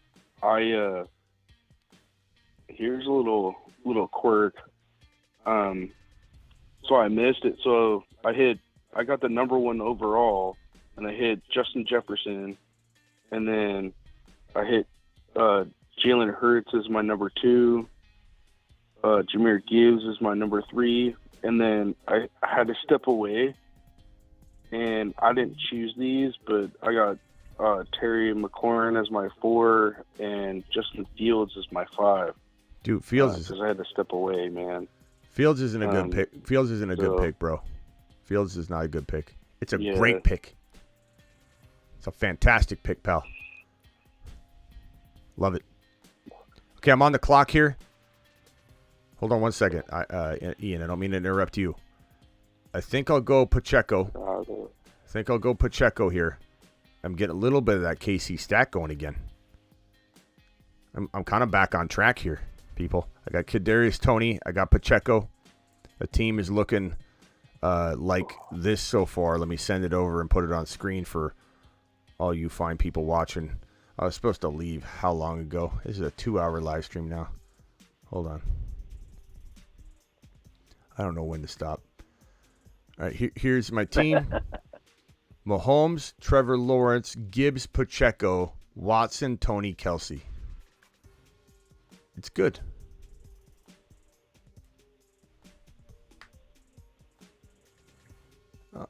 here's a little quirk. So I missed it. So I got the number 1 overall, and I hit Justin Jefferson, and then I hit Jalen Hurts as my number 2. Jahmyr Gibbs is my number 3, and then I had to step away, and I didn't choose these, but I got Terry McLaurin as my 4 and Justin Fields as my 5. Dude, Fields is, because I had to step away, man. Fields isn't a good pick. Fields isn't a good pick, bro. Fields is not a good pick. It's a great pick. It's a fantastic pick, pal. Love it. Okay, I'm on the clock here. Hold on one second, Ian. I don't mean to interrupt you. I think I'll go Pacheco. Here. I'm getting a little bit of that KC stack going again. I'm kind of back on track here, people. I got Kadarius Toney. I got Pacheco. The team is looking like this so far. Let me send it over and put it on screen for all you fine people watching. I was supposed to leave how long ago? This is a 2-hour live stream now. Hold on. I don't know when to stop. All right, here's my team. Mahomes, Trevor Lawrence, Gibbs, Pacheco, Watson, Tony, Kelsey. It's good.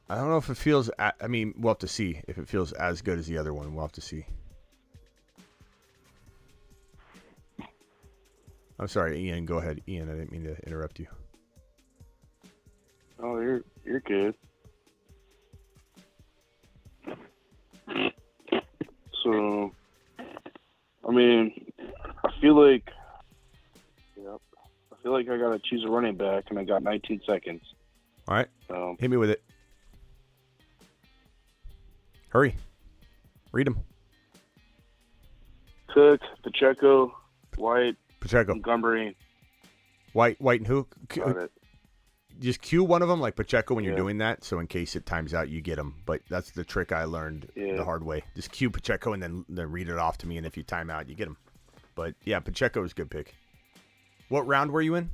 I don't know if it feels. I mean, we'll have to see if it feels as good as the other one. We'll have to see. I'm sorry, Ian. Go ahead, Ian. I didn't mean to interrupt you. Oh, you're good. So, I mean, I feel like I gotta choose a running back, and I got 19 seconds. All right, So, hit me with it. Hurry, read them. Cook, Pacheco, White, Pacheco, Montgomery. White, and who? Got it. Just cue one of them like Pacheco when you're Yeah. doing that, so in case it times out, you get them. But that's the trick I learned the hard way. Just cue Pacheco and then read it off to me, and if you time out, you get them. But yeah, Pacheco is a good pick. What round were you in?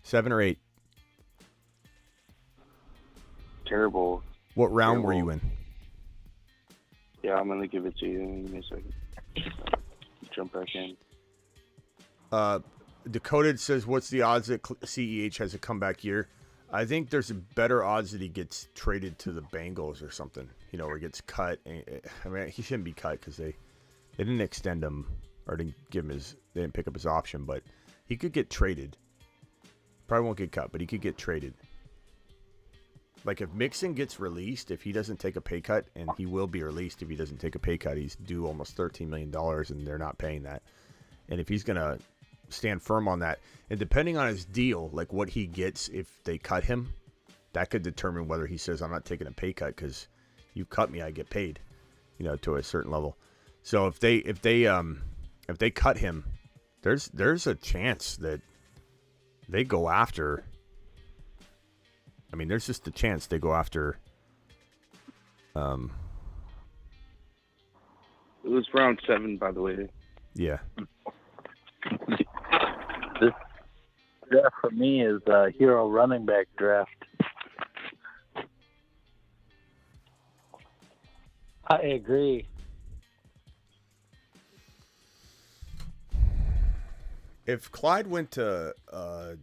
7 or 8? Terrible. What round were you in? Yeah, I'm gonna give it to you. Give me a second. Jump back in. Decoded says, what's the odds that CEH has a comeback year? I think there's a better odds that he gets traded to the Bengals or something, or gets cut. I mean, he shouldn't be cut because they didn't extend him or didn't give him they didn't pick up his option, but he could get traded. Probably won't get cut, but he could get traded. Like if Mixon gets released, if he doesn't take a pay cut, and he will be released if he doesn't take a pay cut, he's due almost $13 million and they're not paying that. And if he's going to stand firm on that, and depending on his deal, like what he gets if they cut him, that could determine whether he says, I'm not taking a pay cut because you cut me, I get paid, to a certain level. So if they cut him, there's a chance that they go after. I mean, there's just a chance they go after. It was round 7, by the way. Yeah. This draft for me is a hero running back draft. I agree. If Clyde went to the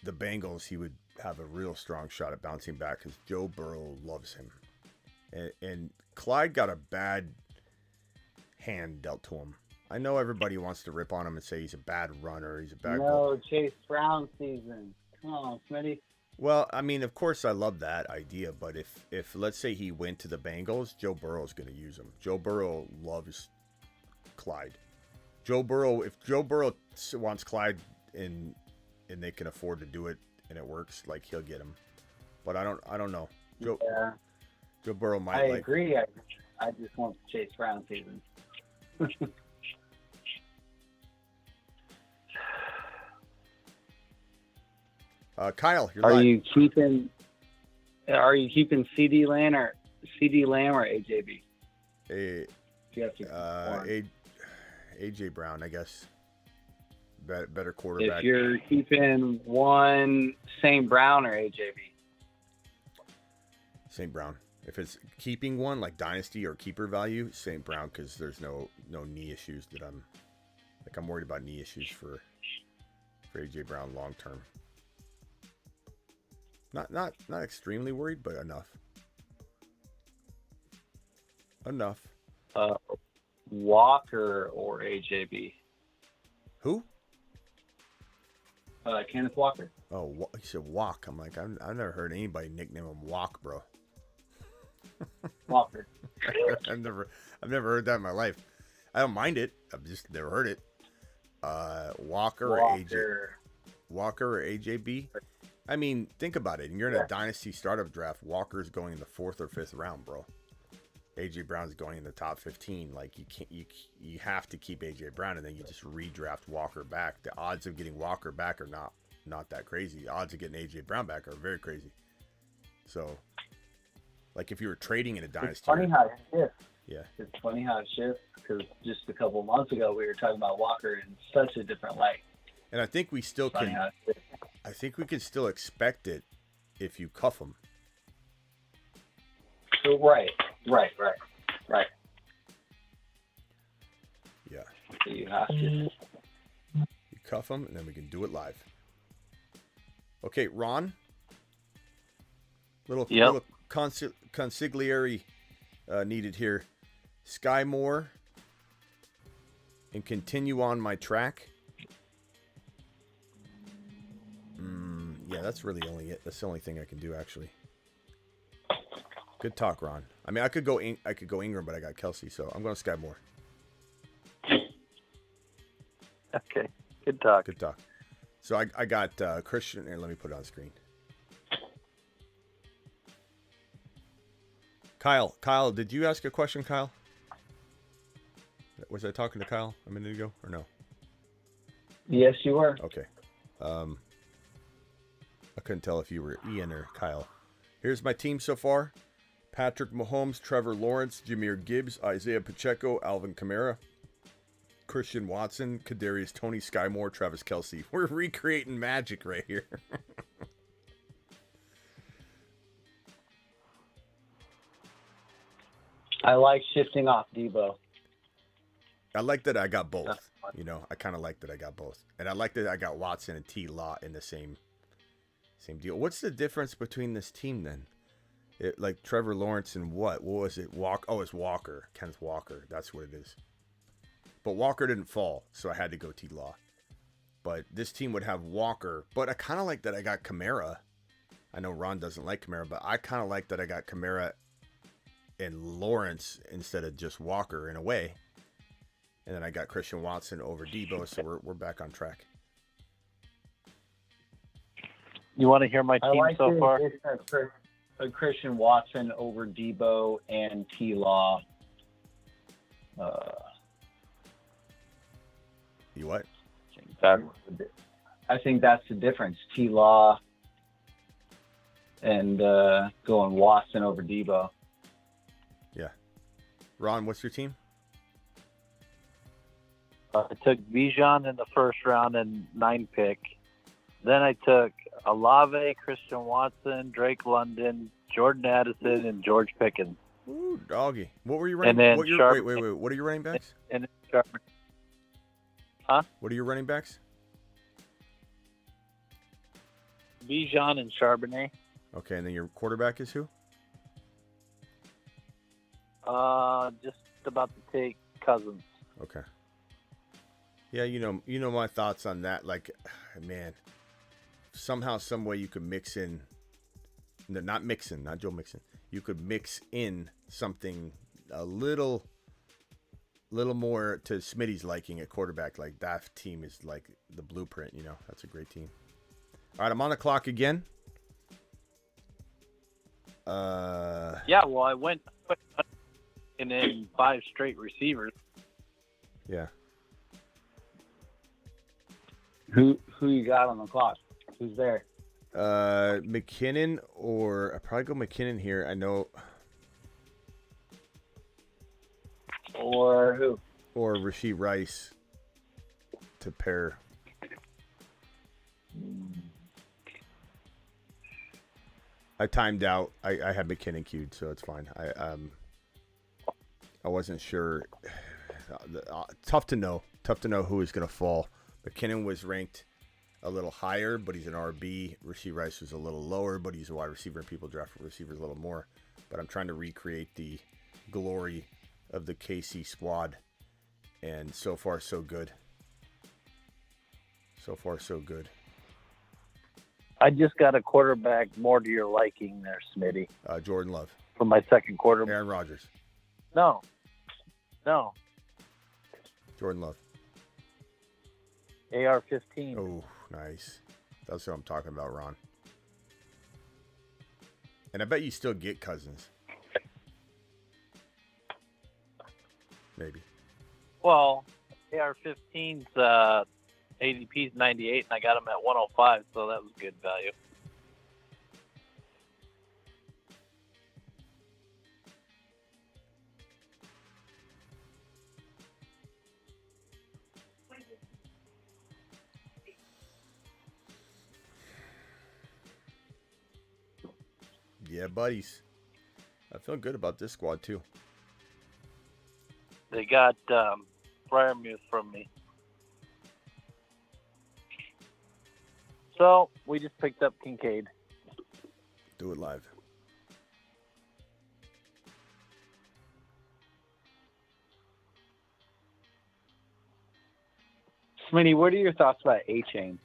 Bengals, he would have a real strong shot at bouncing back because Joe Burrow loves him. And Clyde got a bad hand dealt to him. I know everybody wants to rip on him and say he's a bad runner. He's a bad Chase Brown season. Come on, Smitty. Well, I mean, of course, I love that idea. But if let's say he went to the Bengals, Joe Burrow's going to use him. Joe Burrow loves Clyde. If Joe Burrow wants Clyde and they can afford to do it and it works, like he'll get him. But I don't know. Joe Burrow might. I agree. I just want Chase Brown season. Kyle, you're Are live. you keeping CD Lamb or AJB? You have to AJ Brown, I guess. Better quarterback. If you're keeping one, St. Brown or AJB? St. Brown. If it's keeping one like dynasty or keeper value, St. Brown, because there's no knee issues that I'm worried about knee issues for AJ Brown long term. Not extremely worried, but enough. Walker or AJB? Who? Kenneth Walker. Oh, you said Walk. I'm like, I've never heard anybody nickname him Walk, bro. Walker. I've never heard that in my life. I don't mind it. I've just never heard it. Walker or AJB. I mean, think about it. You're in a dynasty startup draft. Walker's going in the 4th or 5th round, bro. AJ Brown's going in the top 15. Like you have to keep AJ Brown, and then you just redraft Walker back. The odds of getting Walker back are not that crazy. The odds of getting AJ Brown back are very crazy. So, like if you were trading in a dynasty, It's funny how it shifts. Yeah, it's funny how it shifts because just a couple months ago we were talking about Walker in such a different light. And I think we still can. I think we can still expect it if you cuff him. Right. Yeah. So you have to. You cuff him, and then we can do it live. Okay, Ron. Little consigliere needed here. Sky Moore and continue on my track. Yeah, that's really only it. That's the only thing I can do, actually. Good talk, Ron. I mean, I could go Ingram, but I got Kelsey, so I'm going Sky Moore. Okay. Good talk. Good talk. So I got Christian here. Let me put it on screen. Kyle, did you ask a question, Kyle? Was I talking to Kyle a minute ago or no? Yes, you were. Okay. I couldn't tell if you were Ian or Kyle. Here's my team so far. Patrick Mahomes, Trevor Lawrence, Jahmyr Gibbs, Isaiah Pacheco, Alvin Kamara, Christian Watson, Kadarius Toney, Sky Moore, Travis Kelce. We're recreating magic right here. I like shifting off Debo. I like that I got both. You know, I kind of like that I got both. And I like that I got Watson and T. Law in the same deal. What's the difference between this team then? Like Trevor Lawrence and what? What was it? It's Walker. Kenneth Walker. That's what it is. But Walker didn't fall, so I had to go T. Law. But this team would have Walker. But I kind of like that I got Kamara. I know Ron doesn't like Kamara, but I kind of like that I got Kamara and Lawrence instead of just Walker in a way. And then I got Christian Watson over Debo, so we're back on track. You want to hear my team so far? Christian Watson over Debo and T. Law. You what? I think that's the difference. T. Law and going Watson over Debo. Yeah. Ron, what's your team? I took Bijan in the first round and 9 pick. Then I took Olave, Christian Watson, Drake London, Jordan Addison, and George Pickens. Ooh, doggy. What were you running? And then Wait. What are your running backs? And Charbonnet. Huh? What are your running backs? Bijan and Charbonnet. Okay, and then your quarterback is who? Just about to take Cousins. Okay. Yeah, you know my thoughts on that. Like, man, somehow, some way you could mix in, not Joe Mixon. You could mix in something a little more to Smitty's liking at quarterback. Like that team is like the blueprint. You know, that's a great team. All right, I'm on the clock again. Yeah, well, I went and then 5 straight receivers. Yeah. Who you got on the clock? Who's there? McKinnon, or I'll probably go McKinnon here. I know. Or who? Or Rashee Rice to pair. I timed out. I had McKinnon queued, so it's fine. I wasn't sure. Tough to know who was going to fall. McKinnon was ranked a little higher, but he's an RB. Rashee Rice was a little lower, but he's a wide receiver, and people draft receivers a little more. But I'm trying to recreate the glory of the KC squad, and so far, so good. So far, so good. I just got a quarterback more to your liking there, Smitty. Jordan Love. For my second quarterback. Aaron Rodgers. No. Jordan Love. AR-15. Oh, nice. That's what I'm talking about, Ron. And I bet you still get Cousins. Maybe. Well, AR-15's ADP's 98, and I got him at 105, so that was good value. Yeah, buddies. I feel good about this squad, too. They got Fryermuth from me. So, we just picked up Kincaid. Do it live. Smitty, what are your thoughts about A-Chain?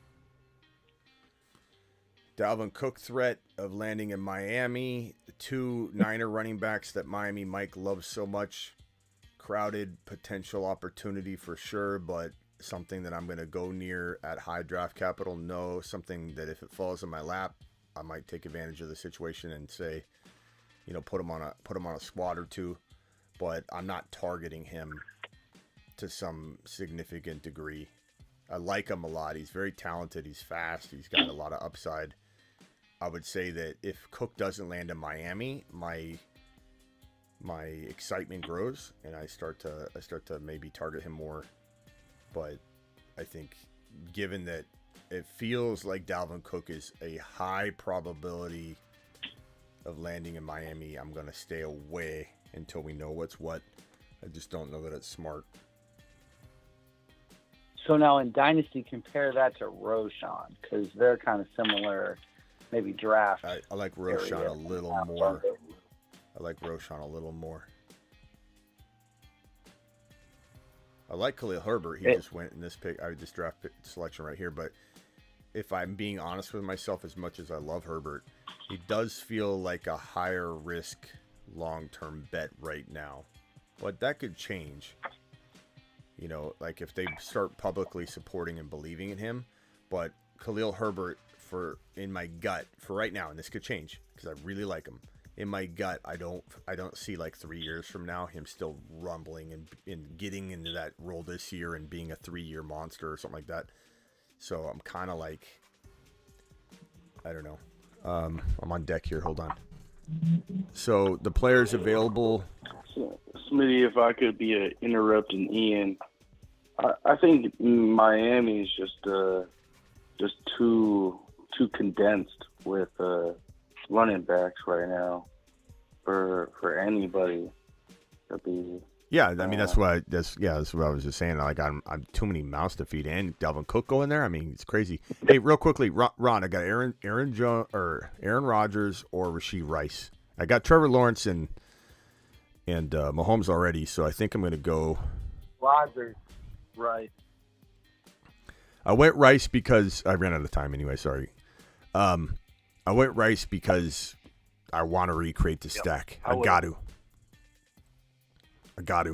Dalvin Cook threat of landing in Miami. The 2 Niner running backs that Miami Mike loves so much. Crowded potential opportunity for sure, but something that I'm going to go near at high draft capital. No, something that if it falls in my lap, I might take advantage of the situation and say, put him on a squad or two. But I'm not targeting him to some significant degree. I like him a lot. He's very talented. He's fast. He's got a lot of upside. I would say that if Cook doesn't land in Miami, my excitement grows and I start to maybe target him more. But I think given that it feels like Dalvin Cook is a high probability of landing in Miami, I'm going to stay away until we know what's what. I just don't know that it's smart. So now in Dynasty, compare that to Roshan, because they're kind of similar, maybe draft. I like Roshan a little more. I like Roshan a little more. I like Khalil Herbert. He just went in this pick. This draft selection right here. But if I'm being honest with myself, as much as I love Herbert, he does feel like a higher risk long-term bet right now. But that could change. Like if they start publicly supporting and believing in him. But Khalil Herbert, in my gut, for right now, and this could change because I really like him. In my gut, I don't see like 3 years from now him still rumbling and getting into that role this year and being a 3-year monster or something like that. So I'm kind of like, I don't know. I'm on deck here. Hold on. So the players available. Smitty, if I could be interrupting Ian, I think Miami is just too condensed with running backs right now for anybody to be. Yeah, I mean that's what I was just saying. Like I'm too many mouths to feed, and Dalvin Cook go in there. I mean it's crazy. Hey, real quickly, Ron, I got Aaron Rodgers or Rashee Rice. I got Trevor Lawrence and Mahomes already, so I think I'm going to go Rodgers, right? I went Rice because I ran out of time anyway. Sorry. I went Rice because I want to recreate the stack. I got to. I got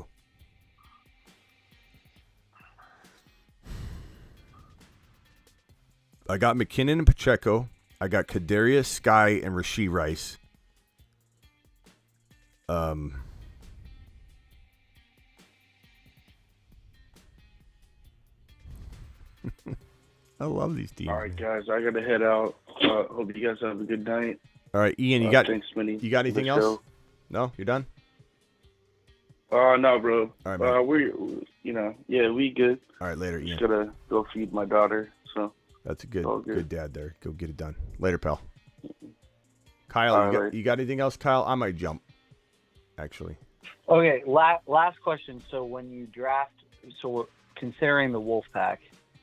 McKinnon and Pacheco. I got Kadarius, Sky, and Rashee Rice. I love these teams. All right, guys, I gotta head out. Hope you guys have a good night. All right, Ian, thanks, Smitty. You got anything else? No, you're done. No, bro. All right, we good. All right, later, Ian. Just gotta go feed my daughter. So that's a good dad there. Go get it done. Later, pal. Kyle, you got anything else, Kyle? I might jump. Actually. Okay, last question. So when you draft, we're considering the Wolfpack,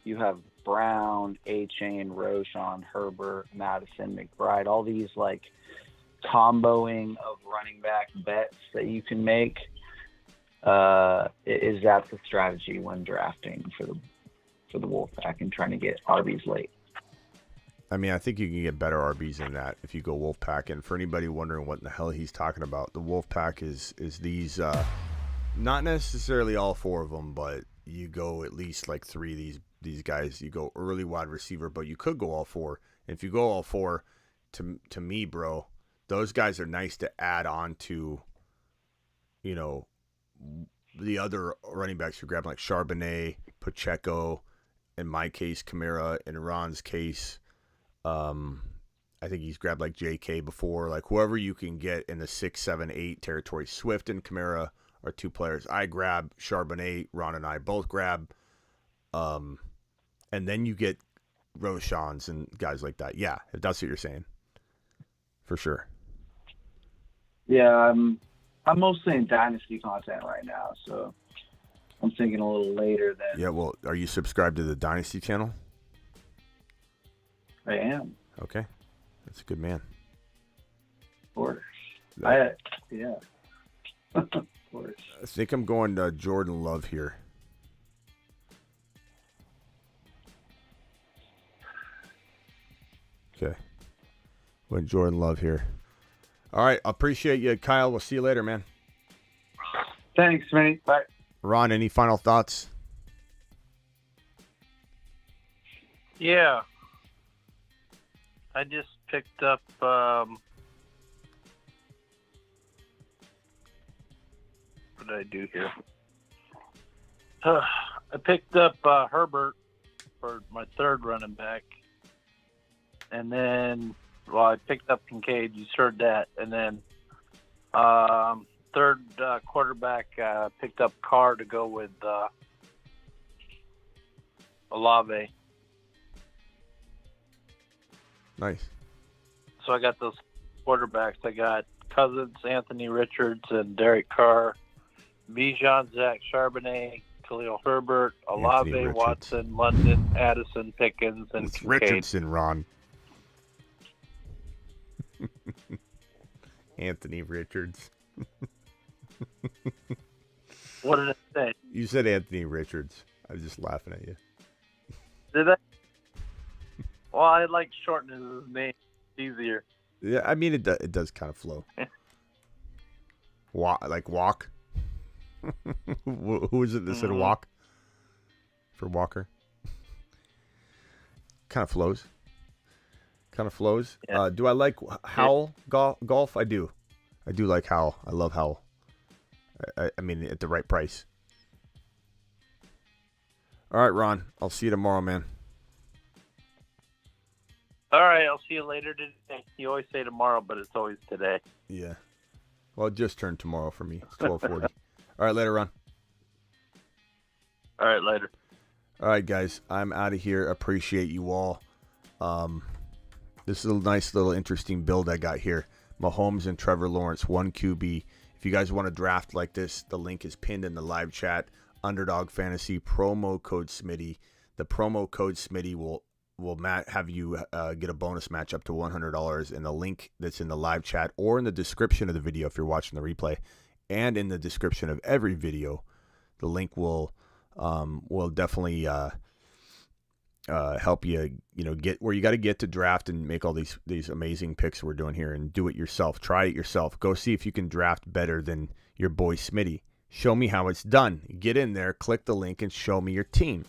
you have Brown, A-Chain, Roshan, Herbert, Madison, McBride, all these like comboing of running back bets that you can make. Is that the strategy when drafting for the Wolfpack and trying to get RBs late? I mean, I think you can get better RBs than that if you go Wolfpack. And for anybody wondering what in the hell he's talking about, the Wolfpack is these, not necessarily all 4 of them, but you go at least like 3 of these guys. You go early wide receiver, but you could go all 4. And if you go all 4, to me, bro, those guys are nice to add on to, the other running backs you're grabbing, like Charbonnet, Pacheco, in my case, Kamara, in Ron's case, I think he's grabbed like JK before, like whoever you can get in the 6, 7, 8 territory. Swift and Kamara are 2 players. I grab Charbonnet, Ron and I both grab, and then you get Roshans and guys like that. Yeah, if that's what you're saying, for sure. Yeah, I'm mostly in Dynasty content right now, so I'm thinking a little later than. Yeah, well, are you subscribed to the Dynasty channel? I am. Okay, that's a good man. Of course. Yeah. Of course. I think I'm going to Jordan Love here. Okay. Went Jordan Love here. All right. Appreciate you, Kyle. We'll see you later, man. Thanks, mate. Bye. Ron, any final thoughts? Yeah. I just picked up what did I do here? I picked up Herbert for my third running back. And then, well, I picked up Kincaid. You heard that. And then third quarterback, picked up Carr to go with Olave. Nice. So I got those quarterbacks. I got Cousins, Anthony Richards, and Derek Carr, Bijan, Zach Charbonnet, Khalil Herbert, Olave, Watson, London, Addison, Pickens, and It's Kincaid. Richardson, Ron. Anthony Richards. What did I say? You said Anthony Richards. I was just laughing at you. Did I? Well, I like shortening his name. It's easier. Yeah, I mean, it does kind of flow. Walk. Who is it that said walk? For Walker? Kind of flows. Yeah. Do I like Howell golf? I do. I do like Howell. I love Howell. I mean, at the right price. All right, Ron. I'll see you tomorrow, man. All right, I'll see you later today. You always say tomorrow, but it's always today. Yeah. Well, it just turned tomorrow for me. It's 12:40. All right, later, Ron. All right, later. All right, guys. I'm out of here. Appreciate you all. This is a nice little interesting build I got here. Mahomes and Trevor Lawrence, 1 QB. If you guys want to draft like this, the link is pinned in the live chat. Underdog Fantasy, promo code Smitty. The promo code Smitty will have you get a bonus match up to $100, and the link that's in the live chat or in the description of the video if you're watching the replay, and in the description of every video, the link will definitely help you get where you got to get to draft and make all these amazing picks we're doing here, and do it yourself. Try it yourself. Go see if you can draft better than your boy Smitty. Show me how it's done. Get in there, click the link, and show me your team.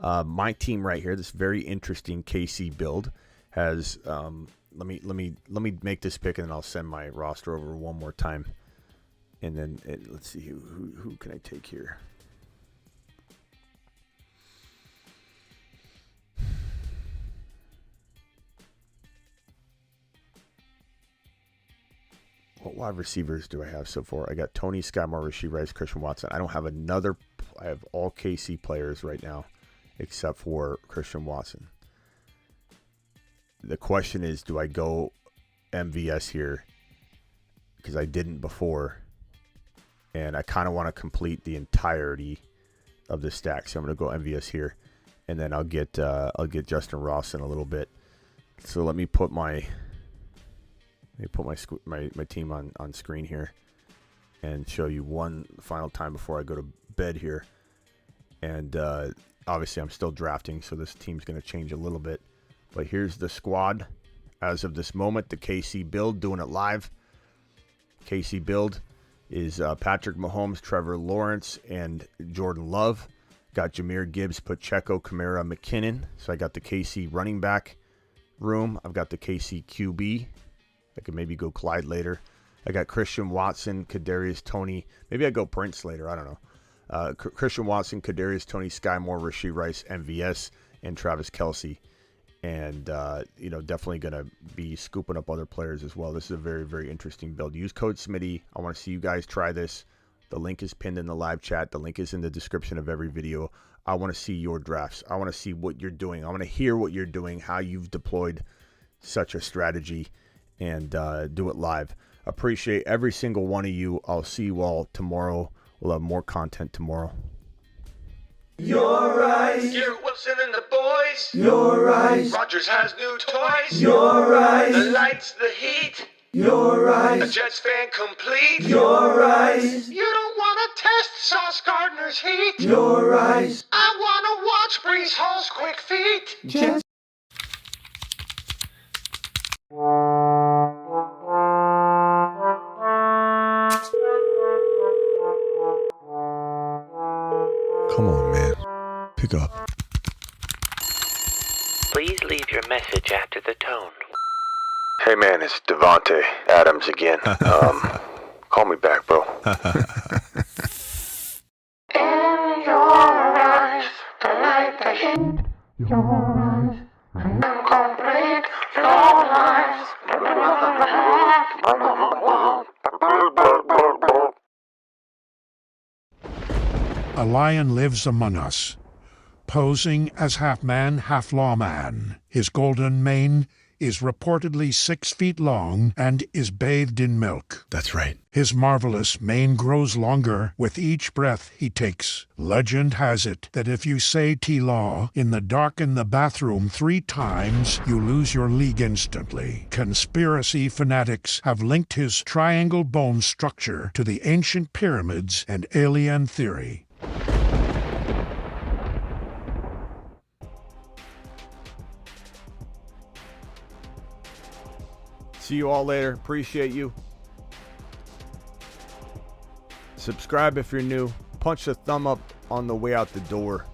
My team right here, this very interesting KC build, has let me make this pick, and then I'll send my roster over one more time, and then let's see who can I take here. What wide receivers do I have so far? I got Tony, Sky Moore, Rashee Rice, Christian Watson. I don't have another. I have all KC players right now, except for Christian Watson. The question is, do I go MVS here? Because I didn't before, and I kind of want to complete the entirety of the stack. So I'm going to go MVS here, and then I'll get Justin Ross in a little bit. So let me put my team on screen here and show you one final time before I go to bed here. And obviously I'm still drafting, so this team's going to change a little bit. But here's the squad as of this moment. The KC build, doing it live. KC build is Patrick Mahomes, Trevor Lawrence, and Jordan Love. Got Jahmyr Gibbs, Pacheco, Kamara, McKinnon. So I got the KC running back room. I've got the KC QB. I could maybe go Clyde later. I got Christian Watson, Kadarius Toney. Maybe I go Prince later. I don't know. Christian Watson, Kadarius Toney, Sky Moore, Rashee Rice, MVS, and Travis Kelce. And, definitely going to be scooping up other players as well. This is a very, very interesting build. Use code Smitty. I want to see you guys try this. The link is pinned in the live chat. The link is in the description of every video. I want to see your drafts. I want to see what you're doing. I want to hear what you're doing, how you've deployed such a strategy, and do it live. Appreciate every single one of you. I'll see you all tomorrow. We'll have more content tomorrow. You're right. Garrett Wilson and the boys. You're right. Rodgers has new toys. You're right. The lights, the heat. You're right. A Jets fan complete. You're right. You don't want to test Sauce Gardner's heat. You're right. I want to watch Brees Hall's quick feet. Jets. Come on, man. Pick up. Please leave your message after the tone. Hey, man, it's Devontae Adams again. Call me back, bro. In your eyes, the light that hit your eyes, complete your lies. A lion lives among us, posing as half man, half lawman. His golden mane is reportedly 6 feet long and is bathed in milk. That's right. His marvelous mane grows longer with each breath he takes. Legend has it that if you say T-Law in the dark in the bathroom 3 times, you lose your league instantly. Conspiracy fanatics have linked his triangle bone structure to the ancient pyramids and alien theory. See you all later. Appreciate you. Subscribe if you're new. Punch the thumb up on the way out the door.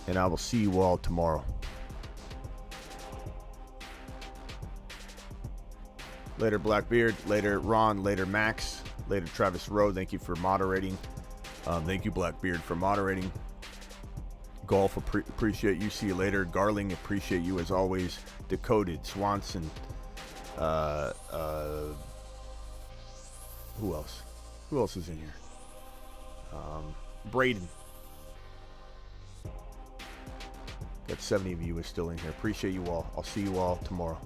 And I will see you all tomorrow. Later, Blackbeard. Later, Ron. Later, Max. Later, Travis Rowe. Thank you for moderating. Thank you, Blackbeard, for moderating. Golf, appreciate you. See you later. Garling, appreciate you as always. Decoded, Swanson. Who else? Who else is in here? Braden. Got 70 of you is still in here. Appreciate you all. I'll see you all tomorrow.